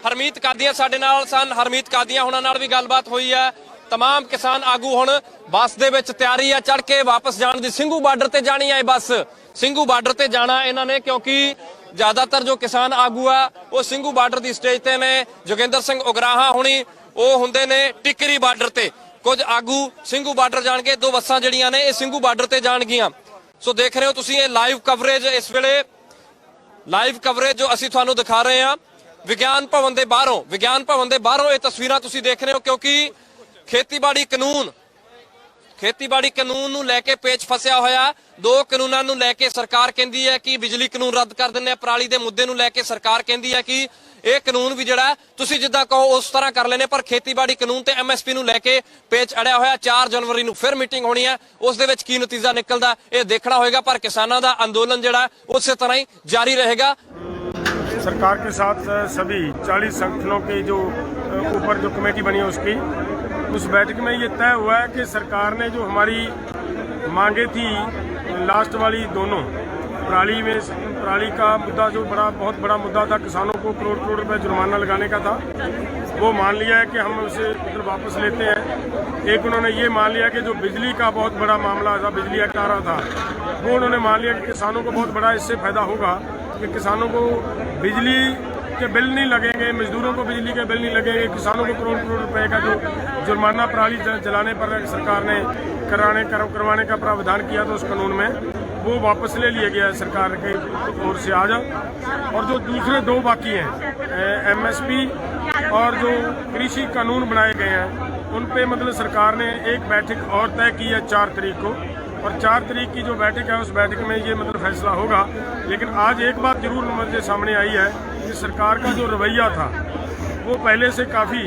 Speaker 2: ਹਰਮੀਤ ਕਾਦੀਆਂ ਸਾਡੇ ਨਾਲ ਸਨ। ਹਰਮੀਤ ਕਾਦੀਆਂ ਹੁਣਾਂ ਨਾਲ ਵੀ ਗੱਲਬਾਤ ਹੋਈ ਹੈ। तमाम ਕਿਸਾਨ ਆਗੂ ਹੁਣ ਬੱਸ ਦੇ ਵਿੱਚ ਤਿਆਰੀ ਆ ਚੜ ਕੇ ਵਾਪਸ ਜਾਣ ਦੀ। ਸਿੰਘੂ ਬਾਰਡਰ ਤੇ ਜਾਣੀ ਹੈ ਬੱਸ, ਸਿੰਘੂ ਬਾਰਡਰ ਤੇ ਜਾਣਾ ਇਹਨਾਂ ਨੇ, ਕਿਉਂਕਿ ਜ਼ਿਆਦਾਤਰ ਜੋ ਕਿਸਾਨ ਆਗੂ ਆ ਉਹ ਸਿੰਘੂ ਬਾਰਡਰ ਦੀ ਸਟੇਜ ਤੇ ਨੇ। ਜੋਗਿੰਦਰ ਸਿੰਘ ਉਗਰਾਹਾਂ ਹੁਣੀ ਉਹ ਹੁੰਦੇ ਨੇ ਟਿੱਕਰੀ ਬਾਰਡਰ ਤੇ। ਕੁਝ ਆਗੂ ਸਿੰਘੂ ਬਾਰਡਰ ਜਾਣਗੇ। 2 ਬੱਸਾਂ ਜਿਹੜੀਆਂ ਨੇ ਇਹ ਸਿੰਘੂ ਬਾਰਡਰ ਤੇ ਜਾਣਗੀਆਂ। ਸੋ ਦੇਖ ਰਹੇ ਹੋ ਤੁਸੀਂ ਇਹ ਲਾਈਵ ਕਵਰੇਜ, ਇਸ ਵੇਲੇ ਲਾਈਵ ਕਵਰੇਜ ਜੋ ਅਸੀਂ ਤੁਹਾਨੂੰ ਦਿਖਾ ਰਹੇ ਹਾਂ ਵਿਗਿਆਨ ਭਵਨ ਦੇ ਬਾਹਰੋਂ। ਵਿਗਿਆਨ ਭਵਨ ਦੇ ਬਾਹਰੋਂ ਇਹ ਤਸਵੀਰਾਂ ਤੁਸੀਂ ਦੇਖ ਰਹੇ ਹੋ, ਕਿਉਂਕਿ ਖੇਤੀਬਾੜੀ ਕਾਨੂੰਨ ਨੂੰ ਲੈ ਕੇ ਪੇਚ ਫਸਿਆ ਹੋਇਆ। 2 ਕਾਨੂੰਨਾਂ ਨੂੰ ਲੈ ਕੇ ਸਰਕਾਰ ਕਹਿੰਦੀ ਹੈ ਕਿ ਬਿਜਲੀ ਕਾਨੂੰਨ ਰੱਦ ਕਰ ਦਿੰਦੇ ਆ। ਪਰਾਲੀ ਦੇ ਮੁੱਦੇ ਨੂੰ ਲੈ ਕੇ ਸਰਕਾਰ ਕਹਿੰਦੀ ਹੈ ਕਿ ਇਹ ਕਾਨੂੰਨ ਵੀ ਜਿਹੜਾ ਤੁਸੀਂ ਜਿੱਦਾਂ ਕਹੋ ਉਸ ਤਰ੍ਹਾਂ ਕਰ ਲੈਣੇ, ਪਰ ਖੇਤੀਬਾੜੀ ਕਾਨੂੰਨ ਤੇ MSP ਨੂੰ ਲੈ ਕੇ ਪੇਚ ਅੜਿਆ ਹੋਇਆ। 4 ਜਨਵਰੀ ਨੂੰ ਫਿਰ ਮੀਟਿੰਗ ਹੋਣੀ ਹੈ, ਉਸ ਦੇ ਵਿੱਚ ਕੀ ਨਤੀਜਾ ਨਿਕਲਦਾ ਇਹ ਦੇਖਣਾ ਹੋਏਗਾ, ਪਰ ਕਿਸਾਨਾਂ ਦਾ ਅੰਦੋਲਨ ਜਿਹੜਾ ਉਸੇ ਤਰ੍ਹਾਂ ਹੀ ਜਾਰੀ ਰਹੇਗਾ।
Speaker 6: सरकार के साथ सभी 40 संगठनों के जो ऊपर जो कमेटी बनी है उसकी उस बैठक में ये तय हुआ है कि सरकार ने जो हमारी मांगे थी लास्ट वाली दोनों पराली का मुद्दा जो बहुत बड़ा मुद्दा था, किसानों को करोड़ रुपए जुर्माना लगाने का था, वो मान लिया है कि हम उसे वापस लेते हैं। एक उन्होंने ये मान लिया कि जो बिजली का बहुत बड़ा मामला था, बिजली एक्ट आ रहा था, वो उन्होंने मान लिया कि किसानों को बहुत बड़ा इससे फायदा होगा कि किसानों को बिजली के बिल नहीं लगेंगे, मजदूरों को बिजली के बिल नहीं लगेंगे, किसानों को करोड़ रुपए का जो जुर्माना पराली जलाने पर सरकार ने करवाने का प्रावधान किया था उस कानून में, वो वापस ले लिया गया है सरकार की ओर से आज। और जो दूसरे 2 बाकी हैं MSP और जो कृषि कानून बनाए गए हैं उन पे मतलब सरकार ने एक बैठक और तय की है 4 तरीक को, और 4 तरीक की जो बैठक है उस बैठक में ये मतलब फैसला होगा। लेकिन आज एक बात जरूर मुझे सामने आई है कि सरकार का जो रवैया था वो पहले से काफ़ी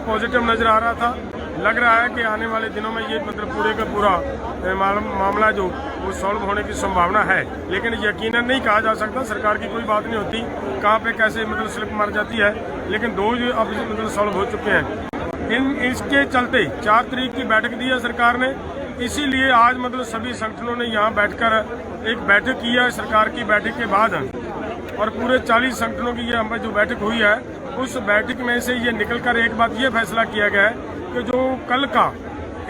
Speaker 6: पॉजिटिव नज़र आ रहा था, लग रहा है कि आने वाले दिनों में ये मतलब पूरे का पूरा मामला जो वो सॉल्व होने की संभावना है, लेकिन यकीनन नहीं कहा जा सकता। सरकार की कोई बात नहीं होती, कहाँ पे कैसे मतलब स्लिप मार जाती है, लेकिन दो जो अब मतलब सॉल्व हो चुके हैं। इसके चलते 4 तारीख की बैठक दी है सरकार ने, इसीलिए आज मतलब सभी संगठनों ने यहाँ बैठकर एक बैठक की है। सरकार की बैठक के बाद और पूरे 40 संगठनों की ये जो बैठक हुई है, उस बैठक में से ये निकलकर एक बात ये फैसला किया गया है कि जो कल का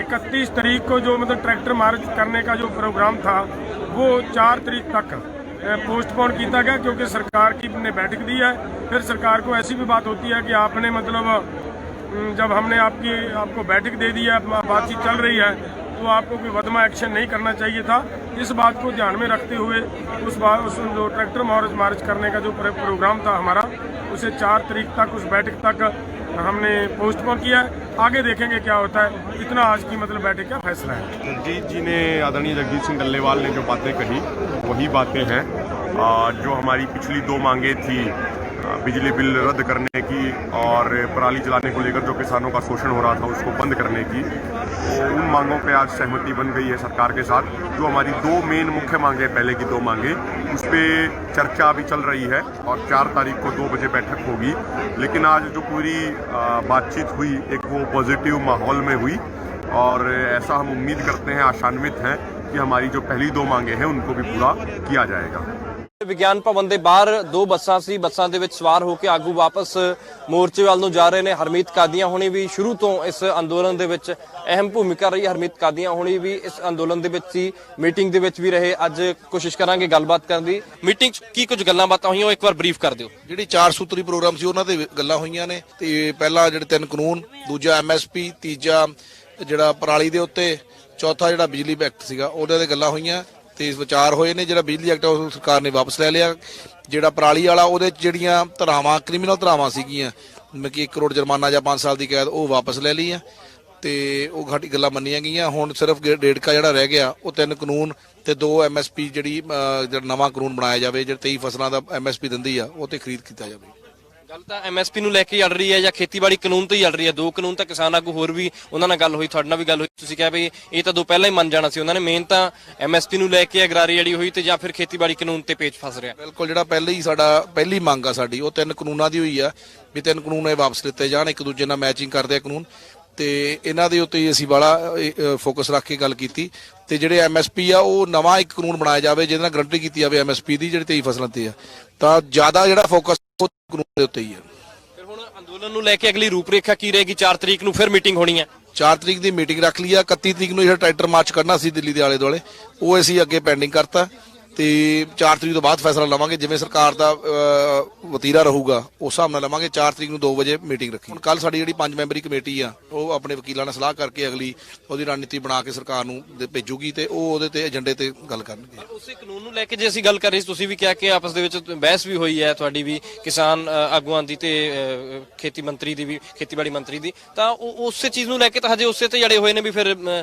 Speaker 6: 31 तारीख को जो मतलब ट्रैक्टर मार्च करने का जो प्रोग्राम था वो 4 तारीख तक पोस्टपोन किया गया, क्योंकि सरकार की ने बैठक दी है। फिर सरकार को ऐसी भी बात होती है कि आपने मतलब जब हमने आपको बैठक दे दी है, बातचीत चल रही है, तो आपको कोई वधमा एक्शन नहीं करना चाहिए था। इस बात को ध्यान में रखते हुए उस जो ट्रैक्टर मार्च करने का जो प्रोग्राम था हमारा, उसे 4 तारीख तक, उस बैठक तक हमने पोस्टपोन किया है। आगे देखेंगे क्या होता है। इतना आज की मतलब बैठक का फैसला है।
Speaker 13: जगजीत जी ने, आदरणीय जगजीत सिंह डल्लेवाल ने जो बातें कही वही बातें हैं। जो हमारी पिछली 2 मांगे थी, बिजली बिल रद्द करने की और पराली जलाने को लेकर जो किसानों का शोषण हो रहा था उसको बंद करने की, तो उन मांगों पे आज सहमति बन गई है सरकार के साथ। जो हमारी 2 मेन मुख्य मांगे, पहले की 2 मांगे, उस पर चर्चा अभी चल रही है और 4 तारीख को 2 बजे बैठक होगी। लेकिन आज जो पूरी बातचीत हुई, एक वो पॉजिटिव माहौल में हुई और ऐसा हम उम्मीद करते हैं, आशान्वित हैं कि हमारी जो पहली 2 मांगे हैं उनको भी पूरा किया जाएगा।
Speaker 2: ਵਿਗਿਆਨ ਭਵਨ ਦੇ ਬਾਹਰ 2 ਬੱਸਾਂ ਸੀ, ਬੱਸਾਂ ਦੇ ਵਿੱਚ ਸਵਾਰ ਹੋ ਕੇ ਆਗੂ ਵਾਪਸ ਮੋਰਚੇ ਵੱਲ ਨੂੰ ਜਾ ਰਹੇ ਨੇ। ਹਰਮੀਤ ਕਾਦੀਆਂ ਹੁਣੀ ਵੀ ਸ਼ੁਰੂ ਤੋਂ ਇਸ ਅੰਦੋਲਨ ਦੇ ਵਿੱਚ ਅਹਿਮ ਭੂਮਿਕਾ ਰਹੀ। ਹਰਮੀਤ ਕਾਦੀਆਂ ਹੁਣੀ ਵੀ ਇਸ ਅੰਦੋਲਨ ਦੇ ਵਿੱਚ ਸੀ, ਮੀਟਿੰਗ ਦੇ ਵਿੱਚ ਵੀ ਰਹੇ। ਅੱਜ ਕੋਸ਼ਿਸ਼ ਕਰਾਂਗੇ ਗੱਲਬਾਤ ਕਰਨ ਦੀ। ਮੀਟਿੰਗ 'ਚ ਕੀ ਕੁਝ ਗੱਲਾਂ ਬਾਤਾਂ ਹੋਈਆਂ ਉਹ ਇੱਕ ਵਾਰ ਬਰੀਫ ਕਰ ਦਿਓ।
Speaker 7: ਜਿਹੜੀ 4 ਸੂਤਰੀ ਪ੍ਰੋਗਰਾਮ ਸੀ ਉਹਨਾਂ ਤੇ ਗੱਲਾਂ ਹੋਈਆਂ ਨੇ, ਤੇ ਪਹਿਲਾ ਜਿਹੜੇ 3 ਕਾਨੂੰਨ, ਦੂਜਾ MSP, ਤੀਜਾ ਜਿਹੜਾ ਪਰਾਲੀ ਦੇ ਉੱਤੇ, ਚੌਥਾ ਜਿਹੜਾ ਬਿਜਲੀ ਐਕਟ ਸੀਗਾ ਉਹਦੇ ਤੇ ਗੱਲਾਂ ਹੋਈਆਂ ਤੇ ਵਿਚਾਰ ਹੋਏ ਨੇ। ਜਿਹੜਾ ਬਿਜਲੀ ਐਕਟ ਉਹ ਸਰਕਾਰ ਨੇ ਵਾਪਸ ਲੈ ਲਿਆ। ਜਿਹੜਾ ਪਰਾਲੀ ਵਾਲਾ ਉਹਦੇ ਚ ਜਿਹੜੀਆਂ ਧਾਰਾਵਾਂ, ਕ੍ਰਿਮੀਨਲ ਧਾਰਾਵਾਂ ਸੀਗੀਆਂ, ਜਿਵੇਂ ਕਿ 1 ਕਰੋੜ ਜੁਰਮਾਨਾ ਜਾਂ 5 ਸਾਲ ਦੀ ਕੈਦ, ਉਹ ਵਾਪਸ ਲੈ ਲਈ ਆ ਤੇ ਉਹ ਸਾਡੀ ਗੱਲਾਂ ਮੰਨੀਆਂ ਗਈਆਂ। ਹੁਣ ਸਿਰਫ ਡੇਢਕਾ ਜਿਹੜਾ ਰਹਿ ਗਿਆ ਉਹ 3 ਕਾਨੂੰਨ ਤੇ 2 MSP ਜਿਹੜੀ ਜਿਹੜਾ ਨਵਾਂ ਕਾਨੂੰਨ ਬਣਾਇਆ ਜਾਵੇ, ਜਿਹੜਾ 23 ਫਸਲਾਂ ਦਾ MSP ਦਿੰਦੀ ਆ, ਉਹ ਤੇ ਖਰੀਦ ਕੀਤਾ ਜਾਵੇ।
Speaker 2: ਗੱਲ ਤਾਂ MSP ਨੂੰ ਲੈ ਕੇ ਚੱਲ ਰਹੀ ਹੈ ਜਾਂ ਖੇਤੀਬਾੜੀ ਕਾਨੂੰਨ ਤੋਂ ਹੀ ਚੱਲ ਰਹੀ ਹੈ? 2 ਕਾਨੂੰਨ ਤਾਂ ਕਿਸਾਨ ਆਗੂ ਹੋਰ ਵੀ ਉਹਨਾਂ ਨਾਲ ਗੱਲ ਹੋਈ, ਤੁਹਾਡੇ ਨਾਲ ਵੀ ਗੱਲ ਹੋਈ, ਤੁਸੀਂ ਕਿਹਾ ਵੀ ਇਹ ਤਾਂ 2 ਪਹਿਲਾਂ ਹੀ ਮੰਨ ਜਾਣਾ ਸੀ ਉਹਨਾਂ ਨੇ। ਮੇਨ ਤਾਂ MSP ਨੂੰ ਲੈ ਕੇ ਅਗਰਾਰੀ ਜਿਹੜੀ ਹੋਈ ਤੇ ਜਾਂ ਫਿਰ ਖੇਤੀਬਾੜੀ ਕਾਨੂੰਨ ਤੇ ਪੇਚ ਫਸ ਰਿਹਾ।
Speaker 7: ਬਿਲਕੁਲ, ਜਿਹੜਾ ਪਹਿਲੀ ਮੰਗ ਆ ਸਾਡੀ ਉਹ 3 ਕਾਨੂੰਨਾਂ ਦੀ ਹੋਈ ਆ ਵੀ 3 ਕਾਨੂੰਨ ਇਹ ਵਾਪਸ ਲਿੱਤੇ ਜਾਣ, ਇੱਕ ਦੂਜੇ ਨਾਲ ਮੈਚਿੰਗ ਕਰਦੇ ਆ ਕਾਨੂੰਨ, ਤੇ ਇਹਨਾਂ ਦੇ ਉੱਤੇ ਅਸੀਂ ਬੜਾ ਫੋਕਸ ਰੱਖ ਕੇ ਗੱਲ ਕੀਤੀ। ਤੇ ਜਿਹੜੇ MSP ਆ ਉਹ ਨਵਾਂ ਇੱਕ ਕਾਨੂੰਨ ਬਣਾਇਆ ਜਾਵੇ ਜਿਹਦੇ ਨਾਲ ਗਰੰਟੀ ਕੀਤੀ ਜਾਵੇ MSP ਦੀ, ਜਿਹੜੀ 23 ਫਸਲਾਂ ਤੇ ਆ, ਤਾਂ ਜ਼ਿਆਦਾ ਜਿਹੜਾ ਫੋਕਸ ਉਹ ਕਾਨੂੰਨ ਦੇ ਉੱਤੇ ਹੀ ਆ।
Speaker 2: ਫਿਰ ਹੁਣ ਅੰਦੋਲਨ ਨੂੰ ਲੈ ਕੇ ਅਗਲੀ ਰੂਪਰੇਖਾ ਕੀ ਰਹੇਗੀ? 4 ਤਰੀਕ ਨੂੰ ਫਿਰ ਮੀਟਿੰਗ ਹੋਣੀ ਹੈ।
Speaker 7: 4 ਤਰੀਕ ਦੀ ਮੀਟਿੰਗ ਰੱਖ ਲਈ ਆ। 31 ਤਰੀਕ ਨੂੰ ਜਿਹੜਾ ਟਰੈਕਟਰ ਮਾਰਚ ਕਰਨਾ ਸੀ ਦਿੱਲੀ ਦੇ ਆਲੇ ਦੁਆਲੇ, ਉਹ ਅਸੀਂ ਅੱਗੇ ਪੈਂਡਿੰਗ ਕਰਤਾ ਤੇ 4 ਤਰੀਕ ਤੋਂ ਬਾਅਦ ਫੈਸਲਾ ਲਵਾਂਗੇ। ਜਿਵੇਂ ਸਰਕਾਰ ਦਾ ਵਤੀਰਾ ਰਹੂਗਾ ਉਸ ਹਿਸਾਬ ਨਾਲ ਲਵਾਂਗੇ। 4 ਤਰੀਕ ਨੂੰ 2 ਵਜੇ ਮੀਟਿੰਗ ਰੱਖੀ। ਹੁਣ ਕੱਲ ਸਾਡੀ ਜਿਹੜੀ 5 ਮੈਂਬਰੀ ਕਮੇਟੀ ਆ ਉਹ ਆਪਣੇ ਵਕੀਲਾਂ ਨਾਲ ਸਲਾਹ ਕਰਕੇ ਅਗਲੀ ਉਹਦੀ ਰਣਨੀਤੀ ਬਣਾ ਕੇ ਸਰਕਾਰ ਨੂੰ ਭੇਜੂਗੀ ਤੇ ਉਹ ਉਹਦੇ ਤੇ ਏਜੰਡੇ ਤੇ ਗੱਲ ਕਰਨਗੇ।
Speaker 2: ਉਸੇ ਕਾਨੂੰਨ ਨੂੰ ਲੈ ਕੇ ਜੇ ਅਸੀਂ ਗੱਲ ਕਰ ਰਹੇ ਸੀ, ਤੁਸੀਂ ਵੀ ਕਿਹਾ ਕਿ ਆਪਸ ਦੇ ਵਿੱਚ ਬਹਿਸ ਵੀ ਹੋਈ ਹੈ ਤੁਹਾਡੀ ਵੀ, ਕਿਸਾਨ ਆਗੂਆਂ ਦੀ ਤੇ ਖੇਤੀਬਾੜੀ ਮੰਤਰੀ ਦੀ, ਤਾਂ ਉਸੇ ਚੀਜ਼ ਨੂੰ ਲੈ ਕੇ ਤਾਂ ਹਜੇ ਉਸੇ ਤੇ ਜੜੇ ਹੋਏ ਨੇ ਵੀ ਫਿਰ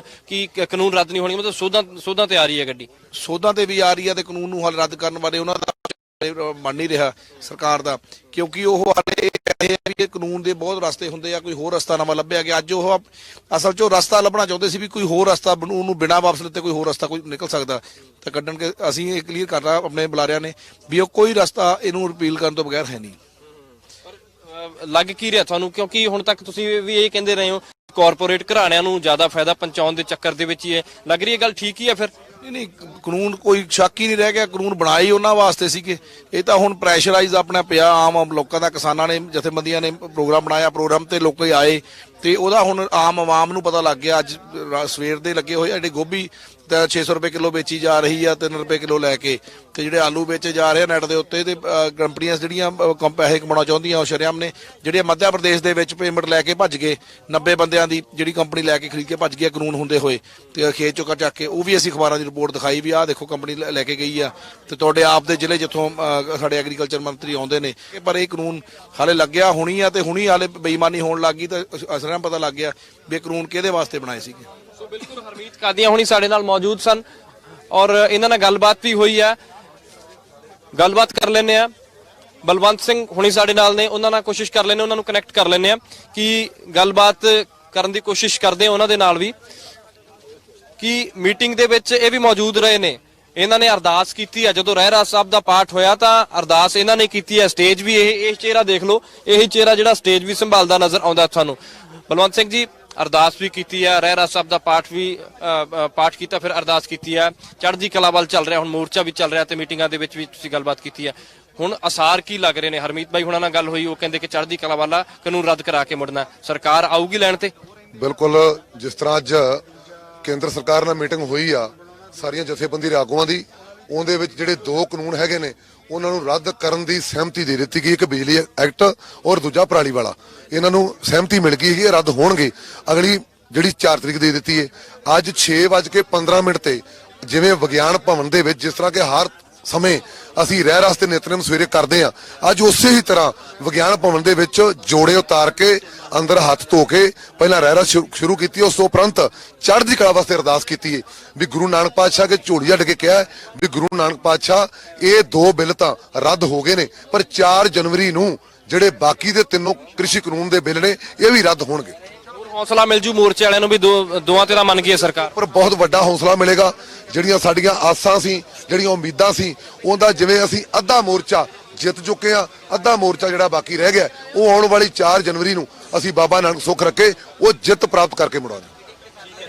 Speaker 2: ਕੀ ਕਾਨੂੰਨ ਰੱਦ ਨਹੀਂ ਹੋਣੀ? ਮਤਲਬ ਸੋਧਾਂ ਤੇ ਆ ਰਹੀ ਹੈ ਗੱਡੀ,
Speaker 7: ਸੋਧਾਂ ਤੇ ਵੀ ਆ ਰਹੀ ਹੈ ਤੇ ਕਾਨੂੰਨ ਨੂੰ ਹੱਲ ਰੱਦ ਕਰਨ ਬਾਰੇ ਉਹਨਾਂ ਦਾ ਮੰਨ ਨਹੀਂ ਰਿਹਾ ਸਰਕਾਰ ਦਾ, ਕਿਉਂਕਿ ਉਹ ਹਾਲੇ ਇਹ ਵੀ ਕਾਨੂੰਨ ਦੇ ਬਹੁਤ ਰਸਤੇ ਹੁੰਦੇ ਆ, ਕੋਈ ਹੋਰ ਰਸਤਾ ਨਵਾਂ ਲੱਭਿਆ ਗਿਆ। ਅੱਜ ਉਹ ਅਸਲ 'ਚ ਉਹ ਰਸਤਾ ਲੱਭਣਾ ਚਾਹੁੰਦੇ ਸੀ ਵੀ ਕੋਈ ਹੋਰ ਰਸਤਾ ਉਹਨੂੰ ਬਿਨਾਂ ਵਾਪਸ ਲਿੱਤੇ ਕੋਈ ਹੋਰ ਰਸਤਾ ਕੋਈ ਨਿਕਲ ਸਕਦਾ ਤਾਂ ਕੱਢਣ ਕੇ ਅਸੀਂ ਇਹ ਕਲੀਅਰ ਕਰਨਾ ਆਪਣੇ ਬੁਲਾਰਿਆਂ ਨੇ ਵੀ ਉਹ ਕੋਈ ਰਸਤਾ ਇਹਨੂੰ ਰਿਪੀਲ ਕਰਨ ਤੋਂ ਬਗੈਰ ਹੈ ਨਹੀਂ।
Speaker 2: ਲੱਗ ਕੀ ਰਿਹਾ ਤੁਹਾਨੂੰ? ਕਿਉਂਕਿ ਹੁਣ ਤੱਕ ਤੁਸੀਂ ਵੀ ਇਹ ਕਹਿੰਦੇ ਰਹੇ ਹੋ ਕਾਰਪੋਰੇਟ ਘਰਾਣਿਆਂ ਨੂੰ ਜ਼ਿਆਦਾ ਫਾਇਦਾ ਪਹੁੰਚਾਉਣ ਦੇ ਚੱਕਰ ਦੇ ਵਿੱਚ ਹੀ ਹੈ, ਲੱਗ ਰਹੀ ਹੈ ਗੱਲ ਠੀਕ ਹੀ ਹੈ ਫਿਰ?
Speaker 7: ਨਹੀਂ, ਕਾਨੂੰਨ ਕੋਈ ਸ਼ੱਕ ਹੀ ਨਹੀਂ ਰਹਿ ਗਿਆ। ਕਾਨੂੰਨ ਬਣਾਏ ਉਹਨਾਂ ਵਾਸਤੇ ਸੀਗੇ, ਇਹ ਤਾਂ ਹੁਣ ਪ੍ਰੈਸ਼ਰਾਈਜ਼ ਆਪਣਾ ਪਿਆ ਆਮ ਲੋਕਾਂ ਦਾ। ਕਿਸਾਨਾਂ ਨੇ, ਜਥੇਬੰਦੀਆਂ ਨੇ ਪ੍ਰੋਗਰਾਮ ਬਣਾਇਆ, ਪ੍ਰੋਗਰਾਮ ਤੇ ਲੋਕ ਆਏ ਤੇ ਉਹਦਾ ਹੁਣ ਆਮ ਆਵਾਮ ਨੂੰ ਪਤਾ ਲੱਗ ਗਿਆ। ਅੱਜ ਸਵੇਰ ਦੇ ਲੱਗੇ ਹੋਏ ਜਿਹੜੇ ਗੋਭੀ ਤਾਂ 600 ਰੁਪਏ ਕਿਲੋ ਵੇਚੀ ਜਾ ਰਹੀ ਆ 3 ਰੁਪਏ ਕਿਲੋ ਲੈ ਕੇ, ਤੇ ਜਿਹੜੇ ਆਲੂ ਵੇਚੇ ਜਾ ਰਹੇ ਆ ਨੈਟ ਦੇ ਉੱਤੇ, ਤੇ ਕੰਪਨੀਆਂ ਜਿਹੜੀਆਂ ਪੈਸੇ ਕਮਾਉਣਾ ਚਾਹੁੰਦੀਆਂ ਉਹ ਸ਼ਰੇਆਮ ਨੇ। ਜਿਹੜੇ ਮੱਧ ਪ੍ਰਦੇਸ਼ ਦੇ ਵਿੱਚ ਪੇਮੈਂਟ ਲੈ ਕੇ ਭੱਜ ਗਏ 90 ਬੰਦਿਆਂ ਦੀ, ਜਿਹੜੀ ਕੰਪਨੀ ਲੈ ਕੇ ਖਰੀਦ ਕੇ ਭੱਜ ਗਈ ਕਾਨੂੰਨ ਹੁੰਦੇ ਹੋਏ, ਤੇ ਖੇਤ ਚੋਂ ਚੱਕ ਕੇ, ਉਹ ਵੀ ਅਸੀਂ ਅਖਬਾਰਾਂ ਦੀ ਰਿਪੋਰਟ ਦਿਖਾਈ ਵੀ ਆਹ ਦੇਖੋ ਕੰਪਨੀ ਲੈ ਕੇ ਗਈ ਆ, ਤੇ ਤੁਹਾਡੇ ਆਪ ਦੇ ਜ਼ਿਲ੍ਹੇ ਜਿੱਥੋਂ ਸਾਡੇ ਐਗਰੀਕਲਚਰ ਮੰਤਰੀ ਆਉਂਦੇ ਨੇ। ਪਰ ਇਹ ਕਾਨੂੰਨ ਹਾਲੇ ਲੱਗਿਆ ਹੁਣੀ ਆ, ਤੇ ਹੁਣੀ ਹਾਲੇ ਬੇਈਮਾਨੀ ਹੋਣ ਲੱਗ ਗਈ ਤਾਂ ਅਸਰਾਂ ਪਤਾ ਲੱਗ ਗਿਆ ਵੀ ਕਾਨੂੰਨ ਕਿਹਦੇ ਵਾਸਤੇ ਬਣਾਏ ਸੀਗੇ।
Speaker 2: ਸੋ ਬਿਲਕੁਲ ਹਰਮੀਤ ਕਾਦੀਆਂ ਹੁਣੀ ਸਾਡੇ ਨਾਲ ਮੌਜੂਦ ਸਨ ਔਰ ਇਹਨਾਂ ਨਾਲ ਗੱਲਬਾਤ ਵੀ ਹੋਈ ਹੈ। ਗੱਲਬਾਤ ਕਰ ਲੈਂਦੇ ਆ, ਬਲਵੰਤ ਸਿੰਘ ਹੁਣੀ ਸਾਡੇ ਨਾਲ ਨੇ, ਉਹਨਾਂ ਨਾਲ ਕੋਸ਼ਿਸ਼ ਕਰ ਲੈਂਦੇ, ਉਹਨਾਂ ਨੂੰ ਕਨੈਕਟ ਕਰ ਲੈਂਦੇ ਆ ਕਿ ਗੱਲਬਾਤ ਕਰਨ ਦੀ ਕੋਸ਼ਿਸ਼ ਕਰਦੇ ਹਾਂ ਉਹਨਾਂ ਦੇ ਨਾਲ ਵੀ ਕਿ ਮੀਟਿੰਗ ਦੇ ਵਿੱਚ ਇਹ ਵੀ ਮੌਜੂਦ ਰਹੇ ਨੇ। ਇਹਨਾਂ ਨੇ ਅਰਦਾਸ ਕੀਤੀ ਹੈ, ਜਦੋਂ ਰਹਿਰਾਸ ਸਾਹਿਬ ਦਾ ਪਾਠ ਹੋਇਆ ਤਾਂ ਅਰਦਾਸ ਇਹਨਾਂ ਨੇ ਕੀਤੀ ਹੈ। ਸਟੇਜ ਵੀ ਇਹ ਚਿਹਰਾ ਦੇਖ ਲਓ, ਇਹੀ ਚਿਹਰਾ ਜਿਹੜਾ ਸਟੇਜ ਵੀ ਸੰਭਾਲਦਾ ਨਜ਼ਰ ਆਉਂਦਾ ਤੁਹਾਨੂੰ। ਬਲਵੰਤ ਸਿੰਘ ਜੀ, ਅਰਦਾਸ ਵੀ ਕੀਤੀ ਹੈ, ਰਹਿਰਾਸ ਸਾਹਿਬ ਦਾ ਪਾਠ ਕੀਤਾ, ਫਿਰ ਅਰਦਾਸ ਕੀਤੀ ਹੈ। ਚੜ੍ਹਦੀ ਕਲਾ ਵੱਲ ਚੱਲ ਰਿਹਾ, ਹੁਣ ਮੋਰਚਾ ਵੀ ਚੱਲ ਰਿਹਾ ਤੇ ਮੀਟਿੰਗਾਂ ਦੇ ਵਿੱਚ ਵੀ ਤੁਸੀਂ ਗੱਲਬਾਤ ਕੀਤੀ ਹੈ। ਹੁਣ ਅਸਾਰ ਕੀ ਲੱਗ ਰਹੇ ਨੇ? ਹਰਮੀਤ ਬਾਈ ਹੁਣਾਂ ਨਾਲ ਗੱਲ ਹੋਈ, ਉਹ ਕਹਿੰਦੇ ਕਿ ਚੜ੍ਹਦੀ ਕਲਾ ਵਾਲਾ ਕਾਨੂੰਨ ਰੱਦ ਕਰਾ ਕੇ ਮੁੜਨਾ। ਸਰਕਾਰ ਆਊਗੀ ਲੈਣ ਤੇ?
Speaker 14: ਬਿਲਕੁਲ, ਜਿਸ ਤਰ੍ਹਾਂ ਅੱਜ ਕੇਂਦਰ ਸਰਕਾਰ ਨਾਲ ਮੀਟਿੰਗ ਹੋਈ ਆ ਸਾਰੀਆਂ ਜਥੇਬੰਦੀ ਦੇ ਆਗੂਆਂ ਦੀ, ਉਹਦੇ ਵਿੱਚ ਜਿਹੜੇ 2 ਕਾਨੂੰਨ ਹੈਗੇ ਨੇ ਉਹਨਾਂ ਨੂੰ ਰੱਦ ਕਰਨ ਦੀ ਸਹਿਮਤੀ ਦੇ ਦਿੱਤੀ ਗਈ। ਇੱਕ ਬਿਜਲੀ ਐਕਟ ਔਰ ਦੂਜਾ ਪਰਾਲੀ ਵਾਲਾ, ਇਹਨਾਂ ਨੂੰ ਸਹਿਮਤੀ ਮਿਲ ਗਈ ਹੈ, ਰੱਦ ਹੋਣਗੇ। ਅਗਲੀ ਜਿਹੜੀ 4 ਤਰੀਕ ਦੇ ਦਿੱਤੀ ਹੈ, ਅੱਜ 6:15 ਤੇ ਜਿਵੇਂ ਵਿਗਿਆਨ ਭਵਨ ਦੇ ਵਿੱਚ ਜਿਸ ਤਰ੍ਹਾਂ ਕਿ ਹਰ ਸਮੇਂ ਅਸੀਂ ਰਹਿਰਾਸ ਤੇ ਨਿਤਨੇਮ ਸਵੇਰੇ ਕਰਦੇ ਆ, ਅੱਜ ਉਸੇ ਹੀ ਤਰ੍ਹਾਂ ਵਿਗਿਆਨ ਭਵਨ ਦੇ ਵਿੱਚ ਜੋੜੇ ਉਤਾਰ ਕੇ ਅੰਦਰ ਹੱਥ ਧੋ ਕੇ ਪਹਿਲਾਂ ਰਹਿਰਾਸ ਸ਼ੁਰੂ ਕੀਤੀ, ਉਸ ਤੋਂ ਉਪਰੰਤ ਚੜ੍ਹਦੀ ਕਲਾ ਵਾਸਤੇ ਅਰਦਾਸ ਕੀਤੀ ਹੈ ਵੀ ਗੁਰੂ ਨਾਨਕ ਪਾਤਸ਼ਾਹ ਕੇ ਝੋਲੀ ਅੱਡ ਕੇ ਕਿਹਾ ਵੀ ਗੁਰੂ ਨਾਨਕ ਪਾਤਸ਼ਾਹ ਇਹ 2 ਬਿੱਲ ਤਾਂ ਰੱਦ ਹੋ ਗਏ ਨੇ, ਪਰ 4 ਜਨਵਰੀ ਨੂੰ ਜਿਹੜੇ ਬਾਕੀ ਦੇ 3 ਕ੍ਰਿਸ਼ੀ ਕਾਨੂੰਨ ਦੇ ਬਿੱਲ ਨੇ ਇਹ ਵੀ ਰੱਦ ਹੋਣਗੇ।
Speaker 2: ਹੌਸਲਾ ਮਿਲ ਜੂ ਮੋਰਚੇ ਵਾਲਿਆਂ ਨੂੰ ਵੀ ਦੋਵਾਂ ਧਿਰਾਂ ਮੰਨ ਗਈ ਹੈ ਸਰਕਾਰ,
Speaker 14: ਪਰ ਬਹੁਤ ਵੱਡਾ ਹੌਸਲਾ ਮਿਲੇਗਾ। ਜਿਹੜੀਆਂ ਸਾਡੀਆਂ ਆਸਾਂ ਸੀ, ਜਿਹੜੀਆਂ ਉਮੀਦਾਂ ਸੀ, ਉਹਦਾ ਜਿਵੇਂ ਅਸੀਂ ਅੱਧਾ ਮੋਰਚਾ ਜਿੱਤ ਚੁੱਕੇ ਆ, ਅੱਧਾ ਮੋਰਚਾ ਜਿਹੜਾ ਬਾਕੀ ਰਹਿ ਗਿਆ ਉਹ ਆਉਣ ਵਾਲੀ 4 ਜਨਵਰੀ ਨੂੰ ਅਸੀਂ ਬਾਬਾ ਨਾਨਕ ਸੁੱਖ ਰੱਖੇ ਉਹ ਜਿੱਤ ਪ੍ਰਾਪਤ ਕਰਕੇ ਮੁੜਾਂਗੇ।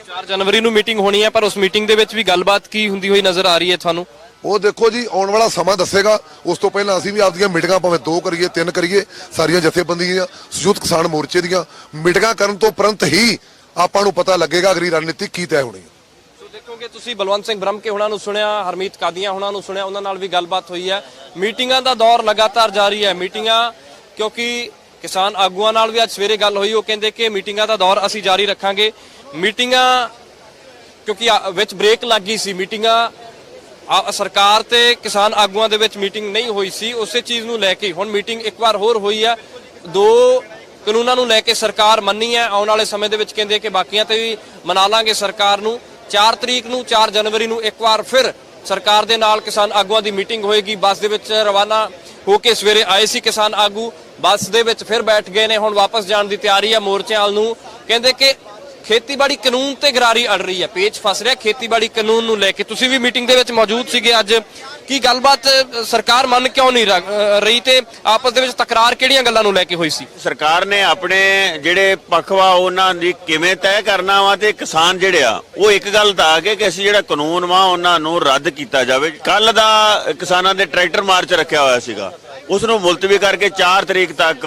Speaker 2: 4 ਜਨਵਰੀ ਨੂੰ ਮੀਟਿੰਗ ਹੋਣੀ ਹੈ, ਪਰ ਉਸ ਮੀਟਿੰਗ ਦੇ ਵਿੱਚ ਵੀ ਗੱਲਬਾਤ ਕੀ ਹੁੰਦੀ ਹੋਈ ਨਜ਼ਰ ਆ ਰਹੀ ਹੈ ਤੁਹਾਨੂੰ?
Speaker 14: ਉਹ ਦੇਖੋ ਜੀ, ਆਉਣ ਵਾਲਾ ਸਮਾਂ ਦੱਸੇਗਾ। ਉਸ ਤੋਂ ਪਹਿਲਾਂ ਅਸੀਂ ਵੀ ਆਪਦੀਆਂ ਮੀਟਿੰਗਾਂ ਭਾਵੇਂ 2 ਕਰੀਏ 3 ਕਰੀਏ, ਸਾਰੀਆਂ ਜਥੇਬੰਦੀਆਂ ਸੰਯੁਕਤ ਕਿਸਾਨ ਮੋਰਚੇ ਦੀਆਂ ਮੀਟਿੰਗਾਂ ਕਰਨ ਤੋਂ ਉਪਰੰਤ ਹੀ ਆਪਾਂ ਨੂੰ ਪਤਾ ਲੱਗੇਗਾ ਅਗਲੀ ਰਣਨੀਤੀ ਕੀ ਤੈਅ ਹੋਣੀ ਹੈ।
Speaker 2: ਸੋ ਦੇਖੋਗੇ ਤੁਸੀਂ ਬਲਵੰਤ ਸਿੰਘ ਬ੍ਰਹਮਕੇ ਹੁਣਾਂ ਨੂੰ ਸੁਣਿਆ, ਹਰਮੀਤ ਕਾਦੀਆਂ ਹੁਣਾਂ ਨੂੰ ਸੁਣਿਆ, ਉਹਨਾਂ ਨਾਲ ਵੀ ਗੱਲਬਾਤ ਹੋਈ ਹੈ। ਮੀਟਿੰਗਾਂ ਦਾ ਦੌਰ ਲਗਾਤਾਰ ਜਾਰੀ ਹੈ। ਮੀਟਿੰਗਾਂ, ਕਿਉਂਕਿ ਕਿਸਾਨ ਆਗੂਆਂ ਨਾਲ ਵੀ ਅੱਜ ਸਵੇਰੇ ਗੱਲ ਹੋਈ, ਉਹ ਕਹਿੰਦੇ ਕਿ ਮੀਟਿੰਗਾਂ ਦਾ ਦੌਰ ਅਸੀਂ ਜਾਰੀ ਰੱਖਾਂਗੇ। ਮੀਟਿੰਗਾਂ ਕਿਉਂਕਿ ਵਿੱਚ ਬ੍ਰੇਕ ਲੱਗ ਗਈ ਸੀ, ਮੀਟਿੰਗਾਂ ਸਰਕਾਰ ਤੇ ਕਿਸਾਨ ਆਗੂਆਂ ਦੇ ਵਿੱਚ ਮੀਟਿੰਗ ਨਹੀਂ ਹੋਈ ਸੀ, ਉਸੇ ਚੀਜ਼ ਨੂੰ ਲੈ ਕੇ ਹੁਣ ਮੀਟਿੰਗ ਇੱਕ ਵਾਰ ਹੋਰ ਹੋਈ ਹੈ। 2 ਕਾਨੂੰਨਾਂ ਨੂੰ ਲੈ ਕੇ ਸਰਕਾਰ ਮੰਨੀ ਹੈ, ਆਉਣ ਵਾਲੇ ਸਮੇਂ ਦੇ ਵਿੱਚ ਕਹਿੰਦੇ ਕਿ ਬਾਕੀਆਂ ਤੇ ਵੀ ਮਨਾ ਲਾਂਗੇ ਸਰਕਾਰ ਨੂੰ। 4 ਤਰੀਕ ਨੂੰ 4 ਜਨਵਰੀ ਨੂੰ ਇੱਕ ਵਾਰ ਫਿਰ ਸਰਕਾਰ ਦੇ ਨਾਲ ਕਿਸਾਨ ਆਗੂਆਂ ਦੀ ਮੀਟਿੰਗ ਹੋਏਗੀ। ਬੱਸ ਦੇ ਵਿੱਚ ਰਵਾਨਾ ਹੋ ਕੇ ਸਵੇਰੇ ਆਏ ਸੀ ਕਿਸਾਨ ਆਗੂ, ਬੱਸ ਦੇ ਵਿੱਚ ਫਿਰ ਬੈਠ ਗਏ ਨੇ, ਹੁਣ ਵਾਪਸ ਜਾਣ ਦੀ ਤਿਆਰੀ ਹੈ ਮੋਰਚਿਆਂ ਵੱਲ ਨੂੰ। ਕਹਿੰਦੇ ਕਿ ਖੇਤੀਬਾੜੀ ਕਾਨੂੰਨ ਤੇ ਗਰਾਰੀ ਅੜ ਰਹੀ ਹੈ, ਪੇਚ ਫਸ ਰਿਹਾ ਖੇਤੀਬਾੜੀ ਕਾਨੂੰਨ ਨੂੰ ਲੈ ਕੇ। ਤੁਸੀਂ ਵੀ ਮੀਟਿੰਗ ਦੇ ਵਿੱਚ ਮੌਜੂਦ ਸੀਗੇ ਅੱਜ, ਕੀ ਗੱਲਬਾਤ ਸਰਕਾਰ ਮੰਨ ਕਿਉਂ ਨਹੀਂ ਰਹੀ ਤੇ ਆਪਸ ਦੇ ਵਿੱਚ ਤਕਰਾਰ ਕਿਹੜੀਆਂ ਗੱਲਾਂ ਨੂੰ ਲੈ ਕੇ ਹੋਈ ਸੀ?
Speaker 15: ਸਰਕਾਰ ਨੇ ਆਪਣੇ ਜਿਹੜੇ ਪੱਖਵਾ ਉਹਨਾਂ ਦੀ ਕਿਵੇਂ ਤੈਅ ਕਰਨਾ ਵਾ, ਤੇ ਕਿਸਾਨ ਜਿਹੜੇ ਆ ਉਹ ਇੱਕ ਗੱਲ ਤਾਂ ਆ ਕੇ ਕਿ ਅਸੀਂ ਜਿਹੜਾ ਕਾਨੂੰਨ ਵਾ ਉਹਨਾਂ ਨੂੰ ਰੱਦ ਕੀਤਾ ਜਾਵੇ। ਕੱਲ ਦਾ ਕਿਸਾਨਾਂ ਦੇ ਟਰੈਕਟਰ ਮਾਰਚ ਰੱਖਿਆ ਹੋਇਆ ਸੀਗਾ, ਉਸ ਨੂੰ ਮੁਲਤਵੀ ਕਰਕੇ 4 ਤਰੀਕ ਤੱਕ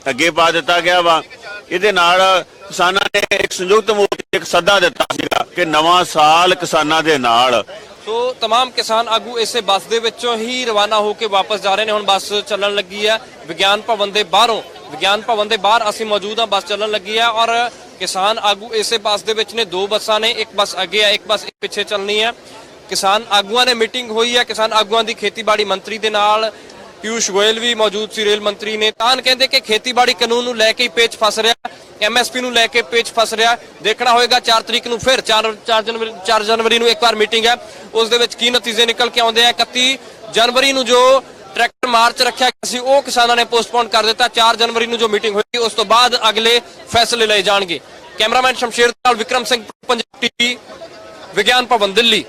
Speaker 15: ਅੱਗੇ ਪਾ ਦਿੱਤਾ ਗਿਆ ਵਾ। ਇਹਦੇ ਨਾਲ ਕਿਸਾਨਾਂ ਨੇ ਇੱਕ ਸੰਯੁਕਤ ਮੋਰਚੇ ਇੱਕ ਸੱਦਾ ਦਿੱਤਾ ਸੀਗਾ ਕਿ ਨਵਾਂ ਸਾਲ ਕਿਸਾਨਾਂ ਦੇ ਨਾਲ।
Speaker 2: ਸੋ तमाम ਕਿਸਾਨ ਆਗੂ ਇਸੇ ਬੱਸ ਦੇ ਵਿੱਚੋਂ ਹੀ ਰਵਾਨਾ ਹੋ ਕੇ ਵਾਪਸ ਜਾ ਰਹੇ ਨੇ। ਹੁਣ ਬੱਸ ਚੱਲਣ ਲੱਗੀ ਹੈ ਵਿਗਿਆਨ ਭਵਨ ਦੇ ਬਾਹਰੋਂ, ਵਿਗਿਆਨ ਭਵਨ ਦੇ ਬਾਹਰ ਅਸੀਂ ਮੌਜੂਦ ਹਾਂ, ਬੱਸ ਚੱਲਣ ਲੱਗੀ ਹੈ ਔਰ ਕਿਸਾਨ ਆਗੂ ਇਸੇ ਬੱਸ ਦੇ ਵਿੱਚ ਨੇ। 2 ਬੱਸਾਂ ਨੇ, ਇੱਕ ਬੱਸ ਅੱਗੇ ਹੈ, ਇੱਕ ਬੱਸ ਪਿੱਛੇ ਚੱਲਣੀ ਹੈ। ਕਿਸਾਨ ਆਗੂਆਂ ਨੇ ਮੀਟਿੰਗ ਹੋਈ ਹੈ, ਕਿਸਾਨ ਆਗੂਆਂ ਦੀ ਖੇਤੀਬਾੜੀ ਮੰਤਰੀ ਦੇ ਨਾਲ ਪਿਊਸ਼ ਗੋਇਲ ਵੀ ਮੌਜੂਦ ਸੀ, ਰੇਲ ਮੰਤਰੀ ਨੇ। ਤਾਂ ਕਹਿੰਦੇ ਕਿ ਖੇਤੀਬਾੜੀ ਕਾਨੂੰਨ ਨੂੰ ਲੈ ਕੇ ਹੀ ਪੇਚ ਫਸ ਰਿਹਾ, MSP ਨੂੰ ਲੈ ਕੇ ਪੇਚ ਫਸ ਰਿਹਾ। ਦੇਖਣਾ ਹੋਏਗਾ 4 ਤਰੀਕ ਨੂੰ ਫਿਰ 4 ਜਨਵਰੀ ਨੂੰ ਇੱਕ ਵਾਰ ਮੀਟਿੰਗ ਹੈ, ਉਸ ਦੇ ਵਿੱਚ ਕੀ ਨਤੀਜੇ ਨਿਕਲ ਕੇ ਆਉਂਦੇ ਆ। 31 ਜਨਵਰੀ ਨੂੰ ਜੋ ਟਰੈਕਟਰ ਮਾਰਚ ਰੱਖਿਆ ਗਿਆ ਸੀ ਉਹ ਕਿਸਾਨਾਂ ਨੇ ਪੋਸਟਪੋਨ ਕਰ ਦਿੱਤਾ। 4 ਜਨਵਰੀ ਨੂੰ ਜੋ ਮੀਟਿੰਗ ਹੋਏਗੀ ਉਸ ਤੋਂ ਬਾਅਦ ਅਗਲੇ ਫੈਸਲੇ ਲਏ ਜਾਣਗੇ। ਕੈਮਰਾਮੈਨ ਸ਼ਮਸ਼ੇਰ ਨਾਲ ਵਿਕਰਮ ਸਿੰਘ, ਪੰਜਾਬ TV, ਵਿਗਿਆਨ ਭਵਨ, ਦਿੱਲੀ।